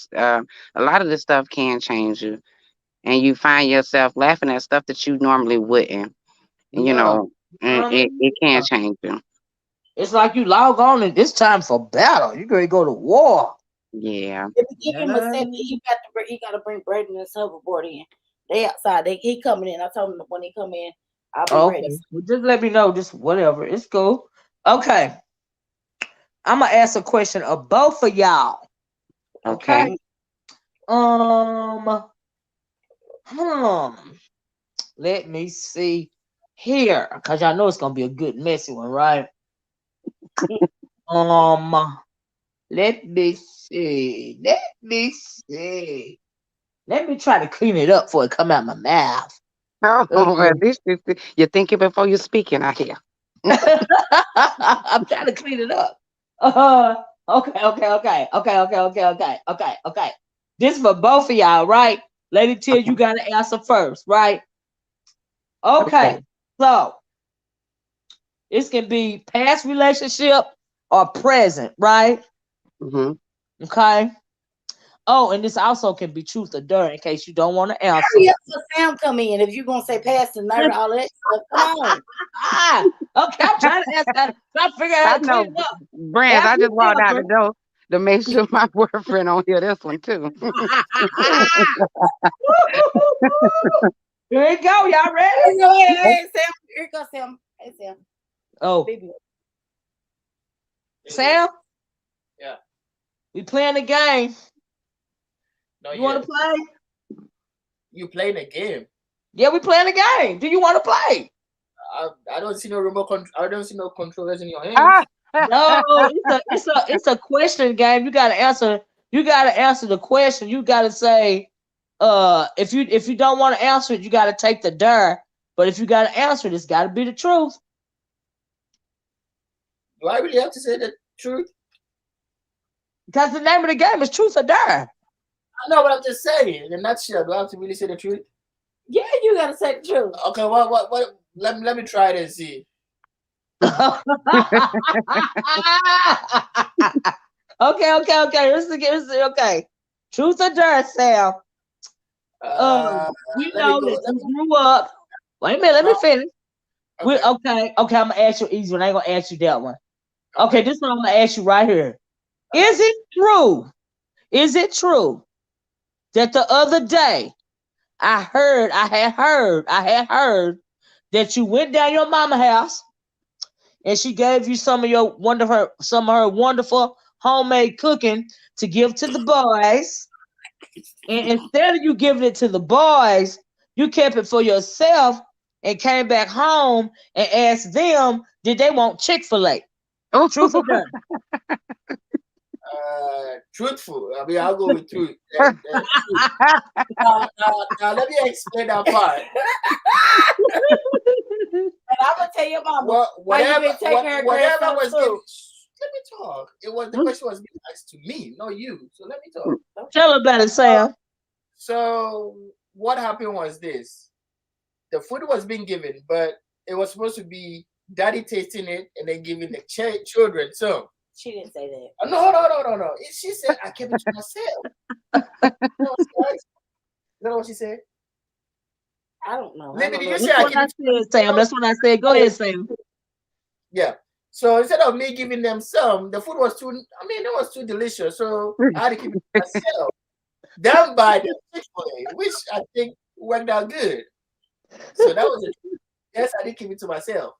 [SPEAKER 2] a lot of this stuff can change you, and you find yourself laughing at stuff that you normally wouldn't. You
[SPEAKER 1] Yeah.
[SPEAKER 2] know, and it can change you.
[SPEAKER 1] It's like you log on and it's time for battle. You ready to go to war.
[SPEAKER 2] Yeah.
[SPEAKER 3] Let me give him a second.
[SPEAKER 1] Yeah.
[SPEAKER 3] He got to bring Braden and Silverboard in. They outside. He coming in. I told him when he come in, I'll be ready.
[SPEAKER 1] Okay. Well, just let me know. Just whatever. It's cool. Okay. I'm gonna ask a question of both of y'all. Okay.
[SPEAKER 2] Okay.
[SPEAKER 3] Mhm.
[SPEAKER 1] Um. Hmm. Let me see here, cause y'all know it's gonna be a good messy one, right? Um. Let me see. Let me see. Let me try to clean it up before it come out my mouth.
[SPEAKER 2] Oh, at least you're thinking before you're speaking out here.
[SPEAKER 1] I'm trying to clean it up. Uh, okay. This for both of y'all, right? Lady Till, you
[SPEAKER 2] Okay.
[SPEAKER 1] gotta answer first, right?
[SPEAKER 2] Okay.
[SPEAKER 1] Okay, so this can be past relationship or present, right?
[SPEAKER 2] Hmm.
[SPEAKER 1] Okay. Oh, and this also can be truth or dare in case you don't want to answer.
[SPEAKER 3] Hurry up for Sam come in. If you gonna say pass the night, all that stuff, come on.
[SPEAKER 1] Okay, I'm trying to ask that. Trying to figure out how
[SPEAKER 2] I
[SPEAKER 1] to clean
[SPEAKER 2] know,
[SPEAKER 1] it up.
[SPEAKER 2] Brands.
[SPEAKER 1] Have
[SPEAKER 2] I
[SPEAKER 1] you
[SPEAKER 2] just walked out the
[SPEAKER 1] ever?
[SPEAKER 2] door to make sure my boyfriend don't hear this one too.
[SPEAKER 1] Here you go. Y'all ready?
[SPEAKER 3] Hey, Sam. Here goes Sam. Hey, Sam.
[SPEAKER 1] Oh,
[SPEAKER 3] Baby.
[SPEAKER 1] Sam,
[SPEAKER 4] Yeah.
[SPEAKER 1] we playing the game.
[SPEAKER 4] Not
[SPEAKER 1] You want to
[SPEAKER 4] yet.
[SPEAKER 1] play?
[SPEAKER 4] You playing a game.
[SPEAKER 1] Yeah, we playing the game. Do you want to play?
[SPEAKER 4] I don't see no remote control. I don't see no controllers in your
[SPEAKER 2] Ah!
[SPEAKER 4] hands.
[SPEAKER 1] No, it's a question game. You gotta answer. You gotta answer the question. You gotta say, if you don't want to answer it, you gotta take the dare. But if you gotta answer it, it's gotta be the truth.
[SPEAKER 4] Do I really have to say the truth?
[SPEAKER 1] Because the name of the game is truth or dare.
[SPEAKER 4] I know, but I'm just saying. In a nutshell, do I have to really say the truth?
[SPEAKER 3] Yeah, you gotta say the truth.
[SPEAKER 4] Okay, what? Let me try it and see.
[SPEAKER 1] Okay. Okay. Truth or dare, Sam.
[SPEAKER 4] Uh,
[SPEAKER 1] We
[SPEAKER 4] let me
[SPEAKER 1] know
[SPEAKER 4] go.
[SPEAKER 1] that you grew up. Wait a minute, let me
[SPEAKER 4] No,
[SPEAKER 1] finish.
[SPEAKER 4] okay,
[SPEAKER 1] Okay. I'm gonna ask you an easy one. I ain't gonna ask you that one. Okay,
[SPEAKER 4] okay.
[SPEAKER 1] this one I'm gonna ask you right here.
[SPEAKER 4] All
[SPEAKER 1] Is
[SPEAKER 4] right.
[SPEAKER 1] it true? Is it true that the other day I had heard that you went down your mama house and she gave you some of her wonderful homemade cooking to give to the boys. And instead of you giving it to the boys, you kept it for yourself and came back home and asked them, did they want Chick-fil-A? Truth or done?
[SPEAKER 4] Truthful. I mean, I'll go with truth. Now, let me explain that part.
[SPEAKER 3] And I'm gonna tell your mama.
[SPEAKER 4] Well, whatever
[SPEAKER 3] was given.
[SPEAKER 4] Let me talk. The question was being asked to me, not you. So let me talk.
[SPEAKER 1] Tell about it, Sam.
[SPEAKER 4] So what happened was this: the food was being given, but it was supposed to be daddy tasting it and then giving the children some.
[SPEAKER 3] She didn't say that.
[SPEAKER 4] No. She said I kept it to myself. You know what she said?
[SPEAKER 3] I don't know.
[SPEAKER 4] Libby, did you
[SPEAKER 1] That's
[SPEAKER 4] say
[SPEAKER 1] what I said, Sam. That's what I said. Go ahead, Sam.
[SPEAKER 4] Yeah. So instead of me giving them some, the food was it was too delicious. So I had to keep it to myself. Then by the Chick-fil-A, which I think worked out good. So that was it. Yes, I did keep it to myself.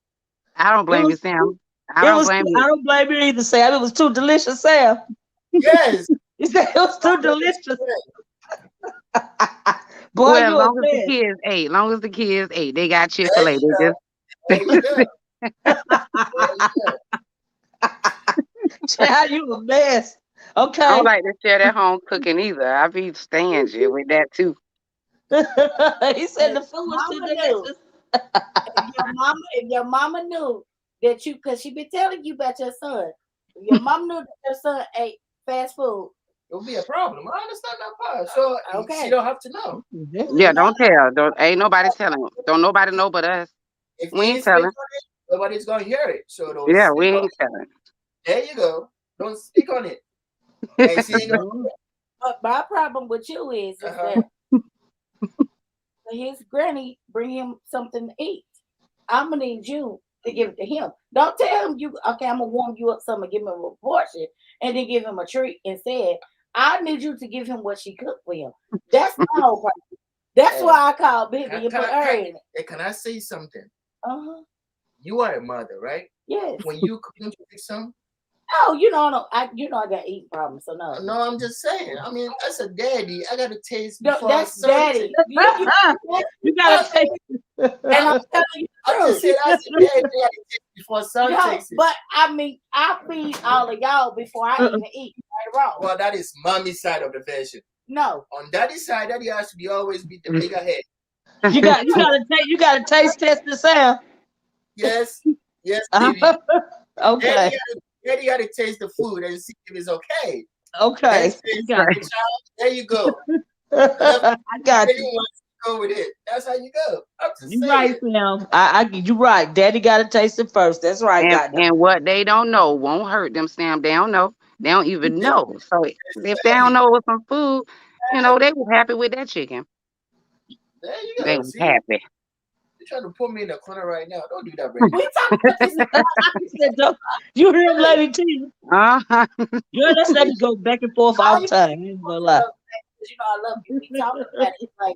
[SPEAKER 2] I don't blame you, Sam. I don't
[SPEAKER 1] blame you either, Sam. It was too delicious, Sam.
[SPEAKER 4] Yes.
[SPEAKER 1] You said it was too delicious. Boy,
[SPEAKER 2] well, long as the kids ate, they got Chick-fil-A.
[SPEAKER 1] Child, you a mess. Okay.
[SPEAKER 2] I don't like to share that home cooking either. I be stingy with that too.
[SPEAKER 1] He said the food was too delicious.
[SPEAKER 3] If your mama knew that because she been telling you about your son. If your mom knew that your son ate fast food,
[SPEAKER 4] it would be a problem. I understand that part. So she don't have to know.
[SPEAKER 2] Yeah, don't tell. Ain't nobody telling. Don't nobody know but us.
[SPEAKER 4] If
[SPEAKER 2] we ain't telling.
[SPEAKER 4] Nobody's gonna hear it. So don't.
[SPEAKER 2] Yeah, we ain't telling.
[SPEAKER 4] There you go. Don't speak on it.
[SPEAKER 3] But my problem with you is that his granny bring him something to eat. I'm gonna need you to give it to him. Don't tell him I'm gonna warm you up some and give him a portion and then give him a treat instead. I need you to give him what she cooked for him. That's my whole problem. That's why I called Baby and put her in it.
[SPEAKER 4] Can I say something?
[SPEAKER 3] Uh-huh.
[SPEAKER 4] You are a mother, right?
[SPEAKER 3] Yes.
[SPEAKER 4] When you cook, don't you pick some?
[SPEAKER 3] Oh, I got eating problems, so no.
[SPEAKER 4] No, I'm just saying. I mean, as a daddy, I gotta taste
[SPEAKER 3] before that's daddy.
[SPEAKER 1] You gotta taste.
[SPEAKER 3] And I'm telling you the truth.
[SPEAKER 4] Just said as a daddy, I gotta taste before son takes it.
[SPEAKER 3] But I mean, I feed all of y'all before I even eat. Right or wrong.
[SPEAKER 4] Well, that is mommy's side of the version.
[SPEAKER 3] No.
[SPEAKER 4] On daddy's side, daddy has to always be the bigger head.
[SPEAKER 1] You gotta taste test the sound.
[SPEAKER 4] Yes, baby.
[SPEAKER 1] Okay.
[SPEAKER 4] Daddy got to taste the food and see if it's okay.
[SPEAKER 1] Okay.
[SPEAKER 4] There you go.
[SPEAKER 1] I got
[SPEAKER 4] you. Go with it. That's how you go.
[SPEAKER 1] You right, Sam. You right. Daddy got to taste it first. That's right.
[SPEAKER 2] And what they don't know won't hurt them, Sam. They don't know. They don't even know. So if they don't know what's some food, they were happy with that chicken.
[SPEAKER 4] There you go.
[SPEAKER 2] They were happy.
[SPEAKER 4] You're trying to put me in the corner right now. Don't do that, baby.
[SPEAKER 3] We talking about this.
[SPEAKER 1] You hear him, Lady T?
[SPEAKER 2] Uh-huh.
[SPEAKER 1] Girl, let's let it go back and forth all the time. I ain't gonna lie.
[SPEAKER 3] I love you. We talking about it like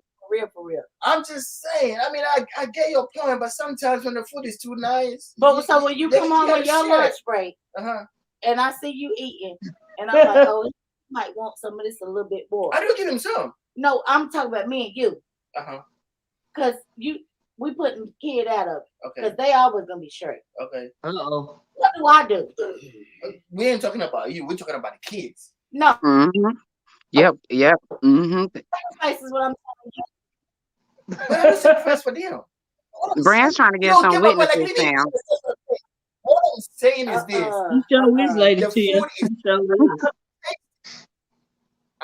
[SPEAKER 3] for real.
[SPEAKER 4] I'm just saying. I mean, I get your point, but sometimes when the food is too nice.
[SPEAKER 3] But so when you come home on your lunch break, and I see you eating, and I'm like, oh, you might want some of this a little bit more.
[SPEAKER 4] I do give him some.
[SPEAKER 3] No, I'm talking about me and you. Because we putting the kid out of it. Okay. Because they always gonna be straight.
[SPEAKER 4] Okay.
[SPEAKER 3] Uh-oh. What do I do?
[SPEAKER 4] We ain't talking about you. We're talking about the kids.
[SPEAKER 3] No.
[SPEAKER 2] Mm-hmm. Yep. Mm-hmm.
[SPEAKER 3] Sacrifice is what I'm telling you.
[SPEAKER 4] But I sacrifice for them.
[SPEAKER 2] Brand's trying to get some witnesses, Sam.
[SPEAKER 4] What I'm saying is this.
[SPEAKER 1] You show this lady to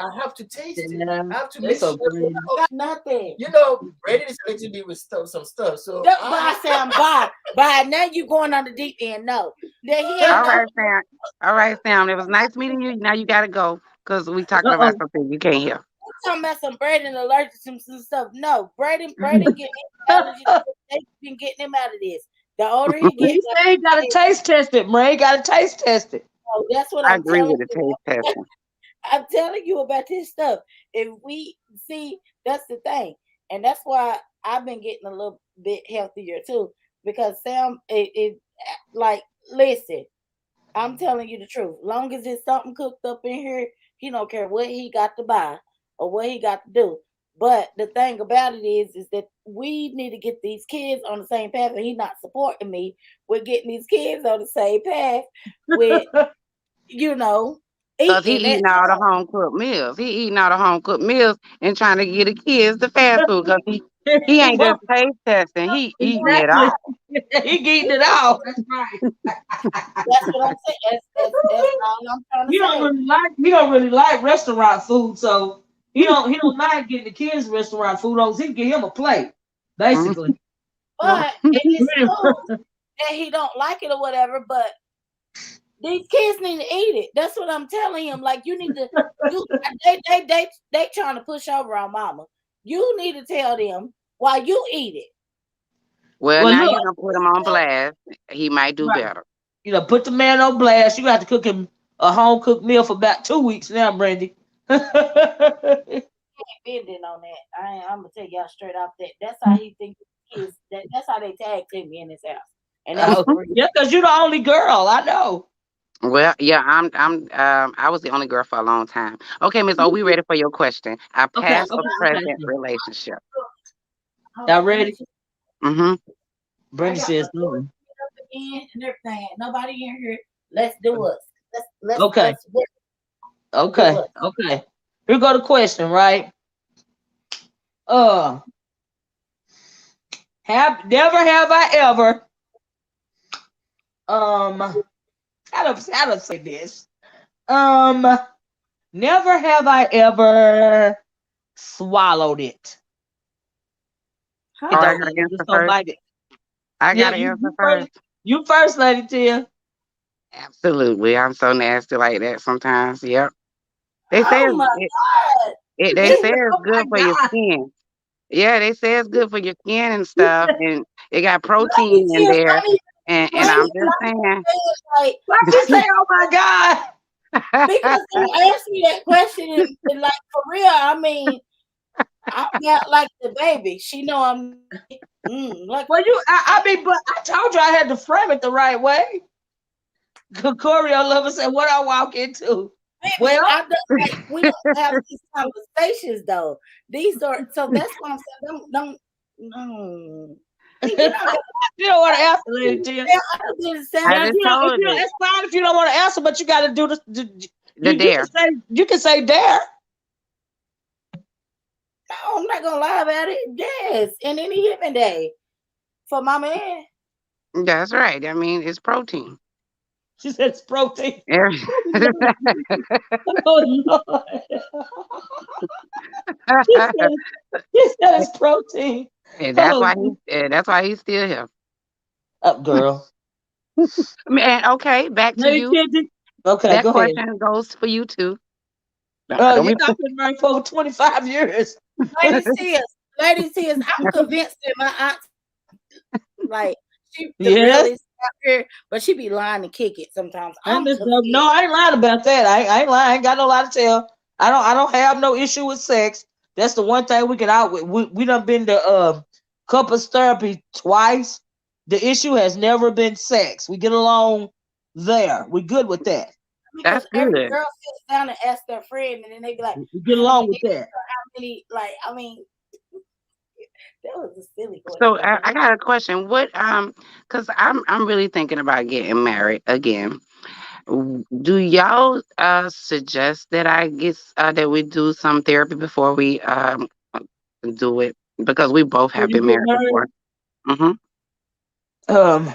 [SPEAKER 4] I have to taste it.
[SPEAKER 1] Yeah,
[SPEAKER 4] I have to make sure
[SPEAKER 3] nothing.
[SPEAKER 4] Brady is going to be with some stuff. So
[SPEAKER 3] that's why I say I'm by now you going on the deep end. No.
[SPEAKER 2] All right, Sam. It was nice meeting you. Now you gotta go because we talking about something you can't hear.
[SPEAKER 3] We're talking about some Braden allergic to some stuff. No, Braden getting allergies. They've been getting him out of this. The older he gets,
[SPEAKER 1] he gotta taste test it, Ray. Gotta taste test it.
[SPEAKER 3] Oh, that's what
[SPEAKER 2] I agree with the taste testing.
[SPEAKER 3] I'm telling you about this stuff. If we see, that's the thing. And that's why I've been getting a little bit healthier too. Because Sam, listen, I'm telling you the truth. Long as it's something cooked up in here, he don't care what he got to buy or what he got to do. But the thing about it is that we need to get these kids on the same path, and he's not supporting me with getting these kids on the same path with, you know,
[SPEAKER 2] Cause he
[SPEAKER 3] eating that.
[SPEAKER 2] eating all the home cooked meals. He eating all the home cooked meals and trying to get the kids the fast food. Cause he ain't just taste testing. He eating it
[SPEAKER 1] Exactly.
[SPEAKER 2] all.
[SPEAKER 1] He getting it out. That's right.
[SPEAKER 3] That's what I'm saying. That's all I'm trying to say.
[SPEAKER 1] He don't really like restaurant food, so he don't mind getting the kids restaurant food on. He can get him a plate, basically.
[SPEAKER 3] But and it's cool that he don't like it or whatever. But these kids need to eat it. That's what I'm telling him. Like you need to. They trying to push over on mama. You need to tell them why you eat it.
[SPEAKER 2] Well,
[SPEAKER 1] Well,
[SPEAKER 2] now
[SPEAKER 1] look,
[SPEAKER 2] you gonna put him on blast. He might do
[SPEAKER 1] right.
[SPEAKER 2] better.
[SPEAKER 1] Put the man on blast. You got to cook him a home cooked meal for about 2 weeks now, Brandy.
[SPEAKER 3] Bending on that. I'm gonna tell y'all straight off that that's how he thinks kids. That's how they tag team me in his house, and that's the reason.
[SPEAKER 1] Yeah, because you're the only girl. I know.
[SPEAKER 2] Well, yeah, I was the only girl for a long time. Okay, Miss O, we ready for your question. A
[SPEAKER 1] Okay,
[SPEAKER 2] past or present relationship.
[SPEAKER 3] Hold
[SPEAKER 1] y'all
[SPEAKER 3] on,
[SPEAKER 1] ready?
[SPEAKER 2] Mm-hmm.
[SPEAKER 3] I
[SPEAKER 1] Brandy
[SPEAKER 3] got my
[SPEAKER 1] says no.
[SPEAKER 3] up again and everything. Nobody in here. Let's do us.
[SPEAKER 1] Okay,
[SPEAKER 3] Let's do
[SPEAKER 1] okay,
[SPEAKER 3] us.
[SPEAKER 1] okay. Here go the question, right? Uh, have I ever how to say this? Um, never have I ever swallowed it.
[SPEAKER 2] Oh,
[SPEAKER 1] It
[SPEAKER 3] Huh?
[SPEAKER 2] I
[SPEAKER 1] don't.
[SPEAKER 2] gotta
[SPEAKER 1] You just
[SPEAKER 2] answer
[SPEAKER 1] don't
[SPEAKER 2] first.
[SPEAKER 1] like it.
[SPEAKER 2] I
[SPEAKER 1] Yeah,
[SPEAKER 2] gotta
[SPEAKER 1] you
[SPEAKER 2] answer
[SPEAKER 1] you first.
[SPEAKER 2] first.
[SPEAKER 1] You first, Lady Tia.
[SPEAKER 2] Absolutely. I'm so nasty like that sometimes. Yep. They say
[SPEAKER 3] Oh my God!
[SPEAKER 2] they
[SPEAKER 3] This
[SPEAKER 2] say it's
[SPEAKER 1] Oh
[SPEAKER 2] good
[SPEAKER 1] my
[SPEAKER 2] for your
[SPEAKER 1] God.
[SPEAKER 2] skin. Yeah, they say it's good for your skin and stuff, and it got
[SPEAKER 3] lady
[SPEAKER 2] protein in
[SPEAKER 3] Tia,
[SPEAKER 2] there. And
[SPEAKER 3] lady
[SPEAKER 2] I'm
[SPEAKER 3] Tia,
[SPEAKER 2] just saying.
[SPEAKER 3] like
[SPEAKER 1] Why she say, "Oh my God"?
[SPEAKER 3] because they asked me that question and like for real. I mean, I'm not like the baby. She know I'm like
[SPEAKER 1] Well, I mean, but I told you I had to frame it the right way. Corio Lover said, "What I walk into."
[SPEAKER 3] baby.
[SPEAKER 1] Well,
[SPEAKER 3] I don't like we don't have these conversations though. These are so that's what I'm saying. Don't no.
[SPEAKER 1] you
[SPEAKER 3] You're not
[SPEAKER 1] don't want to answer, Lady Tia.
[SPEAKER 3] gonna sound
[SPEAKER 2] I
[SPEAKER 1] Now,
[SPEAKER 3] like
[SPEAKER 2] just told it.
[SPEAKER 1] it's fine if you don't want to answer, but you got to do this.
[SPEAKER 2] The
[SPEAKER 1] You can
[SPEAKER 2] dare.
[SPEAKER 1] say dare.
[SPEAKER 3] no, I'm not gonna lie about it. Yes, in any given day for my man.
[SPEAKER 2] That's right. I mean, it's protein.
[SPEAKER 1] She said it's protein.
[SPEAKER 2] Every-
[SPEAKER 1] Oh Lord. She said, it's protein.
[SPEAKER 2] and
[SPEAKER 1] Oh,
[SPEAKER 2] that's why he's still here.
[SPEAKER 1] up, girl.
[SPEAKER 2] Man, okay, back to
[SPEAKER 1] Lady
[SPEAKER 2] you.
[SPEAKER 1] Tia. Okay,
[SPEAKER 2] That
[SPEAKER 1] go ahead.
[SPEAKER 2] question goes for you too. Don't
[SPEAKER 1] You
[SPEAKER 2] be
[SPEAKER 1] know, I've been married for over 25 years.
[SPEAKER 3] Ladies, tears. I'm convinced that my aunt, like, she the
[SPEAKER 1] Yes.
[SPEAKER 3] realest out here, but she be lying to kick it sometimes. I'm
[SPEAKER 1] No,
[SPEAKER 3] convinced.
[SPEAKER 1] I ain't lying about that. I ain't lying. I ain't got no lie to tell. I don't have no issue with sex. That's the one thing we can out with. We done been to couples therapy twice. The issue has never been sex. We get along there. We good with that.
[SPEAKER 3] Because
[SPEAKER 2] That's
[SPEAKER 3] every
[SPEAKER 2] good.
[SPEAKER 3] girl sits down and asks their friend, and then they be like,
[SPEAKER 1] We get
[SPEAKER 3] "How many
[SPEAKER 1] along with
[SPEAKER 3] days?
[SPEAKER 1] that.
[SPEAKER 3] How many?" Like, I mean, that was a silly
[SPEAKER 2] So
[SPEAKER 3] question, but
[SPEAKER 2] I got a question. What because I'm really thinking about getting married again. Do y'all suggest that that we do some therapy before we do it? Because we both
[SPEAKER 1] When
[SPEAKER 2] have
[SPEAKER 1] you
[SPEAKER 2] been
[SPEAKER 1] get
[SPEAKER 2] married
[SPEAKER 1] married,
[SPEAKER 2] before. Mm-hmm.
[SPEAKER 1] um,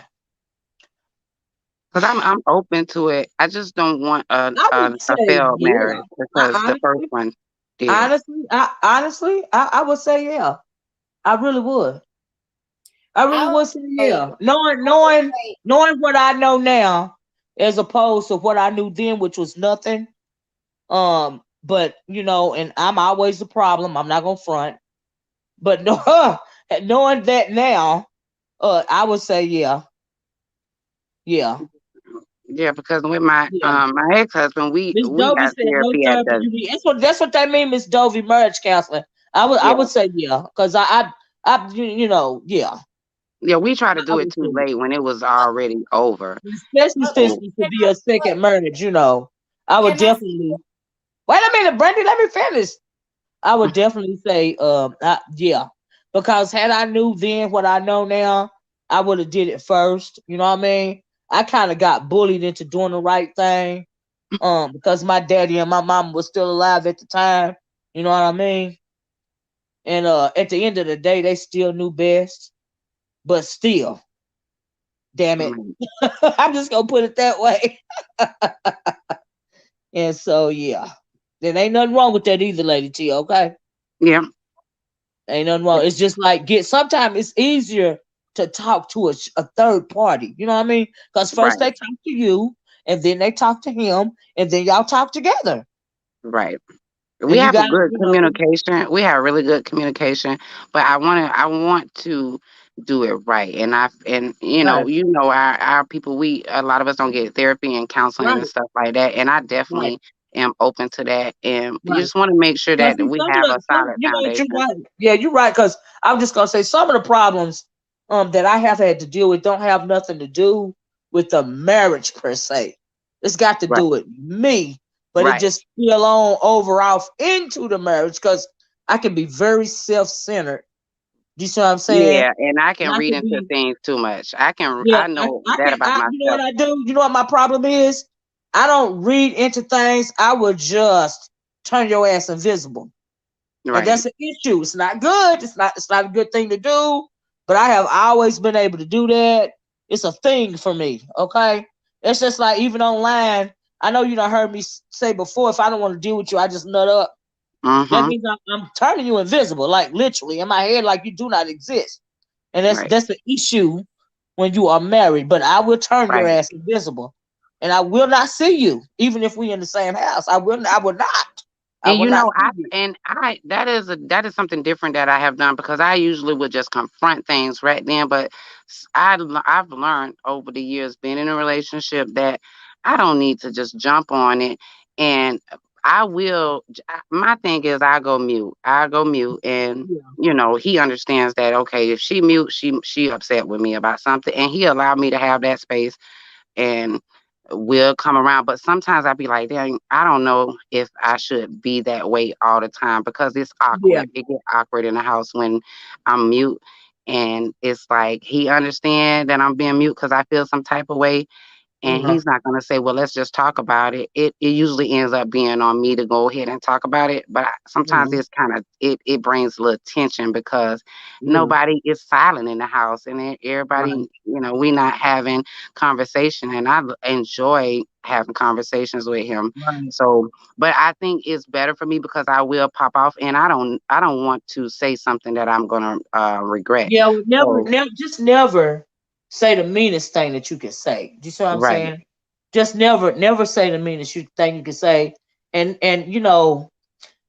[SPEAKER 2] Because I'm open to it. I just don't want
[SPEAKER 1] I would
[SPEAKER 2] a
[SPEAKER 1] say
[SPEAKER 2] failed
[SPEAKER 1] yeah.
[SPEAKER 2] marriage
[SPEAKER 1] I
[SPEAKER 2] because the first
[SPEAKER 1] honestly,
[SPEAKER 2] one did.
[SPEAKER 1] honestly, I would say yeah. I really would. I really
[SPEAKER 3] I would
[SPEAKER 1] would say
[SPEAKER 3] say,
[SPEAKER 1] yeah. Knowing
[SPEAKER 3] I would
[SPEAKER 1] knowing
[SPEAKER 3] say,
[SPEAKER 1] knowing what I know now, as opposed to what I knew then, which was nothing. But and I'm always the problem. I'm not gonna front. But no, knowing that now, I would say yeah, yeah,
[SPEAKER 2] Yeah, because with
[SPEAKER 1] yeah.
[SPEAKER 2] my ex husband,
[SPEAKER 1] Miss
[SPEAKER 2] we
[SPEAKER 1] Dovey
[SPEAKER 2] got
[SPEAKER 1] said no
[SPEAKER 2] therapy at
[SPEAKER 1] therapy.
[SPEAKER 2] the
[SPEAKER 1] That's what they mean, Miss Dovey, marriage counseling. I
[SPEAKER 2] yeah
[SPEAKER 1] would say yeah, because yeah,
[SPEAKER 2] yeah we tried to
[SPEAKER 1] I
[SPEAKER 2] do it
[SPEAKER 1] would
[SPEAKER 2] too
[SPEAKER 1] say
[SPEAKER 2] late when it was already over.
[SPEAKER 1] especially
[SPEAKER 3] but
[SPEAKER 1] since
[SPEAKER 2] So
[SPEAKER 1] it could
[SPEAKER 3] can
[SPEAKER 1] be a second marriage. I would
[SPEAKER 3] I
[SPEAKER 1] definitely. Wait a minute, Brandy. Let me finish. I would definitely say, yeah, because had I knew then what I know now, I would have did it first. You know what I mean? I kind of got bullied into doing the right thing, because my daddy and my mom was still alive at the time. You know what I mean? And at the end of the day, they still knew best. But still, damn it,
[SPEAKER 2] Mm.
[SPEAKER 1] I'm just gonna put it that way. And so yeah, there ain't nothing wrong with that either, Lady T. Okay,
[SPEAKER 2] Yeah,
[SPEAKER 1] ain't nothing wrong. It's just like get. Sometimes it's easier to talk to a third party. You know what I mean? Because first
[SPEAKER 2] right,
[SPEAKER 1] they talk to you, and then they talk to him, and then y'all talk together.
[SPEAKER 2] right. We
[SPEAKER 1] And you
[SPEAKER 2] have a
[SPEAKER 1] got,
[SPEAKER 2] good communication. We have really good communication, but I want to do it right. And
[SPEAKER 1] right,
[SPEAKER 2] our people, a lot of us don't get therapy and counseling and
[SPEAKER 1] right,
[SPEAKER 2] stuff like that. And I
[SPEAKER 1] right,
[SPEAKER 2] definitely am open to that. And you
[SPEAKER 1] right.
[SPEAKER 2] just want to make sure
[SPEAKER 1] Because
[SPEAKER 2] that
[SPEAKER 1] see,
[SPEAKER 2] we
[SPEAKER 1] some
[SPEAKER 2] have
[SPEAKER 1] of
[SPEAKER 2] a solid
[SPEAKER 1] you know what, you're
[SPEAKER 2] foundation.
[SPEAKER 1] right. Yeah, you're right. Because I'm just gonna say some of the problems that I have had to deal with don't have nothing to do with the marriage per se. It's got to
[SPEAKER 2] Right,
[SPEAKER 1] do with me, but it
[SPEAKER 2] right.
[SPEAKER 1] just spill on over off into the marriage because I can be very self-centered. You see what I'm saying?
[SPEAKER 2] Yeah, and I
[SPEAKER 1] And
[SPEAKER 2] can
[SPEAKER 1] I
[SPEAKER 2] read
[SPEAKER 1] can
[SPEAKER 2] into
[SPEAKER 1] be,
[SPEAKER 2] things too much.
[SPEAKER 1] yeah,
[SPEAKER 2] I know
[SPEAKER 1] I
[SPEAKER 2] that
[SPEAKER 1] can,
[SPEAKER 2] about
[SPEAKER 1] you know what
[SPEAKER 2] myself.
[SPEAKER 1] I do? You know what my problem is? I don't read into things. I would just turn your ass invisible. And
[SPEAKER 2] Right.
[SPEAKER 1] that's an issue. It's not good. It's not a good thing to do. But I have always been able to do that. It's a thing for me. Okay. It's just like even online. I know you done heard me say before. If I don't want to deal with you, I just nut up. That
[SPEAKER 2] Mm-hmm.
[SPEAKER 1] means I'm turning you invisible, like literally in my head, like you do not exist. And that's
[SPEAKER 2] Right.
[SPEAKER 1] that's the issue when you are married. But I will turn your
[SPEAKER 2] Right.
[SPEAKER 1] ass invisible, and I will not see you, even if we in the same house. I will. I will not. I
[SPEAKER 2] And
[SPEAKER 1] will not see
[SPEAKER 2] I
[SPEAKER 1] you.
[SPEAKER 2] and I that is something different that I have done because I usually would just confront things right then. But I've learned over the years being in a relationship that I don't need to just jump on it. And I will. My thing is I go mute. I go mute, and
[SPEAKER 1] Yeah.
[SPEAKER 2] he understands that. Okay, if she mute, she upset with me about something, and he allowed me to have that space and will come around. But sometimes I'd be like, dang, I don't know if I should be that way all the time because it's
[SPEAKER 1] Yeah.
[SPEAKER 2] awkward. It get awkward in the house when I'm mute. And it's like he understand that I'm being mute because I feel some type of way, and
[SPEAKER 1] Yeah.
[SPEAKER 2] he's not going to say, well, let's just talk about it. It usually ends up being on me to go ahead and talk about it, but sometimes
[SPEAKER 1] Yeah.
[SPEAKER 2] it's kind of it brings a little tension because
[SPEAKER 1] Yeah.
[SPEAKER 2] nobody is silent in the house, and
[SPEAKER 1] Right.
[SPEAKER 2] everybody, we not having conversation, and enjoy having conversations with him.
[SPEAKER 1] Right.
[SPEAKER 2] So, but I think it's better for me because I will pop off, and I don't want to say something that I'm gonna regret.
[SPEAKER 1] Yeah. Never,
[SPEAKER 2] So,
[SPEAKER 1] never, just never say the meanest thing that you can say. Do you see what I'm
[SPEAKER 2] right.
[SPEAKER 1] saying? Just never say the meanest thing you can say. And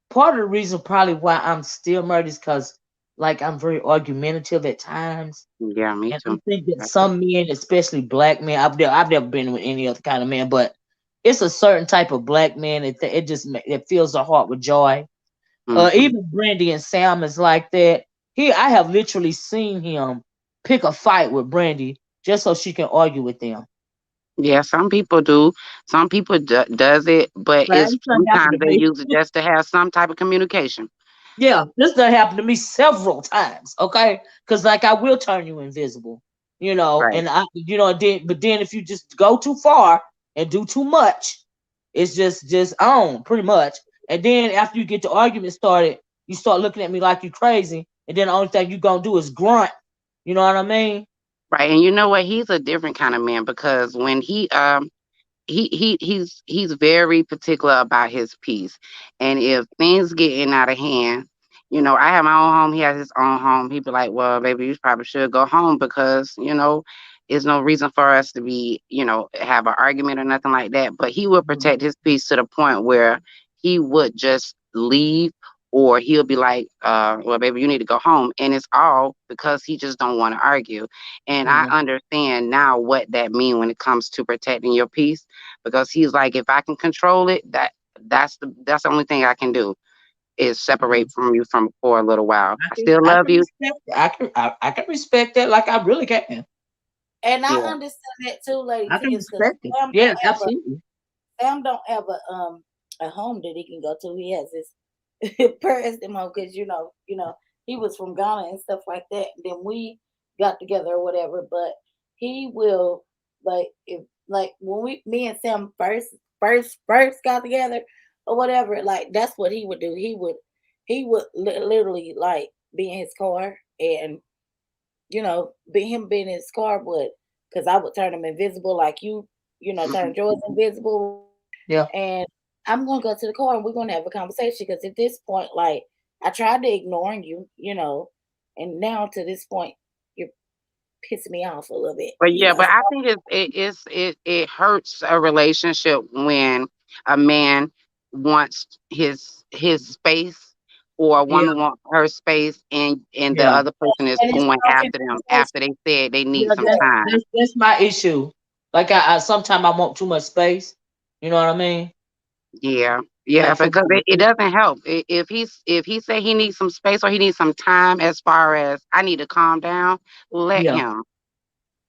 [SPEAKER 1] part of the reason probably why I'm still married is because like I'm very argumentative at times.
[SPEAKER 2] Yeah, me
[SPEAKER 1] And I
[SPEAKER 2] too.
[SPEAKER 1] think that
[SPEAKER 2] That's it.
[SPEAKER 1] some men, especially black men, I've never been with any other kind of man, but it's a certain type of black man it just it fills the heart with joy.
[SPEAKER 2] Hmm.
[SPEAKER 1] Even Brandy and Sam is like that. I have literally seen him pick a fight with Brandy just so she can argue with them.
[SPEAKER 2] Yeah, some people do. Some people does it, but
[SPEAKER 1] Right?
[SPEAKER 2] it's
[SPEAKER 1] This done happened to
[SPEAKER 2] sometimes they
[SPEAKER 1] me.
[SPEAKER 2] use it just to have some type of communication.
[SPEAKER 1] Yeah, this done happened to me several times. Okay, because like I will turn you invisible,
[SPEAKER 2] Right,
[SPEAKER 1] and then if you just go too far and do too much, it's just on pretty much. And then after you get the argument started, you start looking at me like you crazy, and then the only thing you gonna do is grunt. You know what I mean?
[SPEAKER 2] right. And you know what? He's a different kind of man because when he's very particular about his peace. And if things getting out of hand, I have my own home, he has his own home. He'd be like, well, baby, you probably should go home because, there's no reason for us to be, have an argument or nothing like that. But he would
[SPEAKER 1] Mhm.
[SPEAKER 2] protect his peace to the point where he would just leave or he'll be like, well, baby, you need to go home. And it's all because he just don't want to argue. And I
[SPEAKER 1] Mhm.
[SPEAKER 2] understand now what that means when it comes to protecting your peace because he's like, if I can control it, that's the only thing I can do is separate
[SPEAKER 1] Mhm.
[SPEAKER 2] from you from for a little while.
[SPEAKER 1] I
[SPEAKER 2] I
[SPEAKER 1] can
[SPEAKER 2] still
[SPEAKER 1] I
[SPEAKER 2] love
[SPEAKER 1] can
[SPEAKER 2] you.
[SPEAKER 1] respect that. I can respect that like I really can.
[SPEAKER 3] And I
[SPEAKER 2] Yeah.
[SPEAKER 3] understand that too, Lady
[SPEAKER 1] I
[SPEAKER 3] T,
[SPEAKER 1] can
[SPEAKER 3] is because
[SPEAKER 1] respect it.
[SPEAKER 3] Sam
[SPEAKER 1] Yeah,
[SPEAKER 3] don't have a
[SPEAKER 1] absolutely.
[SPEAKER 3] Sam don't have a home that he can go to. He has his pressed him on because he was from Ghana and stuff like that. And then we got together or whatever. But he will if when me and Sam first got together or whatever. Like that's what he would do. He would literally like be in his car and being in his car would because I would turn him invisible like turn yours invisible.
[SPEAKER 1] Yeah.
[SPEAKER 3] And I'm gonna go to the car and we're gonna have a conversation because at this point, like I tried to ignoring you, and now to this point, you're pissing me off a little bit,
[SPEAKER 2] But
[SPEAKER 3] you
[SPEAKER 2] yeah,
[SPEAKER 3] know.
[SPEAKER 2] but I think it hurts a relationship when a man wants his space or a
[SPEAKER 1] Yeah.
[SPEAKER 2] woman wants her space and the
[SPEAKER 1] Yeah.
[SPEAKER 2] other person is
[SPEAKER 3] And it's
[SPEAKER 2] going
[SPEAKER 3] broken
[SPEAKER 2] after them
[SPEAKER 3] conversation.
[SPEAKER 2] after they said they need
[SPEAKER 1] Yeah,
[SPEAKER 2] some
[SPEAKER 1] that's
[SPEAKER 2] time.
[SPEAKER 1] that's that's my issue. Like I sometimes I want too much space. You know what I mean?
[SPEAKER 2] Yeah. Yeah,
[SPEAKER 1] Like for
[SPEAKER 2] because it
[SPEAKER 1] me.
[SPEAKER 2] doesn't help. If he say he needs some space or he needs some time as far as I need to calm down, let
[SPEAKER 1] Yeah.
[SPEAKER 2] him.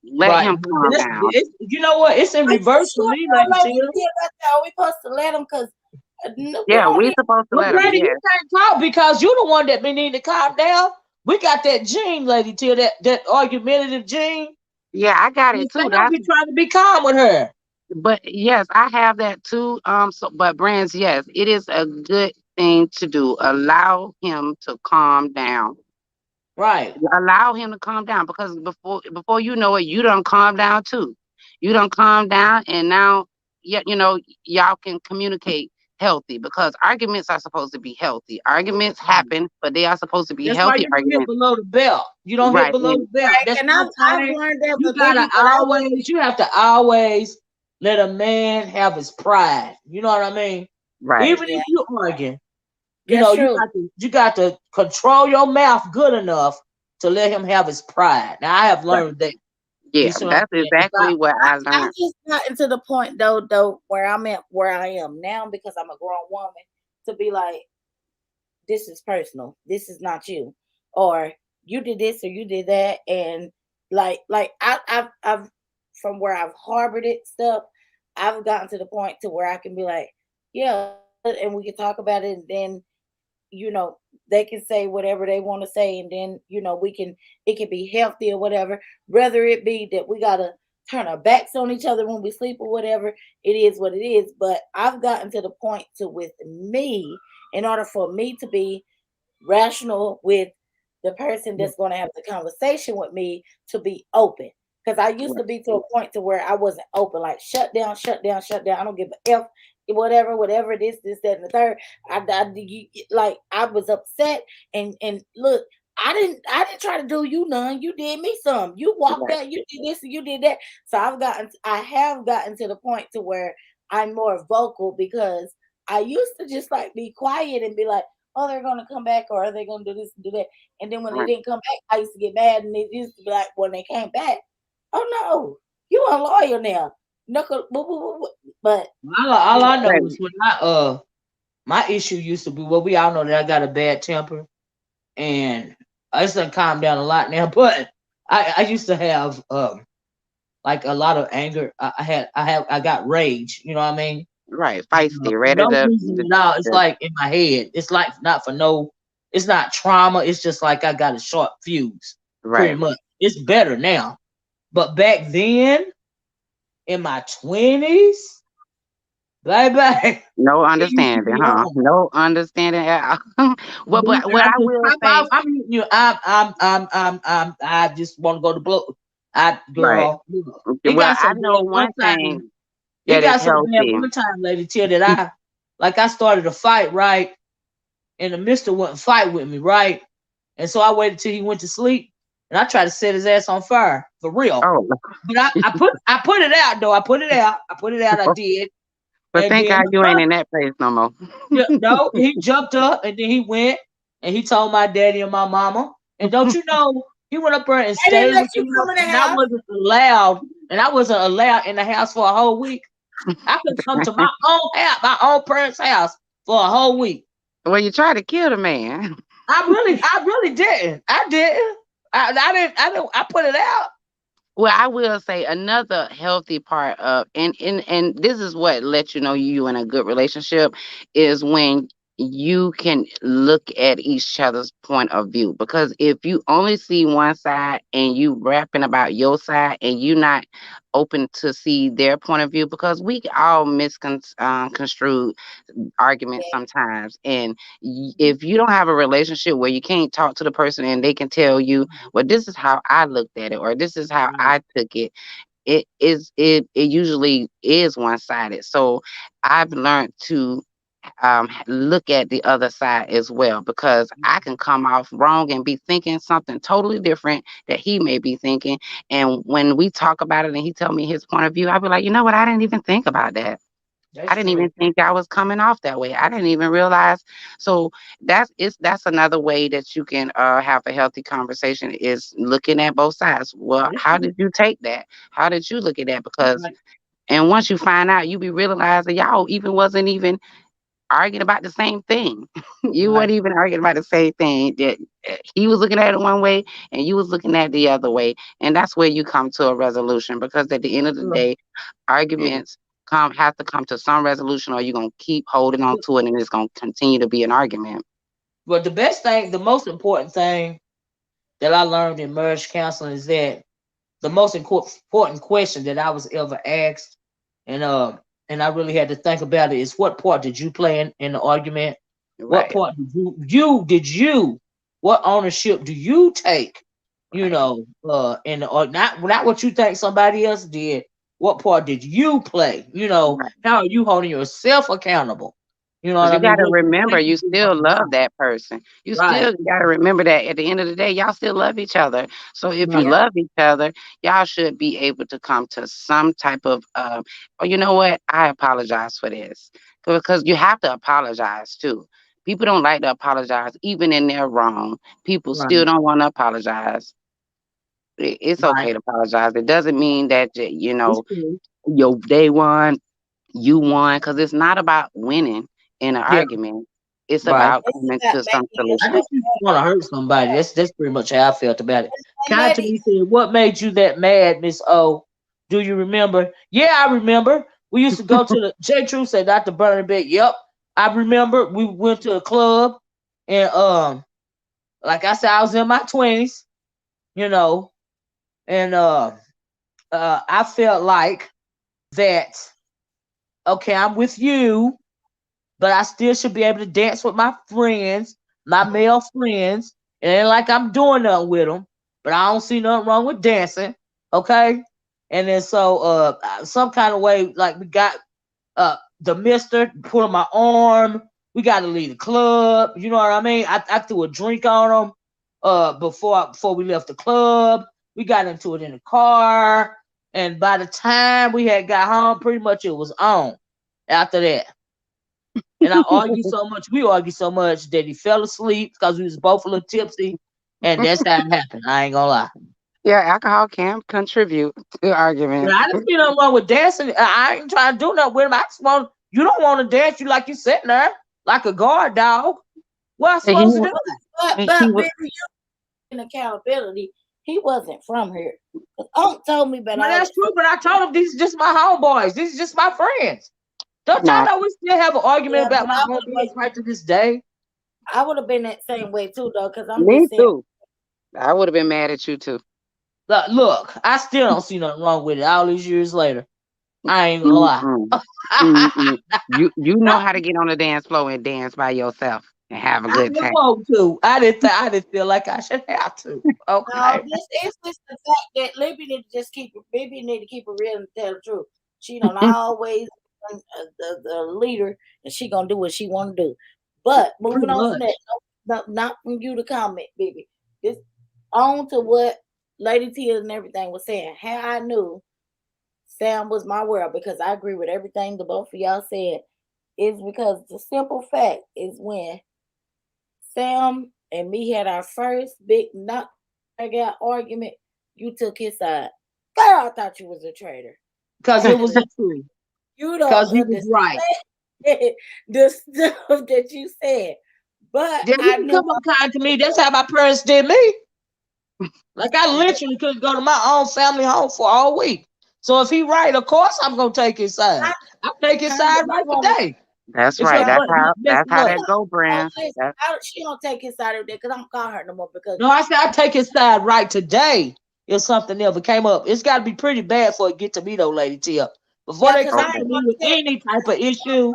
[SPEAKER 2] Let
[SPEAKER 1] Right.
[SPEAKER 2] him
[SPEAKER 1] But
[SPEAKER 2] calm down.
[SPEAKER 1] you know what? It's in
[SPEAKER 3] Are you
[SPEAKER 1] reverse for
[SPEAKER 3] sure
[SPEAKER 1] me,
[SPEAKER 3] though,
[SPEAKER 1] Lady
[SPEAKER 3] lady?
[SPEAKER 1] Tia.
[SPEAKER 3] Are we supposed to let them? Because we
[SPEAKER 2] Yeah,
[SPEAKER 3] don't
[SPEAKER 2] we
[SPEAKER 3] need.
[SPEAKER 2] supposed to
[SPEAKER 1] Well,
[SPEAKER 2] let him.
[SPEAKER 1] Brandy, you
[SPEAKER 2] Yes.
[SPEAKER 1] can't talk because you the one that be needing to calm down. We got that gene, Lady Tia, that argumentative gene.
[SPEAKER 2] Yeah, I got
[SPEAKER 1] And
[SPEAKER 2] it too.
[SPEAKER 1] Sam be trying to be calm with her.
[SPEAKER 2] But yes, I have that too. So, but Brands, yes, it is a good thing to do. Allow him to calm down.
[SPEAKER 1] Right.
[SPEAKER 2] Allow him to calm down because before you know it, you don't calm down too. You don't calm down, and now, yet y'all can communicate healthy because arguments are supposed to be healthy. Arguments happen, but they are supposed to be
[SPEAKER 1] That's why
[SPEAKER 2] healthy
[SPEAKER 1] you don't hit
[SPEAKER 2] arguments.
[SPEAKER 1] below the belt. You don't hit
[SPEAKER 2] Right.
[SPEAKER 1] below the
[SPEAKER 2] And
[SPEAKER 1] belt.
[SPEAKER 3] Right,
[SPEAKER 1] That's
[SPEAKER 3] and
[SPEAKER 1] my
[SPEAKER 3] I've
[SPEAKER 1] time.
[SPEAKER 3] learned that
[SPEAKER 1] You
[SPEAKER 3] with
[SPEAKER 1] gotta
[SPEAKER 3] Biggie, but I was
[SPEAKER 1] you have to always let a man have his pride. You know what I mean?
[SPEAKER 2] right.
[SPEAKER 1] Even
[SPEAKER 3] yeah,
[SPEAKER 1] if you argue,
[SPEAKER 3] that's
[SPEAKER 1] you
[SPEAKER 3] true.
[SPEAKER 1] got to control your mouth good enough to let him have his pride. Now I have learned that. You
[SPEAKER 2] Yeah,
[SPEAKER 1] see what I'm
[SPEAKER 2] that's
[SPEAKER 1] saying? If I
[SPEAKER 2] exactly what
[SPEAKER 3] I,
[SPEAKER 2] I
[SPEAKER 3] I
[SPEAKER 2] learned.
[SPEAKER 3] just gotten to the point though where I'm at where I am now because I'm a grown woman to be like, this is personal. This is not you. Or you did this or you did that. And I've from where I've harbored it stuff, I've gotten to the point to where I can be like, yeah, and we can talk about it and then you know they can say whatever they want to say and then we can it can be healthy or whatever whether it be that we gotta turn our backs on each other when we sleep or whatever it is what it is but I've gotten to the point to with me in order for me to be rational with the person that's going to have the conversation with me to be open because I used to be to a point to where I wasn't open like shut down shut down I don't give a f whatever this that and the third like I was upset and look I didn't try to do you none you did me some you walked
[SPEAKER 2] Right.
[SPEAKER 3] out you did this and you did that so I have gotten to the point to where I'm more vocal because I used to just like be quiet and be like oh, they're gonna come back, or are they gonna do this and do that? And then when they
[SPEAKER 2] Right.
[SPEAKER 3] didn't come back, I used to get mad, and it used to be like when they came back, oh no, you a lawyer now, knuckle, boo, boo, boo, boo. But
[SPEAKER 1] all I know is
[SPEAKER 2] Right.
[SPEAKER 1] when my issue used to be well, we all know that I got a bad temper and I just done calmed down a lot now, but I used to have like a lot of anger. I got rage, you know what I mean?
[SPEAKER 2] Right. Feisty.
[SPEAKER 1] For
[SPEAKER 2] Ready
[SPEAKER 1] no
[SPEAKER 2] to,
[SPEAKER 1] reason at all. It's like in my head. It's like not for no. It's not trauma. It's just like I got a short fuse, pretty
[SPEAKER 2] right.
[SPEAKER 1] much. It's better now, but back then in my 20s, baby,
[SPEAKER 2] No
[SPEAKER 1] it used to
[SPEAKER 2] understanding,
[SPEAKER 1] be
[SPEAKER 2] huh?
[SPEAKER 1] on.
[SPEAKER 2] No understanding at all. Well,
[SPEAKER 1] Dude,
[SPEAKER 2] but
[SPEAKER 1] and
[SPEAKER 2] what
[SPEAKER 1] I
[SPEAKER 2] I
[SPEAKER 1] just
[SPEAKER 2] will
[SPEAKER 1] pop
[SPEAKER 2] say,
[SPEAKER 1] out. I mean, I just want to go to blow.
[SPEAKER 2] right.
[SPEAKER 1] Girl, look, it
[SPEAKER 2] Well,
[SPEAKER 1] got so
[SPEAKER 2] I know
[SPEAKER 1] bad one
[SPEAKER 2] one
[SPEAKER 1] time.
[SPEAKER 2] thing
[SPEAKER 1] It
[SPEAKER 2] that is
[SPEAKER 1] got so bad
[SPEAKER 2] healthy.
[SPEAKER 1] one time, Lady Tia, that I started a fight, right? And the mister wouldn't fight with me, right? And so I waited till he went to sleep, and I tried to set his ass on fire for real.
[SPEAKER 2] Oh,
[SPEAKER 1] But I put it out though. I put it out. I put it out. I did.
[SPEAKER 2] but
[SPEAKER 1] And
[SPEAKER 2] thank
[SPEAKER 1] then
[SPEAKER 2] God you ain't in that place no more.
[SPEAKER 1] no, he jumped up and then he went and he told my daddy and my mama. And don't you know, he went up there and
[SPEAKER 3] they didn't
[SPEAKER 1] stayed
[SPEAKER 3] let
[SPEAKER 1] with
[SPEAKER 3] you
[SPEAKER 1] them,
[SPEAKER 3] come in the
[SPEAKER 1] and I
[SPEAKER 3] house.
[SPEAKER 1] wasn't allowed. And I wasn't allowed in the house for a whole week. I could come to my own house, my own parents' house for a whole week.
[SPEAKER 2] Well, you try to kill the man.
[SPEAKER 1] I really didn't. I didn't. I put it out.
[SPEAKER 2] Well, I will say another healthy part of and this is what lets you know you in a good relationship is when you can look at each other's point of view. Because if you only see one side and you rapping about your side and you not open to see their point of view, because we all misconstrue arguments
[SPEAKER 3] Yeah.
[SPEAKER 2] sometimes. And if you don't have a relationship where you can't talk to the person and they can tell you, well, this is how I looked at it, or this is how I took it, it usually is one sided. So I've learned to look at the other side as well, because I can come off wrong and be thinking something totally different that he may be thinking. And when we talk about it and he tell me his point of view, I'll be like, you know what? I didn't even think about that. I
[SPEAKER 1] That's
[SPEAKER 2] didn't even
[SPEAKER 1] true.
[SPEAKER 2] think I was coming off that way. I didn't even realize. So that's another way that you can have a healthy conversation, is looking at both sides. Well,
[SPEAKER 1] That's
[SPEAKER 2] how
[SPEAKER 1] true.
[SPEAKER 2] did you take that? How did you look at that? Because,
[SPEAKER 1] Right.
[SPEAKER 2] and once you find out, you be realizing y'all even wasn't even arguing about the same thing. You
[SPEAKER 1] Right.
[SPEAKER 2] weren't even arguing about the same thing. That he was looking at it one way and you was looking at it the other way, and that's where you come to a resolution. Because at the end of the
[SPEAKER 1] Right.
[SPEAKER 2] day, arguments have to come to some resolution, or you're gonna keep holding on to it, and it's gonna continue to be an argument.
[SPEAKER 1] But the best thing, the most important thing that I learned in marriage counseling is that the most important question that I was ever asked, and I really had to think about it, is what part did you play in the argument? What
[SPEAKER 2] Right,
[SPEAKER 1] part did you what ownership do you take? You
[SPEAKER 2] right,
[SPEAKER 1] know, in the, or not what you think somebody else did. What part did you play? You know,
[SPEAKER 2] right.
[SPEAKER 1] how are you holding yourself accountable? You know what
[SPEAKER 2] Because
[SPEAKER 1] I
[SPEAKER 2] you
[SPEAKER 1] mean?
[SPEAKER 2] got to
[SPEAKER 1] What you
[SPEAKER 2] remember,
[SPEAKER 1] think
[SPEAKER 2] you
[SPEAKER 1] you did
[SPEAKER 2] still love
[SPEAKER 1] wrong.
[SPEAKER 2] that person. You
[SPEAKER 1] Right,
[SPEAKER 2] still got to remember that at the end of the day, y'all still love each other. So if you
[SPEAKER 1] right,
[SPEAKER 3] Yeah.
[SPEAKER 2] love each other, y'all should be able to come to some type of, oh, you know what? I apologize for this. Because you have to apologize too. People don't like to apologize, even in their wrong. People still
[SPEAKER 1] right,
[SPEAKER 2] don't want to apologize. It's
[SPEAKER 1] right.
[SPEAKER 2] okay to apologize. It doesn't mean that,
[SPEAKER 1] It's true.
[SPEAKER 2] they won, you won, because it's not about winning in an
[SPEAKER 1] Yeah,
[SPEAKER 2] argument. It's
[SPEAKER 1] right.
[SPEAKER 2] about
[SPEAKER 3] It's
[SPEAKER 2] coming
[SPEAKER 3] about
[SPEAKER 2] to some
[SPEAKER 3] making
[SPEAKER 1] I
[SPEAKER 2] solution.
[SPEAKER 3] yourself
[SPEAKER 1] just used to want to
[SPEAKER 3] happy.
[SPEAKER 1] hurt somebody. That's pretty much how I felt about it.
[SPEAKER 3] And
[SPEAKER 1] Kind to
[SPEAKER 3] lady,
[SPEAKER 1] me said, "What made you that mad, Miss O? Do you remember?" Yeah, I remember. We used to go to the J. True said, "Dr. Bernadette." Yep, I remember. We went to a club, and like I said, I was in my 20s, you know, and I felt like that. Okay, I'm with you, but I still should be able to dance with my friends, my male friends. It ain't like I'm doing nothing with them, but I don't see nothing wrong with dancing. Okay. And then so some kind of way, like we got the mister put on my arm. We got to leave the club. You know what I mean? I threw a drink on him before we left the club. We got into it in the car. And by the time we had got home, pretty much it was on after that. And we argued so much that he fell asleep because we was both a little tipsy. And that's how it happened. I ain't gonna lie.
[SPEAKER 2] Yeah, alcohol can contribute to
[SPEAKER 1] But
[SPEAKER 2] arguments.
[SPEAKER 1] I didn't see nothing wrong with dancing. I ain't trying to do nothing with him. I just want you don't want to dance. You like you sitting there like a guard dog. What I
[SPEAKER 2] And he,
[SPEAKER 1] supposed to
[SPEAKER 2] wa-
[SPEAKER 1] do?
[SPEAKER 2] and he
[SPEAKER 3] but
[SPEAKER 2] was,
[SPEAKER 3] baby, you in accountability. He wasn't from here. Unc told me about
[SPEAKER 1] Well,
[SPEAKER 3] all
[SPEAKER 1] that's
[SPEAKER 3] that
[SPEAKER 1] true.
[SPEAKER 3] stuff.
[SPEAKER 1] But I told him these are just my homeboys. These are just my friends. Don't y'all
[SPEAKER 2] nah,
[SPEAKER 1] know we still have an argument
[SPEAKER 3] Yeah,
[SPEAKER 1] about
[SPEAKER 3] but
[SPEAKER 1] my homeboys right to this day?
[SPEAKER 3] I would have been that same way too, though, because I'm
[SPEAKER 2] me
[SPEAKER 3] just saying.
[SPEAKER 2] too. I would have been mad at you too.
[SPEAKER 1] Look, I still don't see nothing wrong with it all these years later. I ain't gonna lie.
[SPEAKER 2] Mm-mm. Mm-mm. You know how to get on the dance floor and dance by yourself and have a
[SPEAKER 1] I
[SPEAKER 2] good
[SPEAKER 1] didn't
[SPEAKER 2] time.
[SPEAKER 1] want to. I didn't feel like I should have to.
[SPEAKER 3] No,
[SPEAKER 1] Okay.
[SPEAKER 3] this it's just the fact that Libby need to just Libby need to keep it real and tell the truth. She don't always the leader, and she gonna do what she want to do. But
[SPEAKER 1] Pretty
[SPEAKER 3] moving on from
[SPEAKER 1] much.
[SPEAKER 3] that, not from you to comment, baby. This on to what Lady Tia and everything was saying. How I knew Sam was my world, because I agree with everything the both of y'all said. Is because the simple fact is when Sam and me had our first big not out argument, you took his side. Girl, I thought you was a traitor.
[SPEAKER 1] Because it was
[SPEAKER 3] Baby,
[SPEAKER 1] the truth.
[SPEAKER 3] you don't
[SPEAKER 1] Because he was
[SPEAKER 3] understand
[SPEAKER 1] right.
[SPEAKER 3] the stuff that you said. But
[SPEAKER 1] Yeah, he
[SPEAKER 3] I
[SPEAKER 1] can
[SPEAKER 3] knew
[SPEAKER 1] come up kind to me. That's how my parents did me. Like I literally couldn't go to my own family home for all week. So if he right, of course I'm gonna take his side. I take his
[SPEAKER 3] kind
[SPEAKER 1] side
[SPEAKER 3] of
[SPEAKER 1] right
[SPEAKER 3] you want to
[SPEAKER 1] today.
[SPEAKER 2] That's
[SPEAKER 1] If
[SPEAKER 2] right.
[SPEAKER 1] your
[SPEAKER 3] Now,
[SPEAKER 1] butt not
[SPEAKER 2] That's
[SPEAKER 1] messing
[SPEAKER 2] how
[SPEAKER 1] up.
[SPEAKER 2] that go,
[SPEAKER 3] oh,
[SPEAKER 2] Brand.
[SPEAKER 3] listen,
[SPEAKER 2] That,
[SPEAKER 3] she don't take his side of it because I'm calling her no more because
[SPEAKER 1] No, I said I take his side right today if something ever came up. It's got to be pretty bad for it get to me though, Lady Tip. Before
[SPEAKER 3] yeah,
[SPEAKER 1] they
[SPEAKER 3] because I
[SPEAKER 1] come
[SPEAKER 3] ain't
[SPEAKER 1] to
[SPEAKER 2] okay.
[SPEAKER 1] me
[SPEAKER 3] gonna
[SPEAKER 1] with
[SPEAKER 3] tell
[SPEAKER 1] any type of issue,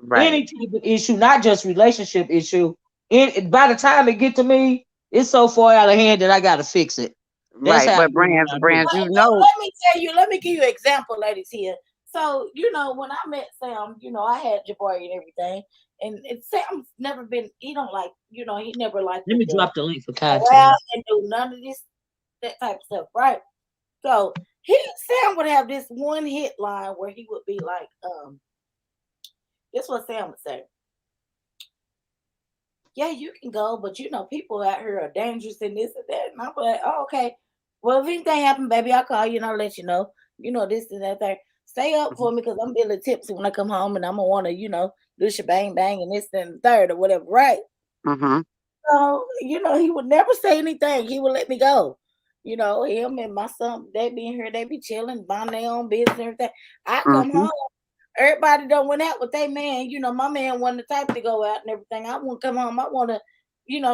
[SPEAKER 2] Right.
[SPEAKER 1] any type of issue, not just relationship issue. By the time it get to me, it's so far out of hand that I gotta fix it. That's
[SPEAKER 2] Right.
[SPEAKER 1] how it
[SPEAKER 2] But
[SPEAKER 1] is
[SPEAKER 2] Brands,
[SPEAKER 1] around here.
[SPEAKER 2] Brands, you know.
[SPEAKER 3] let me tell you, let me give you an example, ladies here. So, when I met Sam, I had Jabari and everything. And Sam's never been, he don't like, he never liked
[SPEAKER 1] Let
[SPEAKER 3] to
[SPEAKER 1] me
[SPEAKER 3] go
[SPEAKER 1] drop the link for
[SPEAKER 3] out
[SPEAKER 1] content.
[SPEAKER 3] and do none of this, that type of stuff, right? So Sam would have this one hit line where he would be like, this is what Sam would say. Yeah, you can go, but people out here are dangerous and this and that. And I'm like, oh, okay. Well, if anything happen, baby, I'll call you and I'll let you know. This and that thing. Stay up for me because I'm feeling tipsy when I come home and I'm gonna wanna, do shebang bang and this and the third or whatever, right?
[SPEAKER 2] Mm-hmm.
[SPEAKER 3] So, he would never say anything. He would let me go. Him and my son, they be in here, they be chilling, buying their own business and everything. I come
[SPEAKER 2] Mm-hmm.
[SPEAKER 3] home. Everybody done went out with their man. My man wasn't the type to go out and everything. I want to come home. I want to,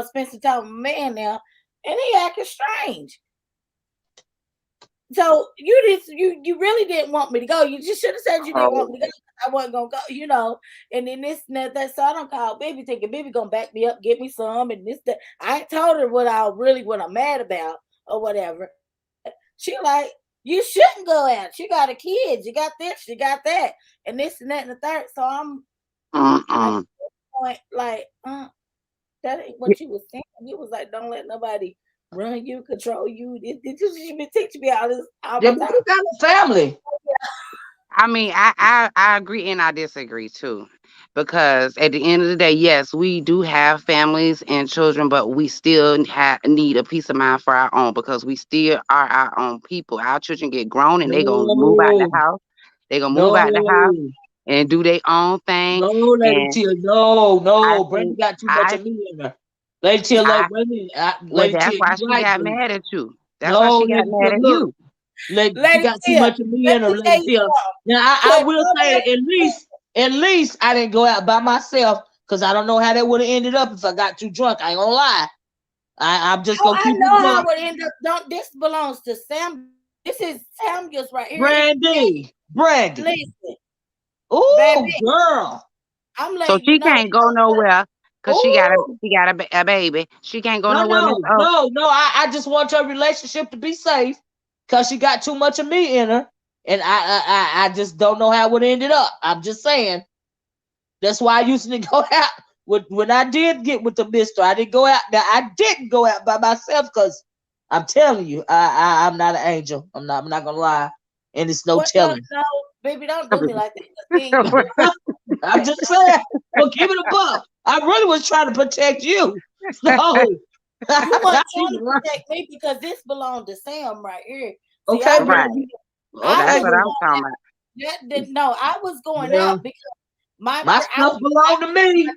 [SPEAKER 3] spend some time with my man now. And he acting strange. So you really didn't want me to go. You just should have said you didn't want
[SPEAKER 2] Oh.
[SPEAKER 3] me to go. I wasn't gonna go, And then this and that. So I don't call baby thinking baby gonna back me up, get me some, and this that. I ain't told her what I'm mad about or whatever. She like, you shouldn't go out. You got a kid. You got this. You got that, and this and that and the third. So I'm at
[SPEAKER 2] Mm-mm.
[SPEAKER 3] this point like, that ain't what you was saying. You was like, don't let nobody run you, control you. You been teaching me all this all
[SPEAKER 1] Yeah,
[SPEAKER 3] my
[SPEAKER 1] but
[SPEAKER 3] time.
[SPEAKER 1] you got a family.
[SPEAKER 2] I mean, I agree and I disagree too. Because at the end of the day, yes, we do have families and children, but we still need a peace of mind for our own because we still are our own people. Our children get grown and they gonna move out the
[SPEAKER 1] No,
[SPEAKER 2] house. They gonna move out the house
[SPEAKER 1] no,
[SPEAKER 2] and do their own thing.
[SPEAKER 1] no, Lady
[SPEAKER 2] And
[SPEAKER 1] Tia, no,
[SPEAKER 2] I
[SPEAKER 1] no. Brenda
[SPEAKER 2] think
[SPEAKER 1] got too much
[SPEAKER 2] I
[SPEAKER 1] of me in her. Lady Tia,
[SPEAKER 2] I well,
[SPEAKER 1] Lady
[SPEAKER 2] that's
[SPEAKER 1] Tia,
[SPEAKER 2] why
[SPEAKER 1] you
[SPEAKER 2] she
[SPEAKER 1] right,
[SPEAKER 2] got
[SPEAKER 1] boo.
[SPEAKER 2] mad at you. That's why
[SPEAKER 1] No,
[SPEAKER 2] she got
[SPEAKER 1] Lady Tia,
[SPEAKER 2] mad at
[SPEAKER 1] look.
[SPEAKER 2] you.
[SPEAKER 1] She
[SPEAKER 3] Lady
[SPEAKER 1] got too
[SPEAKER 3] Tia,
[SPEAKER 1] much of me
[SPEAKER 3] let
[SPEAKER 1] in her,
[SPEAKER 3] me tell
[SPEAKER 1] Lady
[SPEAKER 3] you
[SPEAKER 1] Tia.
[SPEAKER 3] something.
[SPEAKER 1] Now I
[SPEAKER 3] Cause
[SPEAKER 1] will say that at least I didn't go out by myself because I don't know how that would have ended up if I got too drunk. I ain't gonna lie. I'm just gonna
[SPEAKER 3] I
[SPEAKER 1] keep it
[SPEAKER 3] know how
[SPEAKER 1] buck.
[SPEAKER 3] it would end up. Don't this belongs to Sam. This is Samuel's right here.
[SPEAKER 1] Brandy.
[SPEAKER 3] Listen, baby,
[SPEAKER 1] Oh, girl.
[SPEAKER 3] I'm
[SPEAKER 2] So
[SPEAKER 3] letting you
[SPEAKER 2] she
[SPEAKER 3] know.
[SPEAKER 2] can't go nowhere because
[SPEAKER 1] Oh,
[SPEAKER 2] she got a baby. She can't go
[SPEAKER 1] no,
[SPEAKER 2] nowhere, Miss
[SPEAKER 1] no,
[SPEAKER 2] O.
[SPEAKER 1] no, no. I just want your relationship to be safe because she got too much of me in her, and I just don't know how it would have ended up. I'm just saying. That's why I used to go out when I did get with the mister. I didn't go out. Now I didn't go out by myself because I'm telling you, I'm not an angel. I'm not gonna lie, and it's no
[SPEAKER 3] What? No,
[SPEAKER 1] telling.
[SPEAKER 3] no, baby, don't do me like that. 'Cause me and you just
[SPEAKER 1] I'm just saying. Well, give it a buck. I really was trying to protect you. So
[SPEAKER 3] you weren't trying to
[SPEAKER 1] you right.
[SPEAKER 3] protect me because this belonged to Sam right here. See,
[SPEAKER 1] Okay,
[SPEAKER 3] I was
[SPEAKER 2] Right.
[SPEAKER 1] Brandy.
[SPEAKER 3] I
[SPEAKER 2] That's
[SPEAKER 1] Okay,
[SPEAKER 3] was
[SPEAKER 2] what I'm
[SPEAKER 1] Brandy.
[SPEAKER 2] talking about.
[SPEAKER 3] no, I was going
[SPEAKER 1] Well,
[SPEAKER 3] out because my
[SPEAKER 1] my
[SPEAKER 3] I
[SPEAKER 1] stuff
[SPEAKER 3] was
[SPEAKER 1] belonged to me.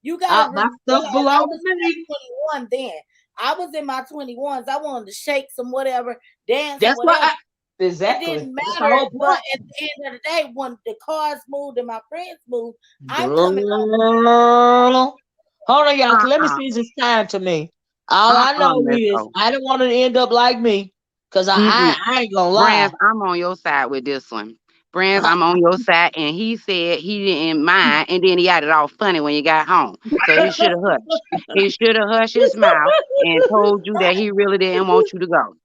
[SPEAKER 3] you gotta
[SPEAKER 1] My stuff
[SPEAKER 3] realize I
[SPEAKER 1] belonged
[SPEAKER 3] was
[SPEAKER 1] to me.
[SPEAKER 3] in my 21 then. I was in my 21s. I wanted to shake some whatever, dance or
[SPEAKER 1] That's why
[SPEAKER 3] whatever. It
[SPEAKER 1] exactly.
[SPEAKER 3] didn't
[SPEAKER 1] That's the
[SPEAKER 3] matter.
[SPEAKER 1] whole
[SPEAKER 3] But
[SPEAKER 1] point.
[SPEAKER 3] at the end of the day, when the cars moved and my friends moved, I'm coming home.
[SPEAKER 1] Girl. Hold on, y'all. Let me
[SPEAKER 2] Uh-uh.
[SPEAKER 1] see if it's time to me. All I know
[SPEAKER 2] Miss
[SPEAKER 1] is
[SPEAKER 2] O.
[SPEAKER 1] I didn't want it to end up like me. Cause
[SPEAKER 2] Mm-mm.
[SPEAKER 1] I ain't gonna lie.
[SPEAKER 2] Brands, I'm on your side with this one. Brands, I'm on your side, and he said he didn't mind, and then he got it all funny when you got home. So he should have hushed. He should have hushed his mouth and told you that he really didn't want you to go.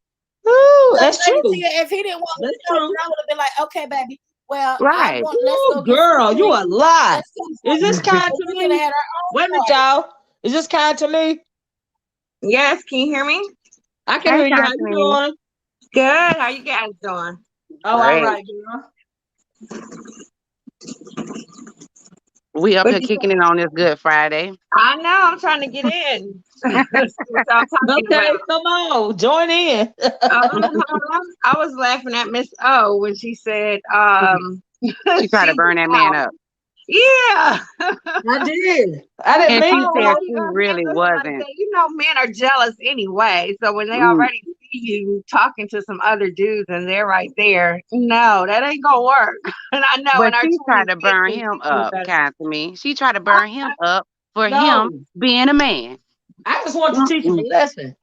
[SPEAKER 1] Ooh,
[SPEAKER 3] But
[SPEAKER 1] that's
[SPEAKER 3] lady
[SPEAKER 1] true.
[SPEAKER 3] Tia, if he didn't want me
[SPEAKER 1] That's
[SPEAKER 3] to go,
[SPEAKER 1] true.
[SPEAKER 3] then I would have been like, okay, baby. Well,
[SPEAKER 2] Right.
[SPEAKER 3] let's
[SPEAKER 1] Ooh,
[SPEAKER 3] go get something
[SPEAKER 1] girl,
[SPEAKER 3] to
[SPEAKER 1] you
[SPEAKER 3] eat.
[SPEAKER 1] a lie.
[SPEAKER 3] Let's go
[SPEAKER 1] Is this
[SPEAKER 3] somewhere.
[SPEAKER 1] kind
[SPEAKER 3] But
[SPEAKER 1] to
[SPEAKER 3] we could have
[SPEAKER 1] me?
[SPEAKER 3] had our
[SPEAKER 1] Wait a
[SPEAKER 3] own
[SPEAKER 1] minute,
[SPEAKER 3] party.
[SPEAKER 1] y'all. Is this kind to me?
[SPEAKER 5] Yes, can you hear me?
[SPEAKER 1] I can
[SPEAKER 2] Hey,
[SPEAKER 1] hear you. How you
[SPEAKER 2] Constantine.
[SPEAKER 1] doing?
[SPEAKER 5] Good. How you guys doing?
[SPEAKER 1] Oh, all
[SPEAKER 2] Great.
[SPEAKER 1] right, girl.
[SPEAKER 2] We up
[SPEAKER 5] What
[SPEAKER 2] here
[SPEAKER 5] you
[SPEAKER 2] kicking it on this Good Friday.
[SPEAKER 5] I know. I'm trying to get in. See what y'all talking
[SPEAKER 1] Okay,
[SPEAKER 5] about.
[SPEAKER 1] come on, join in.
[SPEAKER 5] I was laughing at Miss O when she said,
[SPEAKER 2] She tried to
[SPEAKER 5] she was
[SPEAKER 2] burn that man
[SPEAKER 5] out.
[SPEAKER 2] up.
[SPEAKER 5] Yeah.
[SPEAKER 1] I did. I didn't
[SPEAKER 2] And
[SPEAKER 1] mean
[SPEAKER 2] she
[SPEAKER 1] it
[SPEAKER 5] Oh,
[SPEAKER 2] said
[SPEAKER 1] to.
[SPEAKER 5] how you
[SPEAKER 2] she
[SPEAKER 5] gonna
[SPEAKER 2] really
[SPEAKER 5] handle something like
[SPEAKER 2] wasn't.
[SPEAKER 5] that? You know, men are jealous anyway. So when they
[SPEAKER 2] Mm,
[SPEAKER 5] already see you talking to some other dudes and they're right there, no, that ain't gonna work. And I know
[SPEAKER 2] but
[SPEAKER 5] in our
[SPEAKER 2] she tried
[SPEAKER 5] 20s,
[SPEAKER 2] to
[SPEAKER 5] kids
[SPEAKER 2] burn
[SPEAKER 5] didn't
[SPEAKER 2] him
[SPEAKER 5] teach you
[SPEAKER 2] up,
[SPEAKER 5] better.
[SPEAKER 2] kind to me. She tried to burn him up for him
[SPEAKER 1] No.
[SPEAKER 2] being a man.
[SPEAKER 1] I just want to teach him a
[SPEAKER 2] Mm-mm.
[SPEAKER 1] lesson.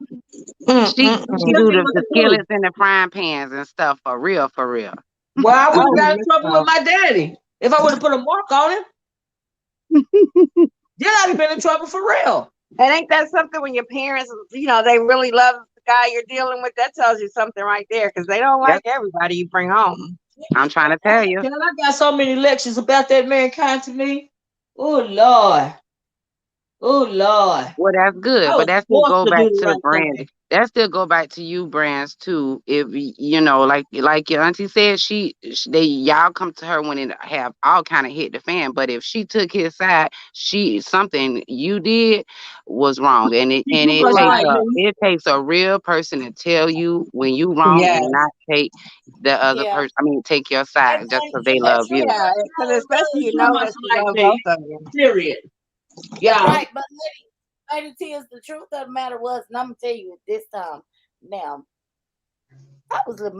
[SPEAKER 2] She
[SPEAKER 1] Tell
[SPEAKER 2] do
[SPEAKER 1] me
[SPEAKER 2] the,
[SPEAKER 1] what
[SPEAKER 2] the
[SPEAKER 1] to do.
[SPEAKER 2] skillets and the frying pans and stuff for real, for real.
[SPEAKER 1] Well, I would have
[SPEAKER 5] Oh,
[SPEAKER 1] got in
[SPEAKER 5] yes,
[SPEAKER 1] trouble with
[SPEAKER 5] so.
[SPEAKER 1] my daddy if I would have put a mark on him. Then I'd have been in trouble for real.
[SPEAKER 5] And ain't that something when your parents, they really love the guy you're dealing with? That tells you something right there because they don't
[SPEAKER 2] That's,
[SPEAKER 5] like everybody you bring home.
[SPEAKER 2] I'm trying to tell you.
[SPEAKER 1] Girl, I got so many lectures about that man kind to me. Oh Lord. Oh Lord.
[SPEAKER 2] Well, that's
[SPEAKER 1] I
[SPEAKER 2] good, but
[SPEAKER 1] was
[SPEAKER 2] that still
[SPEAKER 1] forced
[SPEAKER 2] go
[SPEAKER 1] to do
[SPEAKER 2] back
[SPEAKER 1] the
[SPEAKER 2] to
[SPEAKER 1] right
[SPEAKER 2] Brandy.
[SPEAKER 1] thing.
[SPEAKER 2] That still go back to you, Brands, too. If like your auntie said, they y'all come to her when it have all kind of hit the fan. But if she took his side, something you did was wrong, and it
[SPEAKER 1] She
[SPEAKER 2] and
[SPEAKER 1] too
[SPEAKER 2] it
[SPEAKER 1] much
[SPEAKER 2] takes
[SPEAKER 1] like
[SPEAKER 5] Right.
[SPEAKER 2] a
[SPEAKER 1] me.
[SPEAKER 2] it takes a real person to tell you when you wrong
[SPEAKER 5] Yes.
[SPEAKER 2] and not take the other
[SPEAKER 3] Yeah.
[SPEAKER 2] person. I mean, take your
[SPEAKER 3] And,
[SPEAKER 2] side just because they
[SPEAKER 3] and
[SPEAKER 2] love
[SPEAKER 3] true
[SPEAKER 2] you.
[SPEAKER 5] Yeah, because
[SPEAKER 3] love
[SPEAKER 5] especially
[SPEAKER 1] She
[SPEAKER 3] does
[SPEAKER 5] you
[SPEAKER 1] too
[SPEAKER 5] know
[SPEAKER 1] much
[SPEAKER 5] that you
[SPEAKER 1] like
[SPEAKER 5] love
[SPEAKER 1] me.
[SPEAKER 5] both of you.
[SPEAKER 1] Period. Yeah.
[SPEAKER 3] right, but lady Tears, the truth of the matter was, and I'm gonna tell you at this time now, I was living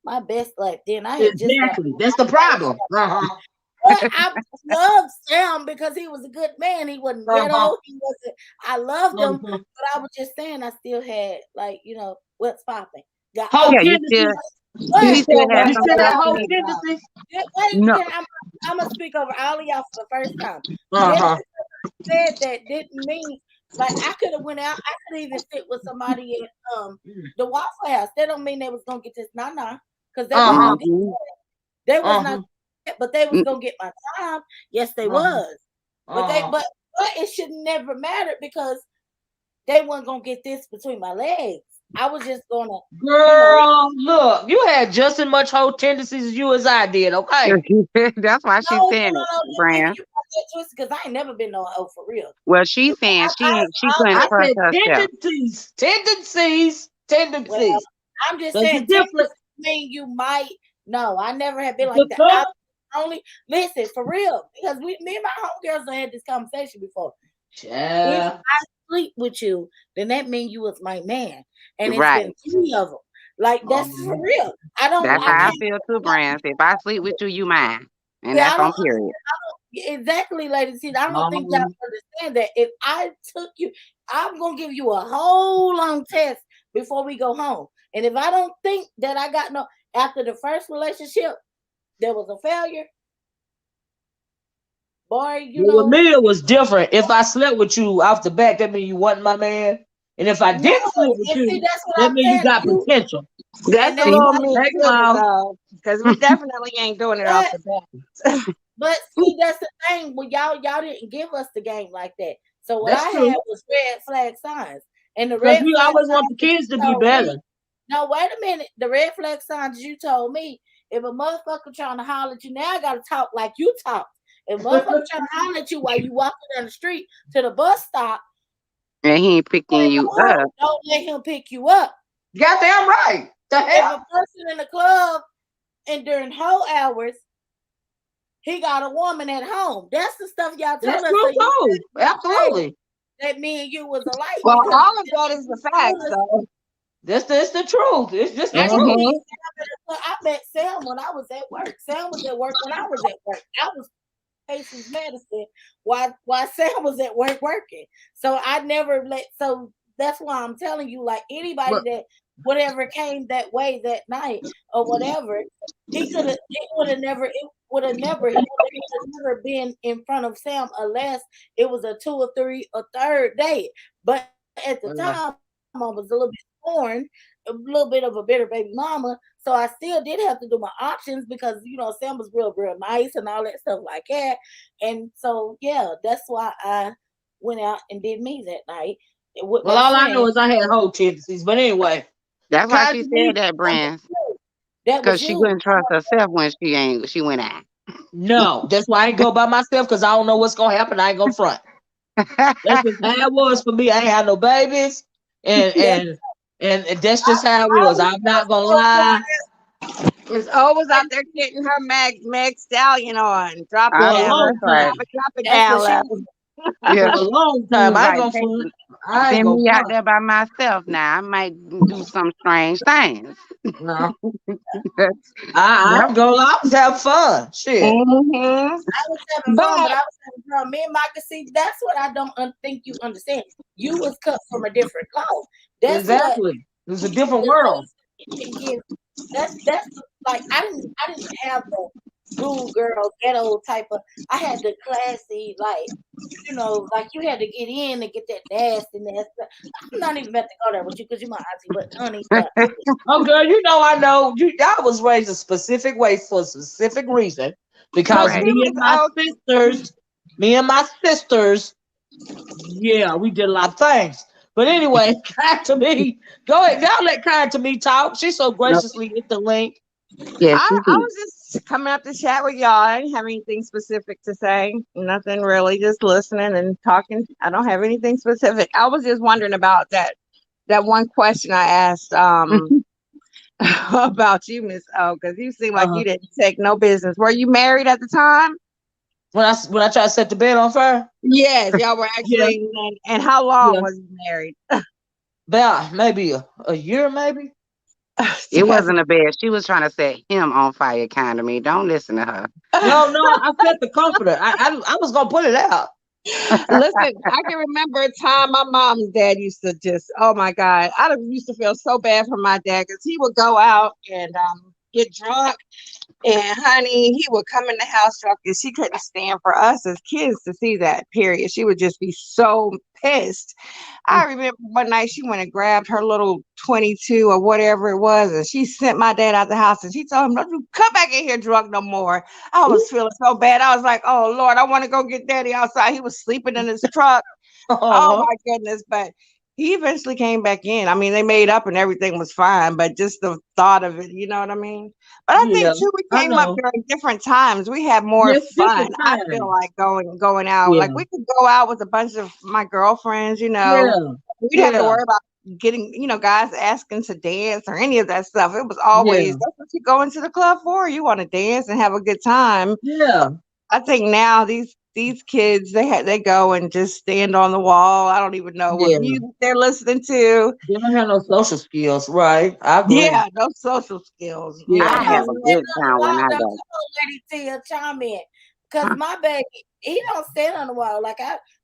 [SPEAKER 3] my best life then. I had just got
[SPEAKER 1] Exactly. That's the problem. Uh-huh.
[SPEAKER 3] but I loved Sam because he was a good man. He wasn't
[SPEAKER 1] Uh-huh.
[SPEAKER 3] ghetto. He wasn't. I loved him,
[SPEAKER 1] Uh-huh.
[SPEAKER 3] but I was just saying I still had like what's popping. Got
[SPEAKER 1] Whole
[SPEAKER 2] Yeah,
[SPEAKER 3] options.
[SPEAKER 2] you still
[SPEAKER 1] tendencies.
[SPEAKER 3] But
[SPEAKER 2] she still has
[SPEAKER 1] You
[SPEAKER 2] some
[SPEAKER 1] still
[SPEAKER 2] stuff
[SPEAKER 1] got
[SPEAKER 3] wait,
[SPEAKER 2] she
[SPEAKER 1] whole
[SPEAKER 2] needs.
[SPEAKER 1] tendencies?
[SPEAKER 3] wait,
[SPEAKER 2] No,
[SPEAKER 3] I'm gonna speak over all of y'all for the first time. Just
[SPEAKER 1] Uh-huh.
[SPEAKER 3] said that didn't mean like I could have went out. I could even sit with somebody at the Waffle House. That don't mean they was gonna get this because they wasn't
[SPEAKER 1] Uh-huh.
[SPEAKER 3] gonna get
[SPEAKER 2] mm-hmm.
[SPEAKER 3] they was not
[SPEAKER 1] Uh-huh.
[SPEAKER 3] but they was gonna get my time. Yes, they
[SPEAKER 1] Uh-huh.
[SPEAKER 3] was. But they
[SPEAKER 1] Uh-huh.
[SPEAKER 3] but it should never matter because they wasn't gonna get this between my legs. I was just gonna, you know,
[SPEAKER 1] Girl, look, you had just as much whole tendencies as you as I did, okay?
[SPEAKER 2] That's why she's saying it,
[SPEAKER 3] maybe
[SPEAKER 2] Brand.
[SPEAKER 3] you got that twisted because I ain't never been no hoe for real.
[SPEAKER 2] Well, she's saying she couldn't
[SPEAKER 1] I
[SPEAKER 3] I
[SPEAKER 2] trust
[SPEAKER 1] said
[SPEAKER 2] herself.
[SPEAKER 1] tendencies. Tendencies.
[SPEAKER 3] well,
[SPEAKER 1] Tendencies.
[SPEAKER 3] I'm just
[SPEAKER 1] There's a
[SPEAKER 3] saying,
[SPEAKER 1] difference.
[SPEAKER 3] tendencies mean you might. No, I never have been like that. I
[SPEAKER 1] Because
[SPEAKER 3] only listen for real because me and my homegirls have had this conversation before. If
[SPEAKER 1] child.
[SPEAKER 3] I sleep with you, then that means you was my man, and it's
[SPEAKER 2] Right.
[SPEAKER 3] been 3 of them. Like that's for
[SPEAKER 1] Um,
[SPEAKER 3] real. I don't.
[SPEAKER 2] That's
[SPEAKER 3] I
[SPEAKER 2] how I
[SPEAKER 1] um,
[SPEAKER 3] can't.
[SPEAKER 2] feel too, Brand. If I sleep with you, you mine. And
[SPEAKER 3] Yeah,
[SPEAKER 2] that's
[SPEAKER 3] I
[SPEAKER 2] on
[SPEAKER 3] don't
[SPEAKER 2] period.
[SPEAKER 3] exactly, ladies. See, I don't think y'all
[SPEAKER 1] um,
[SPEAKER 3] understand that. If I took you, I'm gonna give you a whole long test before we go home. And if I don't think that I got no after the first relationship, there was a failure, boy.
[SPEAKER 1] with me, it was different. If I slept with you off the bat, that means you wasn't my man. And if I
[SPEAKER 3] No,
[SPEAKER 1] didn't sleep with
[SPEAKER 3] and see,
[SPEAKER 1] you,
[SPEAKER 3] that's what
[SPEAKER 1] that
[SPEAKER 3] I'm
[SPEAKER 1] means you
[SPEAKER 3] saying.
[SPEAKER 1] got potential.
[SPEAKER 3] And
[SPEAKER 5] That's a
[SPEAKER 3] that's
[SPEAKER 1] See,
[SPEAKER 5] little
[SPEAKER 3] why.
[SPEAKER 5] mixed
[SPEAKER 1] take them
[SPEAKER 5] with it
[SPEAKER 1] all.
[SPEAKER 5] though, because we definitely ain't doing it off
[SPEAKER 3] But
[SPEAKER 5] the bat.
[SPEAKER 3] but see, that's the thing. Well, y'all didn't give us the game like that. So what
[SPEAKER 1] That's
[SPEAKER 3] I
[SPEAKER 1] true.
[SPEAKER 3] had was red flag signs, and the
[SPEAKER 1] Because
[SPEAKER 3] red
[SPEAKER 1] we
[SPEAKER 3] flag
[SPEAKER 1] always want
[SPEAKER 3] signs
[SPEAKER 1] the
[SPEAKER 3] that
[SPEAKER 1] kids
[SPEAKER 3] you
[SPEAKER 1] to be
[SPEAKER 3] told
[SPEAKER 1] better.
[SPEAKER 3] me. No, wait a minute. The red flag signs you told me. If a motherfucker trying to holler at you, now I gotta talk like you talk. If a motherfucker trying to holler at you while you walking down the street to the bus stop,
[SPEAKER 2] And he ain't picking you up.
[SPEAKER 3] don't let him pick you up.
[SPEAKER 1] Goddamn right. The
[SPEAKER 3] If
[SPEAKER 1] hell?
[SPEAKER 3] a person in the club and during whole hours, he got a woman at home. That's the stuff y'all
[SPEAKER 1] That's
[SPEAKER 3] tell us.
[SPEAKER 1] true
[SPEAKER 3] So you
[SPEAKER 1] too.
[SPEAKER 3] say
[SPEAKER 1] Absolutely.
[SPEAKER 3] that me and you was alike
[SPEAKER 5] Well,
[SPEAKER 3] because
[SPEAKER 5] all of that is the facts, though.
[SPEAKER 1] It's the truth. It's just the
[SPEAKER 3] I didn't
[SPEAKER 1] truth.
[SPEAKER 3] meet
[SPEAKER 5] Mm-hmm.
[SPEAKER 3] Sam I met Sam when I was at work. Sam was at work when I was at work. I was patient's medicine while Sam was at work working. So I never let so that's why I'm telling you, like anybody
[SPEAKER 1] But
[SPEAKER 3] that whatever came that way that night or whatever, he would have never been in front of Sam unless it was a 2 or 3 or third date. But at the time I was a little bit scorned, a little bit of a bitter baby mama. So I still did have to do my options because Sam was real nice and all that stuff like that. And so yeah, that's why I went out and did me that night with
[SPEAKER 1] well,
[SPEAKER 3] my
[SPEAKER 1] all I
[SPEAKER 3] friend.
[SPEAKER 1] know is I had whole tendencies. But anyway,
[SPEAKER 2] That's why
[SPEAKER 1] kind
[SPEAKER 2] she
[SPEAKER 1] to me,
[SPEAKER 2] said that, Brand.
[SPEAKER 3] That
[SPEAKER 2] Because
[SPEAKER 3] was
[SPEAKER 2] she
[SPEAKER 3] you.
[SPEAKER 2] couldn't trust herself when she went out.
[SPEAKER 1] no. That's why I ain't go by myself because I don't know what's gonna happen. I ain't gonna front. That's just how it was for me. I ain't had no babies, and
[SPEAKER 3] That
[SPEAKER 1] and and that's
[SPEAKER 3] I,
[SPEAKER 1] just how it
[SPEAKER 3] I
[SPEAKER 1] was.
[SPEAKER 3] was
[SPEAKER 1] I'm not gonna
[SPEAKER 3] so
[SPEAKER 1] lie.
[SPEAKER 5] Miss O was out there getting her Meg Stallion on. Drop it
[SPEAKER 1] For
[SPEAKER 2] I
[SPEAKER 1] a
[SPEAKER 2] know
[SPEAKER 5] down,
[SPEAKER 2] that's
[SPEAKER 1] long
[SPEAKER 2] right.
[SPEAKER 1] time.
[SPEAKER 5] drop it
[SPEAKER 3] That's
[SPEAKER 5] down,
[SPEAKER 3] what she
[SPEAKER 5] love.
[SPEAKER 3] was.
[SPEAKER 2] Yeah.
[SPEAKER 1] For a long
[SPEAKER 2] He
[SPEAKER 1] time.
[SPEAKER 2] was
[SPEAKER 1] I ain't
[SPEAKER 2] like,
[SPEAKER 1] gonna I ain't
[SPEAKER 2] send
[SPEAKER 1] gonna
[SPEAKER 2] me out
[SPEAKER 1] front.
[SPEAKER 2] there by myself now. I might do some strange things.
[SPEAKER 1] No. I
[SPEAKER 2] Yep.
[SPEAKER 1] ain't gonna lie, I was having fun. Shit.
[SPEAKER 5] Mm-hmm.
[SPEAKER 3] I was having fun, but
[SPEAKER 5] But
[SPEAKER 3] I was having fun. Me and Micah, see, that's what I don't think you understand. You was cut from a different cloth. That's what
[SPEAKER 1] Exactly. It was a
[SPEAKER 3] the
[SPEAKER 1] different world.
[SPEAKER 3] ladies can give. That's like I didn't have the rude girl ghetto type of. I had the classy, like, like you had to get in and get that nastiness. I'm not even about to go there with you because you're my auntie, but honey,
[SPEAKER 1] Oh, girl, I know I was raised a specific way for a specific reason
[SPEAKER 5] but
[SPEAKER 1] because
[SPEAKER 2] Right.
[SPEAKER 5] see, Miss O,
[SPEAKER 1] me and my sisters, yeah, we did a lot of things. But anyway, kind to me, go ahead, y'all let kind to me talk. She so
[SPEAKER 2] No.
[SPEAKER 1] graciously hit the link.
[SPEAKER 2] Yes, she
[SPEAKER 5] I
[SPEAKER 2] did.
[SPEAKER 5] was just coming up to chat with y'all. I didn't have anything specific to say. Nothing really, just listening and talking. I don't have anything specific. I was just wondering about that one question I asked about you, Miss O, because you seem like
[SPEAKER 1] Uh-huh.
[SPEAKER 5] you didn't take no business. Were you married at the time?
[SPEAKER 1] When I tried to set the bed on fire,
[SPEAKER 5] Yes, y'all were
[SPEAKER 1] yeah,
[SPEAKER 5] actually. And how long
[SPEAKER 1] yeah,
[SPEAKER 5] was you married?
[SPEAKER 1] about maybe a year, maybe.
[SPEAKER 2] It wasn't a bed. She was trying to set him on fire, kind of me. Don't listen to her.
[SPEAKER 1] No, no, I set the comforter. I was gonna put it out.
[SPEAKER 5] Listen, I can remember a time my mom's dad used to just, oh my God, used to feel so bad for my dad because he would go out and get drunk. And honey, he would come in the house drunk, and she couldn't stand for us as kids to see that. Period. She would just be so pissed. I remember one night she went and grabbed her little 22 or whatever it was, and she sent my dad out the house. And she told him, "Don't you come back in here drunk no more." I was feeling so bad. I was like, "Oh Lord, I want to go get Daddy outside." He was sleeping in his truck. Oh
[SPEAKER 1] Uh-huh.
[SPEAKER 5] my goodness! But he eventually came back in. I mean, they made up and everything was fine, but just the thought of it, you know what I mean? But I
[SPEAKER 1] Yeah,
[SPEAKER 5] think too, we
[SPEAKER 1] I
[SPEAKER 5] came up
[SPEAKER 1] know.
[SPEAKER 5] during different times. We had more
[SPEAKER 1] Yes,
[SPEAKER 5] fun.
[SPEAKER 1] different
[SPEAKER 5] I feel
[SPEAKER 1] times.
[SPEAKER 5] like going out.
[SPEAKER 1] Yeah,
[SPEAKER 5] Like we could go out with a bunch of my girlfriends,
[SPEAKER 1] yeah,
[SPEAKER 5] We'd have to
[SPEAKER 1] yeah,
[SPEAKER 5] worry about getting, guys asking to dance or any of that stuff. It was always
[SPEAKER 1] yeah,
[SPEAKER 5] that's what you go into the club for. You want to dance and have a good time.
[SPEAKER 1] yeah,
[SPEAKER 5] I think now these kids they go and just stand on the wall. I don't even know what
[SPEAKER 1] yeah.
[SPEAKER 5] music they're listening to.
[SPEAKER 1] They don't have no social skills, right? I agree.
[SPEAKER 5] Yeah, no social skills.
[SPEAKER 1] Yeah,
[SPEAKER 2] I
[SPEAKER 3] I
[SPEAKER 2] have
[SPEAKER 3] ain't
[SPEAKER 2] a
[SPEAKER 5] Mm-mm.
[SPEAKER 3] standing
[SPEAKER 2] good
[SPEAKER 3] on the
[SPEAKER 2] time when
[SPEAKER 3] wall.
[SPEAKER 2] I
[SPEAKER 3] Now, come
[SPEAKER 2] go.
[SPEAKER 3] on, Lady Tia, chime in. Because
[SPEAKER 2] Huh?
[SPEAKER 3] my baby, he don't stand on the wall. Like,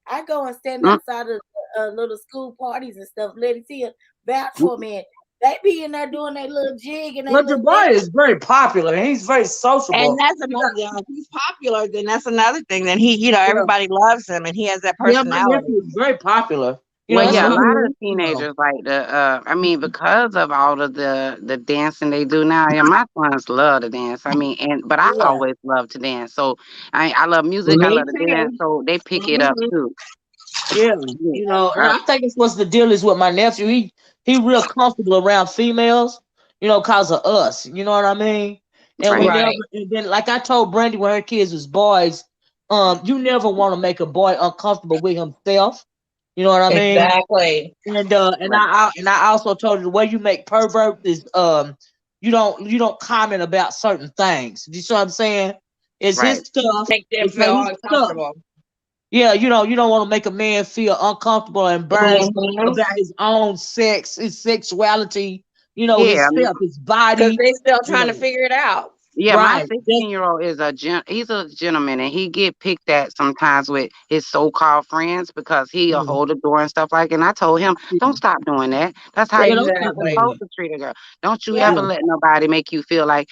[SPEAKER 3] I go and stand
[SPEAKER 2] Mm,
[SPEAKER 3] outside of little school parties and stuff. Lady Tia, vouch
[SPEAKER 2] mm.
[SPEAKER 3] for me. They be in there doing their little jig and their
[SPEAKER 1] but your
[SPEAKER 3] little
[SPEAKER 1] boy
[SPEAKER 3] dance.
[SPEAKER 1] is very popular and he's very
[SPEAKER 5] And
[SPEAKER 1] sociable.
[SPEAKER 5] that's another. Yeah, if he's popular, then that's another thing. Then he,
[SPEAKER 1] Yeah,
[SPEAKER 5] everybody loves him, and he has that
[SPEAKER 1] yeah. My
[SPEAKER 5] personality.
[SPEAKER 1] nephew is very popular.
[SPEAKER 2] Well,
[SPEAKER 1] It's
[SPEAKER 2] yeah, a
[SPEAKER 1] funny.
[SPEAKER 2] lot of
[SPEAKER 5] Hmm.
[SPEAKER 2] teenagers like I mean, because of all of the dancing they do now, yeah, my sons love to dance. I mean, but I
[SPEAKER 1] Yeah,
[SPEAKER 2] always love to dance. So I love music. I
[SPEAKER 5] Me
[SPEAKER 2] love to dance.
[SPEAKER 5] too.
[SPEAKER 2] So they pick it up
[SPEAKER 5] Hmm.
[SPEAKER 2] too.
[SPEAKER 1] yeah.
[SPEAKER 2] Yeah.
[SPEAKER 1] And I think it's what's the deal is with my nephew. He real comfortable around females. Cause of us. You know what I mean? And we
[SPEAKER 2] Right.
[SPEAKER 1] never.
[SPEAKER 5] Right.
[SPEAKER 1] And then, like I told Brandy when her kids was boys, you never want to make a boy uncomfortable with himself. You know what I mean?
[SPEAKER 5] Exactly.
[SPEAKER 1] And
[SPEAKER 2] Right.
[SPEAKER 1] I also told her the way you make pervert is you don't comment about certain things. You see what I'm saying? It's his
[SPEAKER 2] Right.
[SPEAKER 1] stuff.
[SPEAKER 5] Make them
[SPEAKER 1] It's his
[SPEAKER 5] feel
[SPEAKER 1] stuff.
[SPEAKER 5] uncomfortable.
[SPEAKER 1] Yeah, you don't want to make a man feel uncomfortable and embarrassed
[SPEAKER 5] Hmm.
[SPEAKER 1] about his own sex, his sexuality,
[SPEAKER 2] Yeah.
[SPEAKER 1] his self, his
[SPEAKER 5] Because
[SPEAKER 1] body,
[SPEAKER 5] they still
[SPEAKER 1] you
[SPEAKER 5] trying to
[SPEAKER 1] know.
[SPEAKER 5] figure it out.
[SPEAKER 2] Yeah, my
[SPEAKER 1] Right.
[SPEAKER 2] 16-year-old is he's a gentleman, and he get picked at sometimes with his so-called friends because he'll
[SPEAKER 1] Yeah,
[SPEAKER 2] hold the door and stuff like. And I told him, don't stop doing that. That's how
[SPEAKER 1] yeah,
[SPEAKER 2] you
[SPEAKER 1] don't stop
[SPEAKER 5] Exactly.
[SPEAKER 1] doing
[SPEAKER 2] supposed
[SPEAKER 1] it.
[SPEAKER 2] to treat a girl. Don't you
[SPEAKER 3] Yeah.
[SPEAKER 2] ever
[SPEAKER 1] Yeah,
[SPEAKER 2] let nobody make you feel like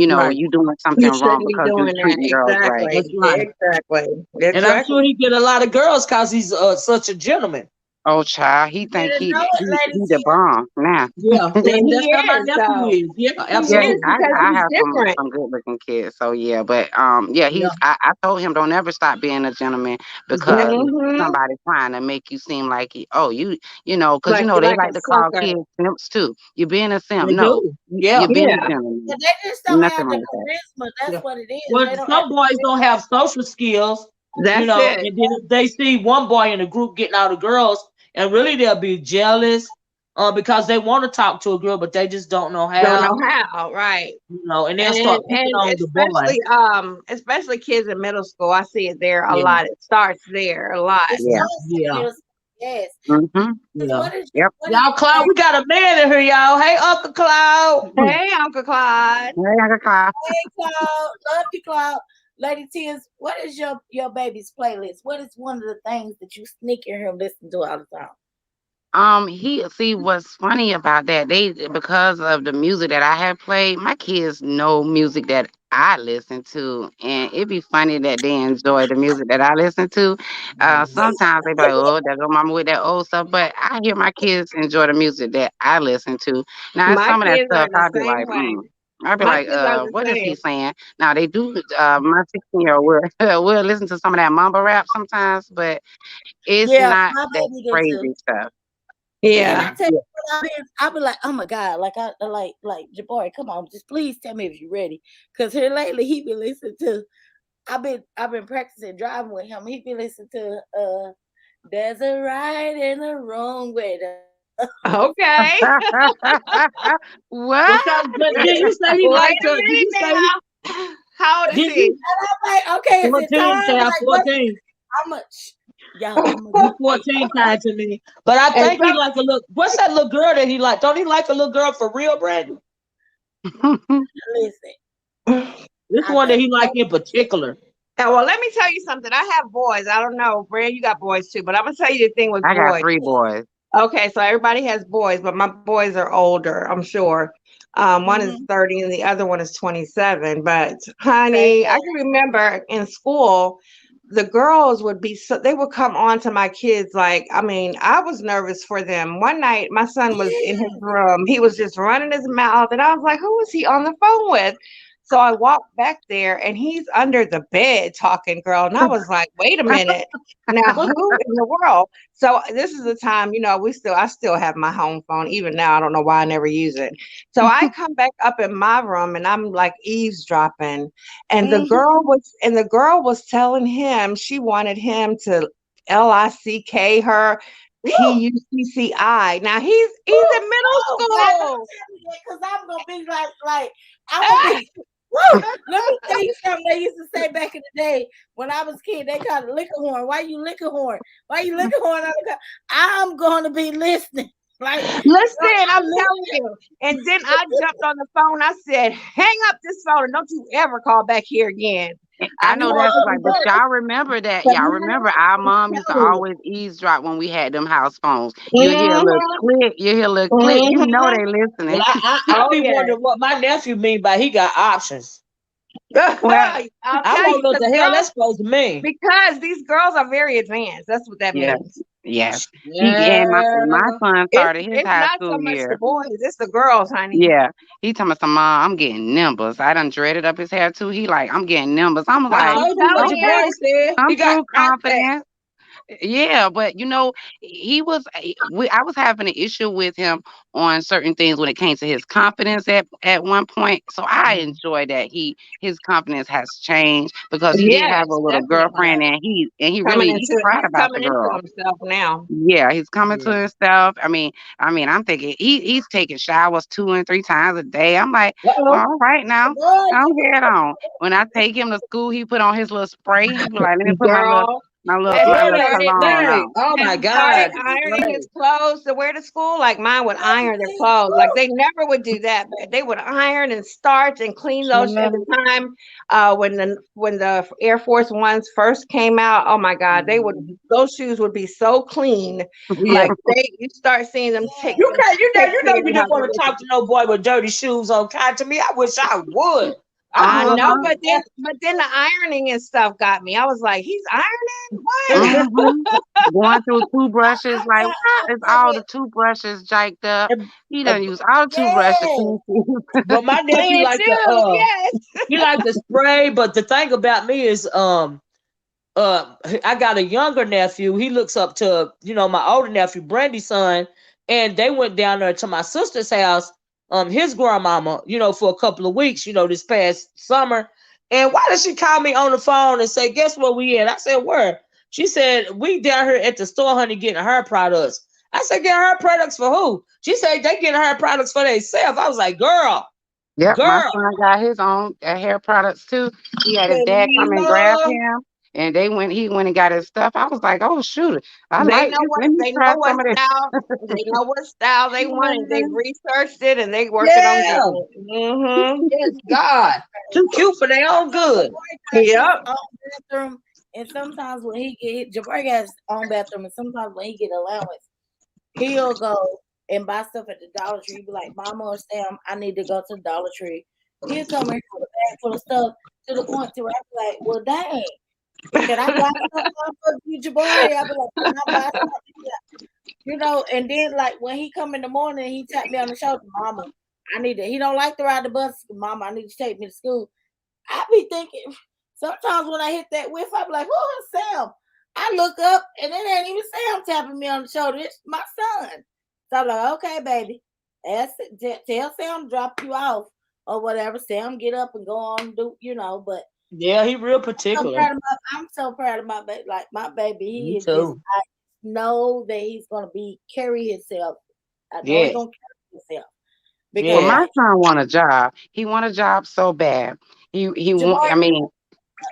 [SPEAKER 1] right.
[SPEAKER 2] you doing something
[SPEAKER 5] You
[SPEAKER 2] wrong
[SPEAKER 5] shouldn't be
[SPEAKER 2] because you
[SPEAKER 5] doing that.
[SPEAKER 2] treating girls right.
[SPEAKER 5] Exactly.
[SPEAKER 1] That's right.
[SPEAKER 5] Exactly.
[SPEAKER 1] And I'm
[SPEAKER 5] Exactly.
[SPEAKER 1] sure he get a lot of girls because he's such a gentleman.
[SPEAKER 2] Oh, child, he
[SPEAKER 3] You
[SPEAKER 2] think
[SPEAKER 3] better know it, Lady
[SPEAKER 2] he the
[SPEAKER 3] Tia.
[SPEAKER 2] bomb now.
[SPEAKER 1] Yeah,
[SPEAKER 5] And
[SPEAKER 1] and
[SPEAKER 5] he
[SPEAKER 1] that's how my
[SPEAKER 5] is
[SPEAKER 1] nephew
[SPEAKER 5] though.
[SPEAKER 1] is. Yeah,
[SPEAKER 5] He
[SPEAKER 2] Yeah,
[SPEAKER 5] is
[SPEAKER 1] absolutely.
[SPEAKER 5] because
[SPEAKER 2] I
[SPEAKER 5] he's
[SPEAKER 2] have
[SPEAKER 5] different.
[SPEAKER 2] some good looking kids, so yeah, but yeah,
[SPEAKER 1] Yeah,
[SPEAKER 2] I told him don't ever stop being a gentleman because
[SPEAKER 1] exactly.
[SPEAKER 5] Hmm.
[SPEAKER 2] somebody trying to make you seem like because
[SPEAKER 5] Like
[SPEAKER 2] they
[SPEAKER 5] like a
[SPEAKER 2] like to call
[SPEAKER 5] sucker.
[SPEAKER 2] kids simps too. You being a simp,
[SPEAKER 1] They
[SPEAKER 2] no,
[SPEAKER 1] do.
[SPEAKER 2] you
[SPEAKER 1] Yeah,
[SPEAKER 2] being a
[SPEAKER 5] Yeah.
[SPEAKER 3] Yeah,
[SPEAKER 2] gentleman,
[SPEAKER 3] they just don't
[SPEAKER 2] nothing
[SPEAKER 3] have the
[SPEAKER 2] wrong with that.
[SPEAKER 3] charisma. That's
[SPEAKER 1] yeah.
[SPEAKER 3] what it is.
[SPEAKER 1] Well,
[SPEAKER 3] They don't have
[SPEAKER 1] some
[SPEAKER 3] the
[SPEAKER 1] boys don't
[SPEAKER 3] charisma.
[SPEAKER 1] have social skills,
[SPEAKER 5] That's it.
[SPEAKER 1] and then if they see one boy in the group getting all the girls, and really they'll be jealous. because they want to talk to a girl, but they just don't know
[SPEAKER 5] Don't know
[SPEAKER 1] how.
[SPEAKER 5] how, right?
[SPEAKER 1] And they'll start picking
[SPEAKER 5] And
[SPEAKER 1] on the boy.
[SPEAKER 5] especially kids in middle school, I see it there a
[SPEAKER 1] Yeah,
[SPEAKER 5] lot. It starts there a lot.
[SPEAKER 3] It
[SPEAKER 2] Yeah.
[SPEAKER 3] starts in
[SPEAKER 1] yeah,
[SPEAKER 3] middle school. Yes.
[SPEAKER 2] Mm-hmm.
[SPEAKER 3] 'Cause
[SPEAKER 1] yeah.
[SPEAKER 2] Yep.
[SPEAKER 3] what is
[SPEAKER 1] Y'all, Cloud, we got a man in here, y'all. Hey, Uncle Cloud.
[SPEAKER 5] Hey, Uncle Clyde.
[SPEAKER 2] Hey, Uncle Clyde.
[SPEAKER 3] Hey, Cloud, love you, Cloud. Lady Tears, what is your baby's playlist? What is one of the things that you sneak in here and listen to all the time?
[SPEAKER 2] He see what's funny about that. They because of the music that I have played, my kids know music that I listen to, and it'd be funny that they enjoy the music that I listen to. Sometimes they be like, "Oh, there go mama with that old stuff," but I hear my kids enjoy the music that I listen to. Now,
[SPEAKER 5] My
[SPEAKER 2] some of that
[SPEAKER 5] kids are
[SPEAKER 2] stuff,
[SPEAKER 5] the
[SPEAKER 2] I'd be
[SPEAKER 5] same
[SPEAKER 2] like,
[SPEAKER 5] way.
[SPEAKER 2] I'd be
[SPEAKER 5] My
[SPEAKER 2] like,
[SPEAKER 5] kids are the
[SPEAKER 2] what is he
[SPEAKER 5] same.
[SPEAKER 2] saying? Now they do. My 16-year-old will will listen to some of that mumble rap sometimes, but it's
[SPEAKER 3] Yeah,
[SPEAKER 2] not
[SPEAKER 3] my
[SPEAKER 2] that
[SPEAKER 3] baby do too.
[SPEAKER 2] crazy stuff.
[SPEAKER 3] And
[SPEAKER 5] Yeah.
[SPEAKER 3] I tell you what, I'll be like, oh my God, like Jabari, come on, just please tell me if you're ready. Cause here lately he be listening to I've been practicing driving with him. He be listening to there's a right and a wrong way to
[SPEAKER 5] Okay.
[SPEAKER 2] What?
[SPEAKER 1] But did you say he
[SPEAKER 5] Wait
[SPEAKER 1] liked
[SPEAKER 5] a
[SPEAKER 1] to? Did you
[SPEAKER 5] minute
[SPEAKER 1] say
[SPEAKER 5] now. How old is
[SPEAKER 1] did
[SPEAKER 5] he?
[SPEAKER 1] you
[SPEAKER 3] and I'm like, okay, is it
[SPEAKER 1] 14?
[SPEAKER 3] time?
[SPEAKER 1] Say I'm
[SPEAKER 3] Like what
[SPEAKER 1] 14.
[SPEAKER 3] how much y'all I'm gonna
[SPEAKER 1] He's 14 tied to me. But I
[SPEAKER 5] And
[SPEAKER 1] think he like a look. What's that little girl that he like? Don't he like a little girl for real, Brandon?
[SPEAKER 3] listen.
[SPEAKER 1] This
[SPEAKER 3] I
[SPEAKER 1] one that
[SPEAKER 3] got
[SPEAKER 1] he like in particular.
[SPEAKER 5] well, let me tell you something. I have boys. I don't know, Brand, you got boys too, but I'm gonna tell you the thing with
[SPEAKER 2] I got
[SPEAKER 5] boys.
[SPEAKER 2] 3 boys.
[SPEAKER 5] Okay, so everybody has boys, but my boys are older, I'm sure. One is
[SPEAKER 3] mm-hmm.
[SPEAKER 5] 30 and the other one is 27. But
[SPEAKER 3] Same
[SPEAKER 5] honey, I
[SPEAKER 3] here.
[SPEAKER 5] can remember in school, the girls would be so they would come on to my kids like, I mean, I was nervous for them. One night my son was in his room, he was just running his mouth, and I was like, who is he on the phone with? So I walked back there and he's under the bed talking, girl. And I was like, wait a minute. Now, who in the world? So this is the time, I still have my home phone. Even now, I don't know why I never use it. So I come back up in my room and I'm like eavesdropping. And
[SPEAKER 3] Mm-hmm.
[SPEAKER 5] the girl was telling him she wanted him to LICK her
[SPEAKER 3] Woo!
[SPEAKER 5] PUCCI. Now he's
[SPEAKER 3] Woo!
[SPEAKER 5] in middle
[SPEAKER 3] Oh God, don't
[SPEAKER 5] school.
[SPEAKER 3] tell me that because I'm gonna be like I'm gonna be woo. Let me tell you something they used to say back in the day when I was a kid. They called it liquor horn. Why you liquor horn? Why you liquor horn? I'm gonna be listening. Like
[SPEAKER 5] Listen,
[SPEAKER 3] I'm
[SPEAKER 5] I'm telling you. And then I jumped on the phone. I said, hang up this phone and don't you ever call back here again. I
[SPEAKER 2] I
[SPEAKER 5] mean,
[SPEAKER 2] know
[SPEAKER 3] listening.
[SPEAKER 2] that's right, but y'all remember that.
[SPEAKER 5] but
[SPEAKER 2] Y'all remember our mom used to
[SPEAKER 5] no,
[SPEAKER 2] always eavesdrop when we had them house phones. You'll hear a little
[SPEAKER 5] mm-hmm,
[SPEAKER 2] click, you hear a little click, you know
[SPEAKER 5] mm-hmm.
[SPEAKER 2] they
[SPEAKER 1] Well,
[SPEAKER 2] listening.
[SPEAKER 1] I
[SPEAKER 5] Oh,
[SPEAKER 1] be
[SPEAKER 5] yeah.
[SPEAKER 1] wondering what my nephew mean by he got options.
[SPEAKER 2] Well,
[SPEAKER 5] I'll
[SPEAKER 1] I
[SPEAKER 5] tell you,
[SPEAKER 1] want to know what the hell that's supposed to mean.
[SPEAKER 5] because these girls are very advanced. That's what that
[SPEAKER 2] yeah,
[SPEAKER 5] means.
[SPEAKER 2] yes. He and my
[SPEAKER 1] Yeah.
[SPEAKER 2] son
[SPEAKER 5] It's
[SPEAKER 2] started his
[SPEAKER 5] it's
[SPEAKER 2] high
[SPEAKER 5] not so
[SPEAKER 2] school
[SPEAKER 5] much the
[SPEAKER 2] year.
[SPEAKER 5] boys, it's the girls, honey.
[SPEAKER 2] Yeah. He told me some mom, I'm getting nimbus. I done dreaded up his hair too. He like, I'm getting nimbus. I'm
[SPEAKER 1] I
[SPEAKER 2] like,
[SPEAKER 5] I'm
[SPEAKER 1] told you what
[SPEAKER 5] telling
[SPEAKER 1] your
[SPEAKER 2] okay.
[SPEAKER 1] boy
[SPEAKER 5] you,
[SPEAKER 1] said.
[SPEAKER 2] I'm
[SPEAKER 1] He got
[SPEAKER 2] too
[SPEAKER 1] contact.
[SPEAKER 2] confident. Yeah, but he was. I was having an issue with him on certain things when it came to his confidence at one point. So I enjoy that his confidence has changed because he did have a
[SPEAKER 5] yes,
[SPEAKER 2] little
[SPEAKER 5] definitely.
[SPEAKER 2] girlfriend, and he really he's proud
[SPEAKER 5] He's
[SPEAKER 2] about the
[SPEAKER 5] coming into
[SPEAKER 2] girl.
[SPEAKER 5] himself now.
[SPEAKER 2] Yeah, he's coming to
[SPEAKER 1] Yeah.
[SPEAKER 2] himself. I mean, I'm thinking he's taking showers 2 and 3 times a day. I'm like,
[SPEAKER 1] Uh-oh.
[SPEAKER 2] all right now,
[SPEAKER 3] Boy,
[SPEAKER 2] I'll get on. When I take him to school, he put on his little spray. He be like, let me put my little
[SPEAKER 5] Girl,
[SPEAKER 2] my little
[SPEAKER 5] has he
[SPEAKER 2] my
[SPEAKER 1] Girl,
[SPEAKER 2] little
[SPEAKER 1] that
[SPEAKER 5] started
[SPEAKER 2] cologne
[SPEAKER 5] now?
[SPEAKER 1] spray.
[SPEAKER 2] on.
[SPEAKER 1] Oh
[SPEAKER 5] Has
[SPEAKER 1] my
[SPEAKER 5] he started
[SPEAKER 1] God. The
[SPEAKER 5] ironing his
[SPEAKER 1] spray.
[SPEAKER 5] clothes to wear to school? Like mine would iron their
[SPEAKER 3] everything.
[SPEAKER 5] clothes. Like
[SPEAKER 3] Woo!
[SPEAKER 5] they never would do that, but they would iron and starch and clean those at
[SPEAKER 2] Yeah.
[SPEAKER 5] the time. When the Air Force Ones first came out, oh my God, those shoes would be so clean.
[SPEAKER 1] Yeah.
[SPEAKER 5] Like you start seeing them take
[SPEAKER 3] Yes.
[SPEAKER 1] You can't,
[SPEAKER 5] take
[SPEAKER 1] you
[SPEAKER 5] care
[SPEAKER 1] know
[SPEAKER 5] of
[SPEAKER 1] you
[SPEAKER 5] how
[SPEAKER 1] didn't
[SPEAKER 5] they
[SPEAKER 1] want to
[SPEAKER 5] look.
[SPEAKER 1] talk to no boy with dirty shoes on. Kind to me, I wish I would. I
[SPEAKER 5] I
[SPEAKER 1] would
[SPEAKER 5] know,
[SPEAKER 2] Uh-huh.
[SPEAKER 5] but then
[SPEAKER 3] Yes.
[SPEAKER 5] the ironing and stuff got me. I was like, he's ironing? What?
[SPEAKER 1] love.
[SPEAKER 2] Mhm. Going through toothbrushes, like
[SPEAKER 3] I
[SPEAKER 2] why is
[SPEAKER 3] tell
[SPEAKER 2] all
[SPEAKER 3] you,
[SPEAKER 2] the toothbrushes jacked up? He
[SPEAKER 1] Uh,
[SPEAKER 2] done used all the toothbrushes to
[SPEAKER 3] yes.
[SPEAKER 2] clean teeth.
[SPEAKER 1] but my nephew
[SPEAKER 5] Clean
[SPEAKER 1] like to
[SPEAKER 5] too, yes.
[SPEAKER 1] he like to spray. But the thing about me is I got a younger nephew. He looks up to, my older nephew, Brandy's son, and they went down there to my sister's house, his grandmama, for a couple of weeks, this past summer. And why did she call me on the phone and say, guess where we at? I said, where? She said, we down here at the store, honey, getting her products. I said, get her products for who? She said they getting her products for themselves. I was like, girl,
[SPEAKER 2] Yep, my
[SPEAKER 1] girl.
[SPEAKER 2] son got his own hair products too. He had his dad come and grab
[SPEAKER 5] Hello.
[SPEAKER 2] him, and he went and got his stuff. I was like, oh shoot, I
[SPEAKER 5] They
[SPEAKER 2] like
[SPEAKER 5] know
[SPEAKER 2] this.
[SPEAKER 5] what
[SPEAKER 2] Let me
[SPEAKER 5] they
[SPEAKER 2] try
[SPEAKER 5] know what
[SPEAKER 2] some of this.
[SPEAKER 5] style they know what style they want, and they
[SPEAKER 2] Mhm.
[SPEAKER 5] researched it and they working on
[SPEAKER 1] Yeah.
[SPEAKER 5] getting it. Mm-hmm.
[SPEAKER 1] Yes, God. Too cute for their own good.
[SPEAKER 3] Jabari got his
[SPEAKER 5] Yep.
[SPEAKER 3] own bathroom, and sometimes when he get Jabari got his own bathroom, and sometimes when he get allowance, he'll go and buy stuff at the Dollar Tree. He'll be like, Mama or Sam, I need to go to the Dollar Tree. He'll come in with a bag full of stuff to the point to where I be like, well, dang, can I buy something for you, Jabari? I be like, can I buy something? You know, and then like when he come in the morning, he tap me on the shoulder, Mama, I need to. He don't like to ride the bus, Mama. I need to take me to school. I be thinking sometimes when I hit that whiff, I be like, who is Sam? I look up and it ain't even Sam tapping me on the shoulder. It's my son. So I'm like, okay, baby. Tell Sam drop you off or whatever. Sam get up and go on and do, but
[SPEAKER 1] Yeah, he real
[SPEAKER 3] so
[SPEAKER 1] particular.
[SPEAKER 3] I'm so proud of my baby. Like my baby,
[SPEAKER 1] Me
[SPEAKER 3] he is just
[SPEAKER 1] too.
[SPEAKER 3] I know that he's gonna carry himself. I know he's
[SPEAKER 1] Yes.
[SPEAKER 3] gonna carry himself
[SPEAKER 2] Well,
[SPEAKER 3] because
[SPEAKER 1] Yes.
[SPEAKER 2] my
[SPEAKER 3] like
[SPEAKER 2] son want a job. He want a job so bad. He want.
[SPEAKER 3] Jabari,
[SPEAKER 2] I mean,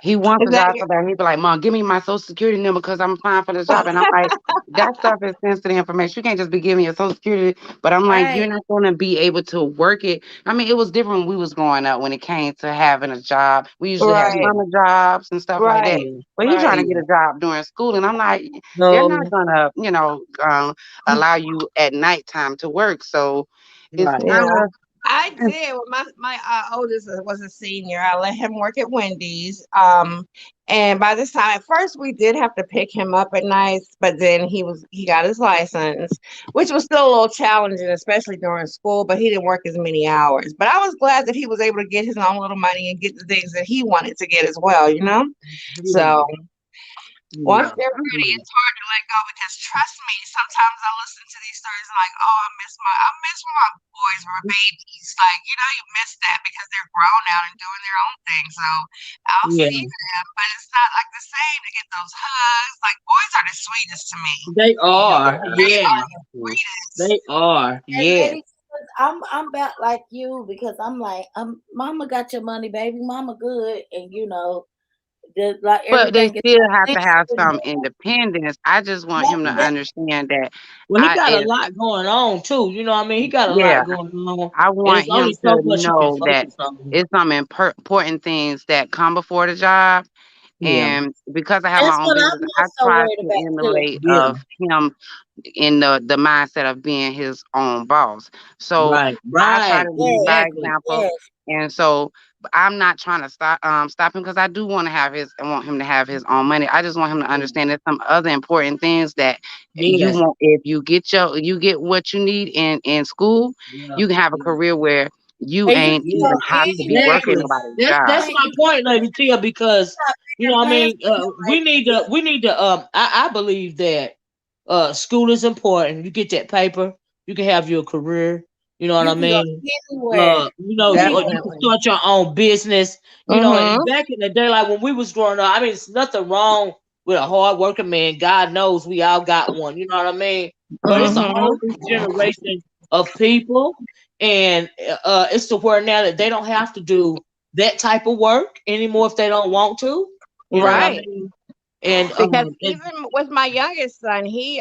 [SPEAKER 2] he wants
[SPEAKER 5] Is
[SPEAKER 2] a
[SPEAKER 5] that
[SPEAKER 2] job so bad. He be like, Mom, give me my social security number because I'm applying for the job. And I'm like, that stuff is sensitive information. You can't just be giving your social security. But I'm like,
[SPEAKER 3] right,
[SPEAKER 2] you're not going to be able to work it. I mean, it was different when we was growing up when it came to having a job. We usually had
[SPEAKER 5] right,
[SPEAKER 1] Yeah.
[SPEAKER 2] summer jobs and stuff like that.
[SPEAKER 5] right,
[SPEAKER 1] Yeah.
[SPEAKER 2] But he trying
[SPEAKER 5] right.
[SPEAKER 2] to get
[SPEAKER 1] Yeah.
[SPEAKER 2] a job during school. And I'm like, they're not
[SPEAKER 1] No.
[SPEAKER 2] going to, allow you at nighttime to work. So it's
[SPEAKER 1] Right.
[SPEAKER 2] kind
[SPEAKER 5] Yeah,
[SPEAKER 2] of,
[SPEAKER 5] I did. When my oldest was a senior, I let him work at Wendy's. And by this time, at first we did have to pick him up at nights, but then he got his license, which was still a little challenging, especially during school. But he didn't work as many hours. But I was glad that he was able to get his own little money and get the things that he wanted to get as well. So.
[SPEAKER 1] Yeah.
[SPEAKER 5] Once
[SPEAKER 1] Yeah.
[SPEAKER 5] they're ready, it's hard to let go because trust me, sometimes I listen to these stories and like, oh, I miss when my boys were babies. Like, you miss that because they're grown out and doing their own thing. So I'll
[SPEAKER 1] Yeah.
[SPEAKER 5] see them, but it's not like the same to get those hugs. Like boys are the sweetest to me.
[SPEAKER 1] They are.
[SPEAKER 5] They
[SPEAKER 1] Yeah.
[SPEAKER 5] are the sweetest.
[SPEAKER 1] They are.
[SPEAKER 3] and
[SPEAKER 1] Yes.
[SPEAKER 3] lady, I'm about like you because I'm like, Mama got your money, baby. Mama good, and like
[SPEAKER 2] but they
[SPEAKER 3] everything is
[SPEAKER 2] still have to have
[SPEAKER 3] like
[SPEAKER 2] some independence. I just want him to
[SPEAKER 3] that.
[SPEAKER 2] understand that
[SPEAKER 1] Well, he
[SPEAKER 2] I,
[SPEAKER 1] got a
[SPEAKER 2] if,
[SPEAKER 1] lot going on too. You know what I mean? He got a
[SPEAKER 2] yeah,
[SPEAKER 1] lot going on.
[SPEAKER 2] I
[SPEAKER 1] And
[SPEAKER 2] want
[SPEAKER 1] it's only
[SPEAKER 2] him
[SPEAKER 1] so
[SPEAKER 2] to
[SPEAKER 1] much you can
[SPEAKER 2] know that
[SPEAKER 1] focus on.
[SPEAKER 2] it's some important things that come before the job.
[SPEAKER 1] Yeah.
[SPEAKER 2] And because I have
[SPEAKER 3] That's
[SPEAKER 2] my own
[SPEAKER 3] what
[SPEAKER 2] business,
[SPEAKER 3] I'm
[SPEAKER 2] I
[SPEAKER 3] also
[SPEAKER 2] try
[SPEAKER 3] worried
[SPEAKER 2] to
[SPEAKER 3] about too.
[SPEAKER 2] emulate
[SPEAKER 1] Yeah.
[SPEAKER 2] of him in the mindset of being his own boss. So
[SPEAKER 1] Right.
[SPEAKER 2] I try
[SPEAKER 1] Right.
[SPEAKER 2] to lead by
[SPEAKER 1] Exactly.
[SPEAKER 2] example.
[SPEAKER 3] Yes,
[SPEAKER 2] And so I'm not trying to stop him because I do want to I want him to have his own money. I just want him to
[SPEAKER 1] Yeah.
[SPEAKER 2] understand there's some other important things that you
[SPEAKER 1] Yes.
[SPEAKER 2] want. If you get what you need in school,
[SPEAKER 1] Yeah.
[SPEAKER 2] you can have a
[SPEAKER 1] Yeah.
[SPEAKER 2] career where you
[SPEAKER 3] and
[SPEAKER 2] ain't
[SPEAKER 1] Yeah.
[SPEAKER 2] even have to be working
[SPEAKER 1] Exactly.
[SPEAKER 2] nobody's
[SPEAKER 1] That's
[SPEAKER 2] job.
[SPEAKER 3] you
[SPEAKER 1] my point, Lady Tia, because
[SPEAKER 3] got
[SPEAKER 1] I
[SPEAKER 3] plans
[SPEAKER 1] mean,
[SPEAKER 3] for him,
[SPEAKER 1] we need to I believe that school is important. You get that paper, you can have your career, you know what
[SPEAKER 3] you
[SPEAKER 1] I
[SPEAKER 3] can go
[SPEAKER 1] mean?
[SPEAKER 3] anywhere,
[SPEAKER 1] Or you can
[SPEAKER 3] anywhere.
[SPEAKER 5] Definitely.
[SPEAKER 1] start your own business, and
[SPEAKER 5] Mm-hmm.
[SPEAKER 1] back in the day, like when we was growing up, I mean, it's nothing wrong with a hard working man. God knows we all got one, you know what I mean? But it's a whole
[SPEAKER 5] Mm-hmm.
[SPEAKER 1] new generation of people, and it's to where now that they don't have to do that type of work anymore if they don't want to, you know what I
[SPEAKER 5] Right.
[SPEAKER 1] mean? And
[SPEAKER 5] Because even with my youngest son, he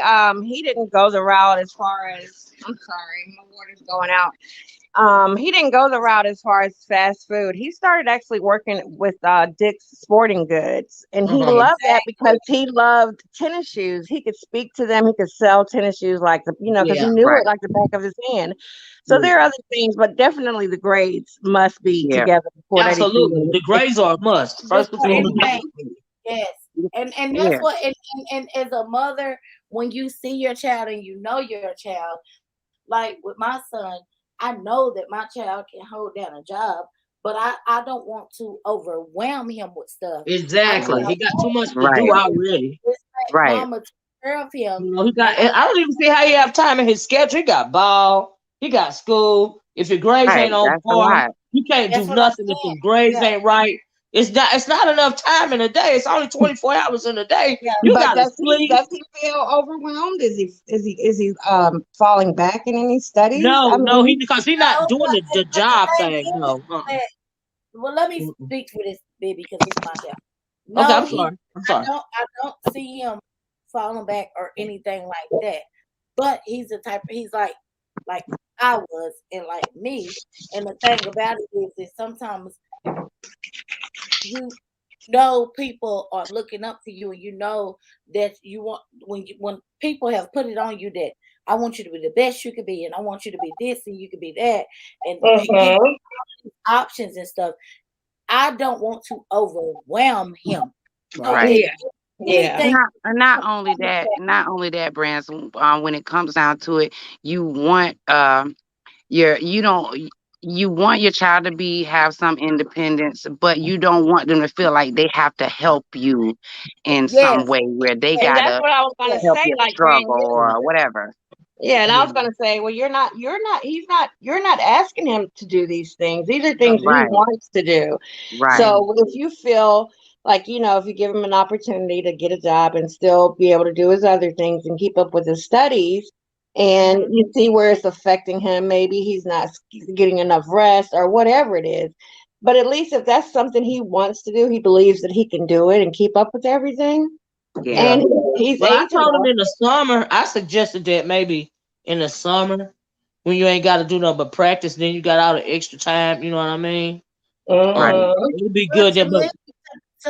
[SPEAKER 5] didn't go the route as far as I'm sorry, my water's going out. He didn't go the route as far as fast food. He started actually working with Dick's Sporting Goods, and he
[SPEAKER 1] uh-huh,
[SPEAKER 5] loved that because
[SPEAKER 3] Exactly.
[SPEAKER 5] he loved tennis shoes. He could speak to them. He could sell tennis shoes because he
[SPEAKER 1] yeah,
[SPEAKER 5] knew
[SPEAKER 2] Right.
[SPEAKER 5] it like the back of his hand. So
[SPEAKER 1] yeah.
[SPEAKER 5] there are other things, but definitely the grades must be
[SPEAKER 2] Yeah.
[SPEAKER 5] together before they
[SPEAKER 1] Absolutely.
[SPEAKER 5] can
[SPEAKER 1] The grades are a must, first and
[SPEAKER 3] Before
[SPEAKER 1] foremost.
[SPEAKER 3] anything,
[SPEAKER 5] Exactly.
[SPEAKER 3] yes. And that's
[SPEAKER 2] Yeah.
[SPEAKER 3] what and as a mother, when you see your child and you know your child, like with my son, I know that my child can hold down a job, but I don't want to overwhelm him with stuff.
[SPEAKER 1] Exactly.
[SPEAKER 2] Right.
[SPEAKER 1] He got too much to do
[SPEAKER 2] Right.
[SPEAKER 1] already.
[SPEAKER 3] Respect
[SPEAKER 2] Right.
[SPEAKER 3] mama to take care of him,
[SPEAKER 1] He got.
[SPEAKER 3] and I
[SPEAKER 1] I don't even see how he have time in his schedule. He got ball. He got school. If your grades
[SPEAKER 2] Right.
[SPEAKER 1] ain't on
[SPEAKER 2] That's a
[SPEAKER 1] par,
[SPEAKER 2] lot.
[SPEAKER 1] you can't do
[SPEAKER 3] that's what I'm
[SPEAKER 1] nothing if
[SPEAKER 3] saying.
[SPEAKER 1] your grades
[SPEAKER 3] Yeah,
[SPEAKER 1] ain't right. It's not enough time in a day. It's only 24 hours in a day.
[SPEAKER 3] Yeah.
[SPEAKER 1] You
[SPEAKER 5] But
[SPEAKER 1] gotta sleep.
[SPEAKER 5] does he feel overwhelmed? Is he falling back in any studies? I
[SPEAKER 1] No,
[SPEAKER 5] mean,
[SPEAKER 1] because he's not
[SPEAKER 3] No,
[SPEAKER 1] doing the
[SPEAKER 3] but the
[SPEAKER 1] job
[SPEAKER 3] thing
[SPEAKER 1] thing.
[SPEAKER 3] is
[SPEAKER 1] No.
[SPEAKER 3] that, well, let me
[SPEAKER 1] Mm-mm.
[SPEAKER 3] speak for this baby because it's my child.
[SPEAKER 1] Okay,
[SPEAKER 3] No,
[SPEAKER 1] I'm sorry. I'm sorry.
[SPEAKER 3] I don't see him falling back or anything like that. But he's the type. He's like I was, and like me. And the thing about it is sometimes you know people are looking up to you, and you know that you want when people have put it on you that I want you to be the best you could be, and I want you to be this and you could be that, and give
[SPEAKER 5] mhm.
[SPEAKER 3] options and stuff. I don't want to overwhelm him. So
[SPEAKER 2] Right.
[SPEAKER 3] if
[SPEAKER 5] Yeah, yeah.
[SPEAKER 3] anything,
[SPEAKER 2] Not only that, Brands. When it comes down to it, you want you don't you want your child to be have some independence, but you don't want them to feel like they have to help you in some
[SPEAKER 3] yes,
[SPEAKER 2] way where they
[SPEAKER 5] And that's
[SPEAKER 2] gotta
[SPEAKER 5] what I was gonna
[SPEAKER 3] yes,
[SPEAKER 2] help
[SPEAKER 5] say,
[SPEAKER 2] you
[SPEAKER 5] like
[SPEAKER 2] struggle
[SPEAKER 5] Brand.
[SPEAKER 2] or whatever.
[SPEAKER 5] Yeah, and I was
[SPEAKER 1] Yeah.
[SPEAKER 5] gonna say, well, you're not asking him to do these things. These are things that he
[SPEAKER 2] Right,
[SPEAKER 5] wants to do.
[SPEAKER 2] right.
[SPEAKER 5] So if you feel like, if you give him an opportunity to get a job and still be able to do his other things and keep up with his studies, and
[SPEAKER 3] mhm,
[SPEAKER 5] you see where it's affecting him, maybe he's not getting enough rest or whatever it is. But at least if that's something he wants to do, he believes that he can do it and keep up with everything.
[SPEAKER 2] Yeah.
[SPEAKER 5] And
[SPEAKER 1] Yeah.
[SPEAKER 5] he's
[SPEAKER 1] Well, I
[SPEAKER 5] age
[SPEAKER 1] told him
[SPEAKER 5] enough.
[SPEAKER 1] in the summer, I suggested that maybe in the summer when you ain't got to do nothing but practice, then you got all the extra time. You know what I mean?
[SPEAKER 2] Right.
[SPEAKER 5] Mhm.
[SPEAKER 1] It'd be
[SPEAKER 3] but
[SPEAKER 1] good there, but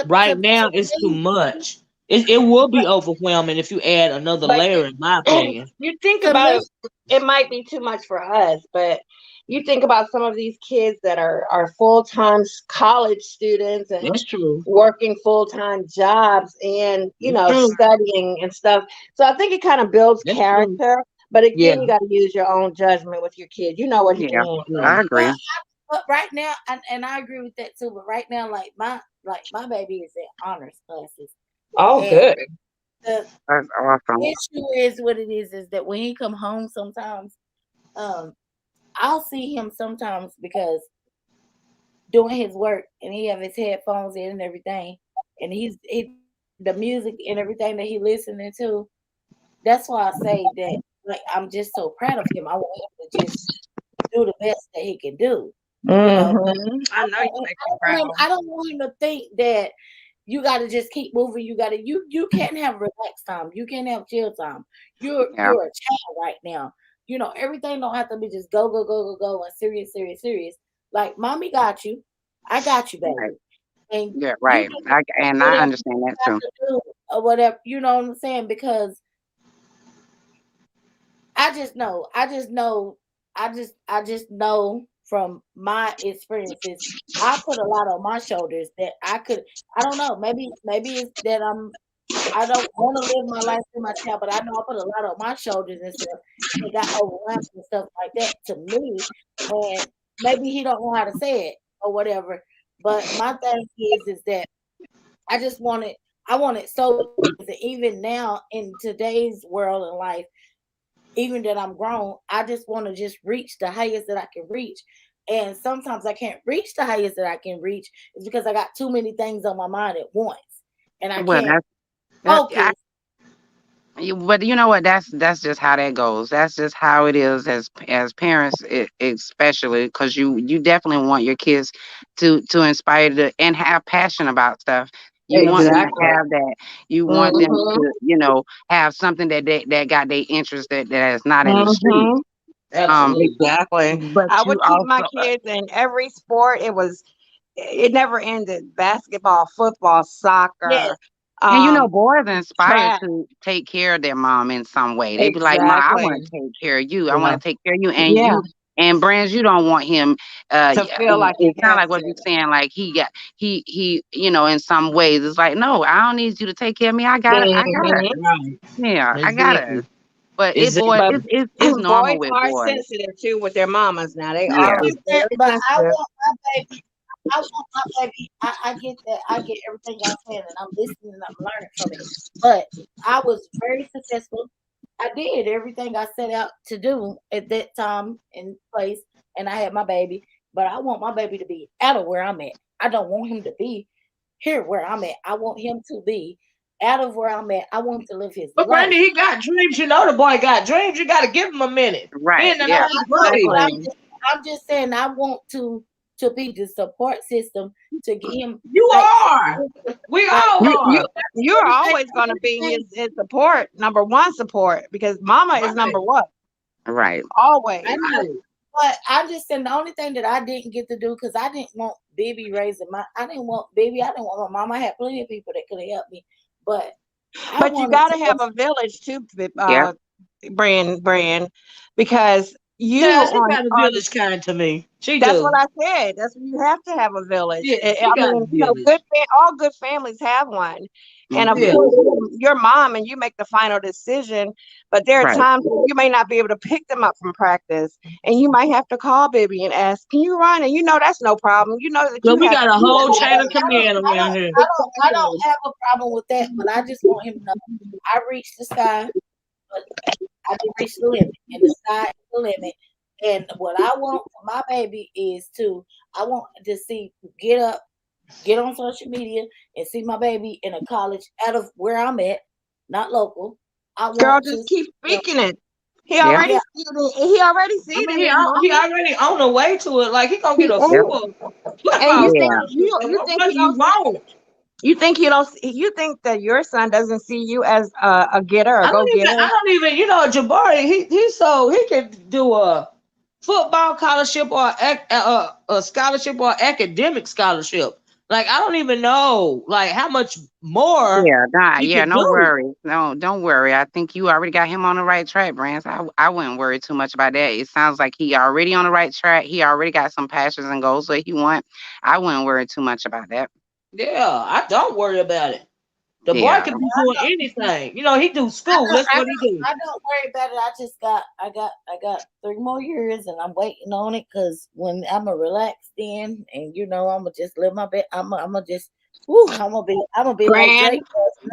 [SPEAKER 1] right now it's too much. It will be overwhelming if you add another
[SPEAKER 5] But
[SPEAKER 1] layer, in my opinion.
[SPEAKER 5] you think
[SPEAKER 3] to
[SPEAKER 5] about
[SPEAKER 3] me,
[SPEAKER 5] it, it might be too much for us, but you think about some of these kids that are full-time college students and
[SPEAKER 1] That's true.
[SPEAKER 5] working full-time jobs and
[SPEAKER 1] That's true.
[SPEAKER 5] studying and stuff. So I think it kind of builds
[SPEAKER 1] That's true.
[SPEAKER 5] character. But
[SPEAKER 1] Yeah.
[SPEAKER 5] again, you got to use your own judgment with your kid. You know what he can
[SPEAKER 2] Yeah.
[SPEAKER 5] handle.
[SPEAKER 2] I
[SPEAKER 3] but
[SPEAKER 2] agree.
[SPEAKER 3] but right now, and I agree with that too. But right now, like my baby is in honors classes,
[SPEAKER 5] Oh,
[SPEAKER 3] and
[SPEAKER 5] good.
[SPEAKER 3] the
[SPEAKER 2] That's awesome.
[SPEAKER 3] issue is what it is that when he come home, sometimes um I'll see him sometimes because doing his work and he have his headphones in and everything, and the music and everything that he listening to. That's why I say that like I'm just so proud of him. I want him to just do the best that he can do. You know,
[SPEAKER 5] I know you make me proud.
[SPEAKER 3] I don't want him to think that you got to just keep moving. You can't have relaxed time. You can't have chill time.
[SPEAKER 2] Yeah.
[SPEAKER 3] You're a child right now. Everything don't have to be just go go go go go and serious serious serious. Like mommy got you, I got you,
[SPEAKER 2] Right.
[SPEAKER 3] baby, and
[SPEAKER 2] Yeah.
[SPEAKER 3] you
[SPEAKER 2] Right.
[SPEAKER 3] do
[SPEAKER 2] And I
[SPEAKER 3] whatever
[SPEAKER 2] understand
[SPEAKER 3] you
[SPEAKER 2] that
[SPEAKER 3] have
[SPEAKER 2] too.
[SPEAKER 3] to do or whatever. You know what I'm saying? Because I just know from my experiences. I put a lot on my shoulders that I don't know, maybe it's that I don't want to live my life through my child, but I know I put a lot on my shoulders and stuff and got overwhelmed and stuff like that to me. And maybe he don't know how to say it or whatever. But my thing is that I just want it I want it so bad that even now in today's world and life, even that I'm grown, I just want to just reach the highest that I can reach. And sometimes I can't reach the highest that I can reach is because I got too many things on my mind at once. And I
[SPEAKER 2] Well,
[SPEAKER 3] can't
[SPEAKER 2] I
[SPEAKER 3] focus.
[SPEAKER 2] but you know what? That's just how that goes. That's just how it is as parents, especially because you definitely want your kids to inspire to and have passion about stuff. You want them to
[SPEAKER 5] Exactly.
[SPEAKER 2] have that. You want them
[SPEAKER 5] Mhm.
[SPEAKER 2] to have something that got their interest that is not in the street.
[SPEAKER 5] Mhm.
[SPEAKER 2] Um,
[SPEAKER 1] Absolutely.
[SPEAKER 5] Exactly.
[SPEAKER 2] but
[SPEAKER 5] I
[SPEAKER 2] you
[SPEAKER 5] would keep my
[SPEAKER 2] also
[SPEAKER 5] kids in every sport. It never ended. Basketball, football,
[SPEAKER 3] Yes,
[SPEAKER 5] soccer,
[SPEAKER 2] and
[SPEAKER 5] um,
[SPEAKER 2] boys are inspired
[SPEAKER 5] track.
[SPEAKER 2] to take care of their mom in some way. They be like, "Ma, I want
[SPEAKER 5] Exactly.
[SPEAKER 2] to take care of you. I want
[SPEAKER 1] Yeah.
[SPEAKER 2] to take care of you." And
[SPEAKER 5] Yeah.
[SPEAKER 2] Brands, you don't want him.
[SPEAKER 5] To feel like he
[SPEAKER 2] It sounds
[SPEAKER 5] has
[SPEAKER 2] like what
[SPEAKER 5] to.
[SPEAKER 2] you're saying. Like he. In some ways, it's like, no, I don't need you to take care of me. I got it. I got it.
[SPEAKER 5] Mhm.
[SPEAKER 1] Right.
[SPEAKER 2] Yeah, I got it.
[SPEAKER 1] Exactly.
[SPEAKER 2] But
[SPEAKER 1] Exactly.
[SPEAKER 5] But
[SPEAKER 2] it's normal
[SPEAKER 5] boys
[SPEAKER 2] with
[SPEAKER 5] are
[SPEAKER 2] boys.
[SPEAKER 5] sensitive too with their mamas now. They
[SPEAKER 3] I
[SPEAKER 2] Yeah,
[SPEAKER 5] are
[SPEAKER 3] get that,
[SPEAKER 5] very
[SPEAKER 3] but
[SPEAKER 5] sensitive.
[SPEAKER 3] I want my baby. I get that. I get everything y'all saying, and I'm listening and I'm learning from it. But I was very successful. I did everything I set out to do at that time and place, and I had my baby. but I want my baby to be out of where I'm at. I don't want him to be here where I'm at. I want him to be out of where I'm at. I want him to live his
[SPEAKER 1] But
[SPEAKER 3] life.
[SPEAKER 1] Brandy, he got dreams. You know the boy got dreams. You got to give him a minute. He
[SPEAKER 2] Right.
[SPEAKER 1] in the
[SPEAKER 2] Yeah.
[SPEAKER 1] ninth grade.
[SPEAKER 3] But I'm just saying I want to be the support system to get him.
[SPEAKER 1] You
[SPEAKER 3] like,
[SPEAKER 1] are. We all are.
[SPEAKER 5] You're always going to be his support, number one support, because mama is number one.
[SPEAKER 2] Right.
[SPEAKER 5] Always.
[SPEAKER 3] I know. But I'm just saying the only thing that I didn't get to do because I didn't want baby raising I didn't want my mom. I had plenty of people that could have helped me, but
[SPEAKER 5] you got to have a village too,
[SPEAKER 2] Yeah.
[SPEAKER 5] Brand, because you
[SPEAKER 1] Yeah, she
[SPEAKER 5] on,
[SPEAKER 1] got a
[SPEAKER 5] on
[SPEAKER 1] village kind to me. She
[SPEAKER 5] that's
[SPEAKER 1] do.
[SPEAKER 5] what I said. That's what you have to have a village.
[SPEAKER 1] Yeah, she
[SPEAKER 5] I
[SPEAKER 1] got a
[SPEAKER 5] mean,
[SPEAKER 1] village.
[SPEAKER 5] all good families have one. And of
[SPEAKER 1] Yeah.
[SPEAKER 5] course, your mom and you make the final decision. But there are
[SPEAKER 2] Right.
[SPEAKER 5] times when you may not be able to pick them up from practice, and you might have to call baby and ask, "Can you run?" And that's no problem. You know that
[SPEAKER 1] So
[SPEAKER 5] you
[SPEAKER 1] we
[SPEAKER 5] have.
[SPEAKER 1] got a whole chain of command around here.
[SPEAKER 3] I don't have a problem with that, but I just want him to know I reached the sky, but I didn't reach the limit, and the sky is the limit. And what I want for my baby is I want to see get on social media and see my baby in a college out of where I'm at, not local. I want
[SPEAKER 5] Girl, just keep speaking it. He
[SPEAKER 2] Yeah.
[SPEAKER 5] already see it. He already see
[SPEAKER 1] I
[SPEAKER 5] it
[SPEAKER 1] mean,
[SPEAKER 5] in his mom.
[SPEAKER 1] he already on the way to it. Like he gonna get a
[SPEAKER 5] Yep.
[SPEAKER 1] full
[SPEAKER 5] And you
[SPEAKER 1] football
[SPEAKER 5] think
[SPEAKER 2] Yeah.
[SPEAKER 5] you think
[SPEAKER 1] What
[SPEAKER 5] he
[SPEAKER 1] you
[SPEAKER 5] don't
[SPEAKER 1] want?
[SPEAKER 5] you think that your son doesn't see you as a getter, a go
[SPEAKER 1] I
[SPEAKER 5] getter?
[SPEAKER 1] don't even, Jabari, he's so he can do a football scholarship or a scholarship or academic scholarship. Like I don't even know like how much more
[SPEAKER 2] Yeah. Nah,
[SPEAKER 1] he
[SPEAKER 2] yeah.
[SPEAKER 1] can
[SPEAKER 2] No
[SPEAKER 1] do.
[SPEAKER 2] worries. No, don't worry. I think you already got him on the right track, Brands. I wouldn't worry too much about that. It sounds like he already on the right track. He already got some passions and goals that he want. I wouldn't worry too much about that.
[SPEAKER 1] Yeah, I don't worry about it. The boy
[SPEAKER 2] Yeah.
[SPEAKER 1] can be doing anything. He do school. That's what he do.
[SPEAKER 3] I don't worry about it. I got 3 more years and I'm waiting on it because when I'm a relaxed in and I'm gonna just live my bed. I'm gonna just I'm gonna be like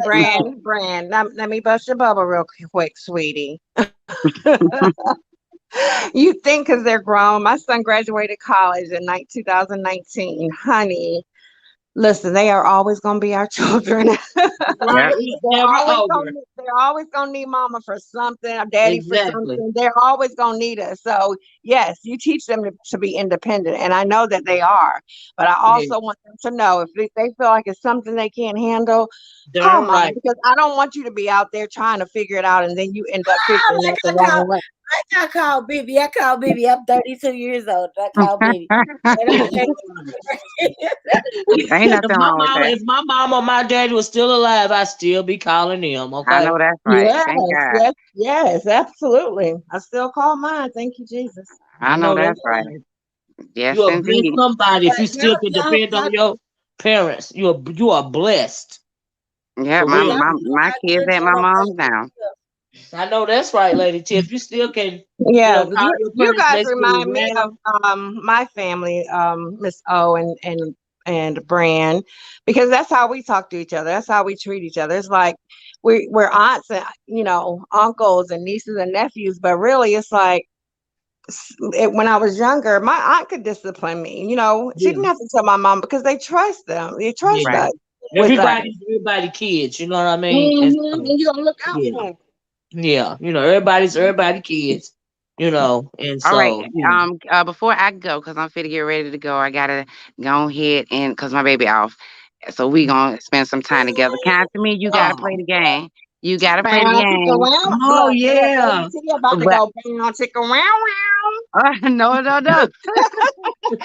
[SPEAKER 3] Drake.
[SPEAKER 5] Brand. Let me bust your bubble real quick, sweetie. You think because they're grown. My son graduated college in 2019. Honey, listen, they are always going to be our children.
[SPEAKER 1] Right? It's never over.
[SPEAKER 5] They're always gonna need mama for something, or daddy for
[SPEAKER 1] Exactly.
[SPEAKER 5] something. They're always gonna need us. So yes, you teach them to be independent, and I know that they are. But I
[SPEAKER 1] Yeah.
[SPEAKER 5] also want them to know if they feel like it's something they can't handle, call
[SPEAKER 1] Darn
[SPEAKER 5] mama,
[SPEAKER 1] right.
[SPEAKER 5] because I don't want you to be out there trying to figure it out, and then you end up figuring it the wrong way.
[SPEAKER 3] I call Bibi. I'm 32 years old. I call Bibi.
[SPEAKER 2] Ain't nothing wrong with that.
[SPEAKER 1] If my mom or my daddy was still alive, I'd still be calling them.
[SPEAKER 2] I
[SPEAKER 1] Okay.
[SPEAKER 2] know that's right. Thank God.
[SPEAKER 5] Yes, absolutely. I still call mine. Thank you, Jesus.
[SPEAKER 2] I know that's right. Yes,
[SPEAKER 1] You are blessed
[SPEAKER 2] indeed.
[SPEAKER 1] somebody if you still can depend on your parents. You are blessed.
[SPEAKER 2] Yeah,
[SPEAKER 1] For
[SPEAKER 2] my
[SPEAKER 1] real.
[SPEAKER 2] my kids at my mom's now.
[SPEAKER 1] I know that's right, Lady T. If you still can,
[SPEAKER 5] Yeah,
[SPEAKER 1] call your
[SPEAKER 5] you
[SPEAKER 1] parents,
[SPEAKER 5] guys
[SPEAKER 1] they still
[SPEAKER 5] remind me
[SPEAKER 1] around.
[SPEAKER 5] of my family, Miss O and Bran, because that's how we talk to each other. That's how we treat each other. It's like we're aunts and uncles and nieces and nephews, but really it's like when I was younger, my aunt could discipline me. She
[SPEAKER 1] Yeah.
[SPEAKER 5] didn't have to tell my mom because they trust them. They trust
[SPEAKER 1] Yeah.
[SPEAKER 5] us with us.
[SPEAKER 1] Everybody kids, you know what I mean? And so,
[SPEAKER 5] And you gotta look out
[SPEAKER 1] yeah.
[SPEAKER 5] for them.
[SPEAKER 1] Yeah. Everybody kids, and
[SPEAKER 2] All right.
[SPEAKER 1] so
[SPEAKER 2] Before I go, because I'm fit to get ready to go, I gotta go ahead and because my baby off. So we gonna spend some time together. Count to me, you gotta play
[SPEAKER 1] oh,
[SPEAKER 2] the game. You gotta play the
[SPEAKER 5] Bow, tick
[SPEAKER 2] game.
[SPEAKER 5] around.
[SPEAKER 1] oh
[SPEAKER 5] Look,
[SPEAKER 1] yeah.
[SPEAKER 5] Lady T about to
[SPEAKER 2] But
[SPEAKER 5] go bow, tick around.
[SPEAKER 2] no, no, no.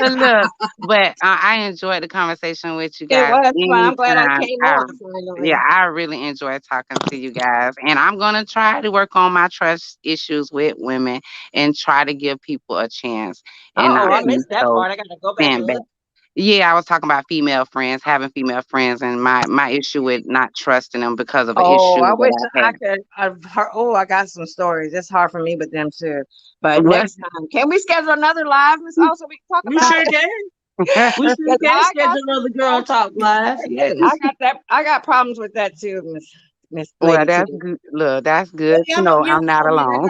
[SPEAKER 2] Look, but I enjoyed the conversation with you
[SPEAKER 5] It
[SPEAKER 2] guys
[SPEAKER 5] was fun. I'm glad I
[SPEAKER 2] anytime.
[SPEAKER 5] came on finally.
[SPEAKER 2] Yeah, I really enjoyed talking to you guys, and I'm gonna try to work on my trust issues with women and try to give people a chance and
[SPEAKER 5] Oh,
[SPEAKER 2] not
[SPEAKER 5] I
[SPEAKER 2] be
[SPEAKER 5] missed that
[SPEAKER 2] so
[SPEAKER 5] part. I gotta go back and
[SPEAKER 2] sandbag.
[SPEAKER 5] look.
[SPEAKER 2] Yeah, I was talking about female friends, having female friends, and my issue with not trusting them because of an
[SPEAKER 5] Oh,
[SPEAKER 2] issue
[SPEAKER 5] I wish
[SPEAKER 2] that I
[SPEAKER 5] I
[SPEAKER 2] had.
[SPEAKER 5] could. I got some stories. It's hard for me, but them too. But
[SPEAKER 2] What?
[SPEAKER 5] next time, can we schedule another live, Miss O, so we can talk
[SPEAKER 1] We
[SPEAKER 5] about
[SPEAKER 1] sure
[SPEAKER 5] it?
[SPEAKER 1] can. We sure
[SPEAKER 5] 'Cause
[SPEAKER 1] can schedule another girl talk live. Yes.
[SPEAKER 5] I got that. I got problems with that too, Miss
[SPEAKER 2] Well,
[SPEAKER 5] Lady T.
[SPEAKER 2] that's good. Look, that's good to know I'm not alone.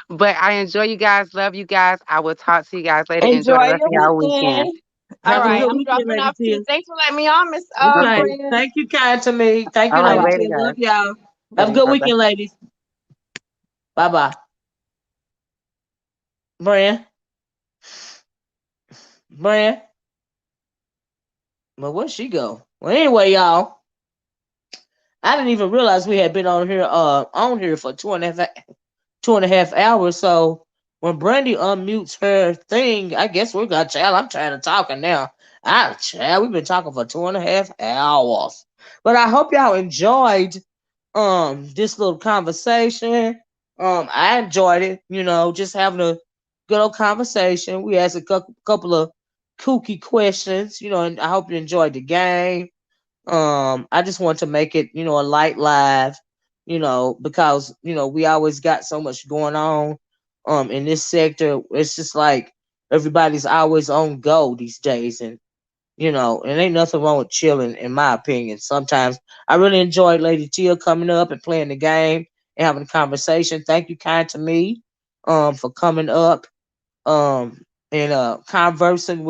[SPEAKER 2] But I enjoy you guys. Love you guys. I will talk to you guys later. Enjoy the
[SPEAKER 5] Enjoy
[SPEAKER 2] rest
[SPEAKER 5] your
[SPEAKER 2] of y'all weekend.
[SPEAKER 5] weekend. All
[SPEAKER 1] Have a
[SPEAKER 5] right,
[SPEAKER 1] good
[SPEAKER 5] I'm
[SPEAKER 1] weekend,
[SPEAKER 5] dropping
[SPEAKER 1] Lady
[SPEAKER 5] off too.
[SPEAKER 1] Tia.
[SPEAKER 5] Thanks for letting me on, Miss
[SPEAKER 1] Okay.
[SPEAKER 5] Brand.
[SPEAKER 1] Thank you, kind to me. Thank
[SPEAKER 2] All
[SPEAKER 1] you,
[SPEAKER 2] right,
[SPEAKER 1] Lady
[SPEAKER 5] Bye.
[SPEAKER 2] later,
[SPEAKER 1] Tia.
[SPEAKER 2] guys.
[SPEAKER 1] Love y'all. Have a
[SPEAKER 2] Okay,
[SPEAKER 1] good
[SPEAKER 2] bye bye.
[SPEAKER 1] weekend, ladies. Bye bye. Brand. Brand. Well, where'd she go? Well, anyway, y'all. I didn't even realize we had been on here for 2.5 hours. So when Brandy unmutes her thing, I guess we're gonna child. I'm trying to talking now. Child, we've been talking for 2.5 hours. But I hope y'all enjoyed this little conversation. I enjoyed it, just having a good old conversation. We asked a couple of kooky questions, and I hope you enjoyed the game. I just want to make it, a light live, because we always got so much going on in this sector. It's just like everybody's always on go these days, and ain't nothing wrong with chilling, in my opinion. Sometimes I really enjoyed Lady Tia coming up and playing the game and having a conversation. Thank you, kind to me, for coming up, and conversing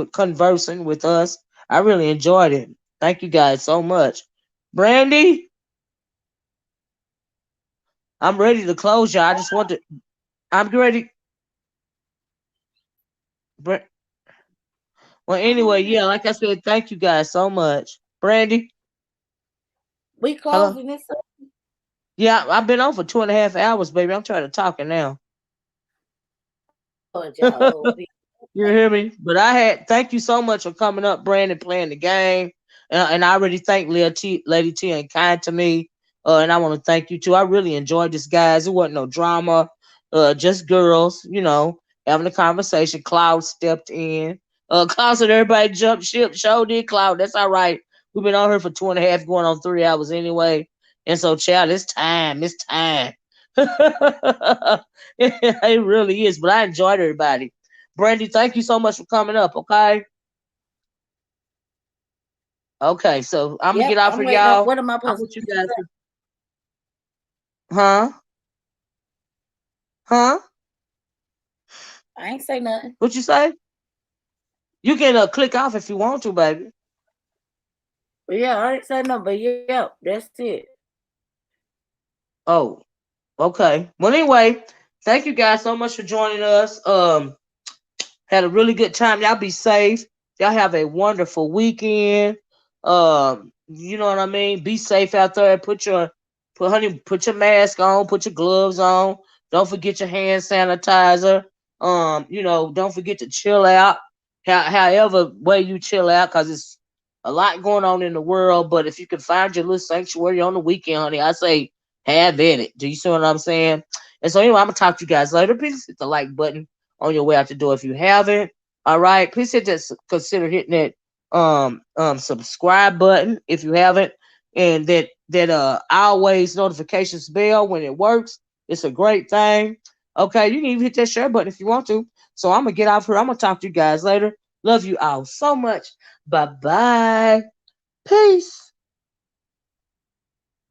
[SPEAKER 1] with us. I really enjoyed it. Thank you guys so much. Brandy, I'm ready to close y'all. I just want to. I'm ready. Well, anyway, yeah, like I said, thank you guys so much. Brandy,
[SPEAKER 3] We
[SPEAKER 1] hello.
[SPEAKER 3] closing this up.
[SPEAKER 1] Yeah, I've been on for 2.5 hours, baby. I'm trying to talk it now.
[SPEAKER 3] Lord, y'all.
[SPEAKER 1] You hear me? But thank you so much for coming up, Brandon, playing the game. And I already thank Lady T and kind to me. And I want to thank you too. I really enjoyed this, guys. It wasn't no drama, just girls, having a conversation. Cloud stepped in. Cloud said everybody jumped ship. Show did Cloud. That's all right. We've been on here for 2.5, going on 3 hours anyway. And so, child, it's time. It's time. It really is. But I enjoyed everybody. Brandy, thank you so much for coming up, okay? Okay, so I'm gonna
[SPEAKER 3] Yep,
[SPEAKER 1] get out
[SPEAKER 3] I'm
[SPEAKER 1] for
[SPEAKER 3] waiting on.
[SPEAKER 1] y'all.
[SPEAKER 3] What am I
[SPEAKER 1] I
[SPEAKER 3] supposed
[SPEAKER 1] want you
[SPEAKER 3] to
[SPEAKER 1] guys to, huh? Huh?
[SPEAKER 3] I ain't say nothing.
[SPEAKER 1] What you say? You can click off if you want to, baby.
[SPEAKER 3] But yeah, I ain't say nothing. But yeah, that's it.
[SPEAKER 1] Oh, okay. Well, anyway, thank you guys so much for joining us. Had a really good time. Y'all be safe. Y'all have a wonderful weekend. You know what I mean? Be safe out there. Put your mask on, put your gloves on. Don't forget your hand sanitizer. Don't forget to chill out. However way you chill out, cause it's a lot going on in the world. But if you can find your little sanctuary on the weekend, honey, I say have at it. Do you see what I'm saying? And so anyway, I'm gonna talk to you guys later. Please hit the like button on your way out the door if you haven't. All right, please consider hitting that subscribe button if you haven't, and that always notifications bell when it works. It's a great thing. Okay, you can even hit that share button if you want to. So I'm gonna get off here. I'm gonna talk to you guys later. Love you all so much. Bye bye. Peace.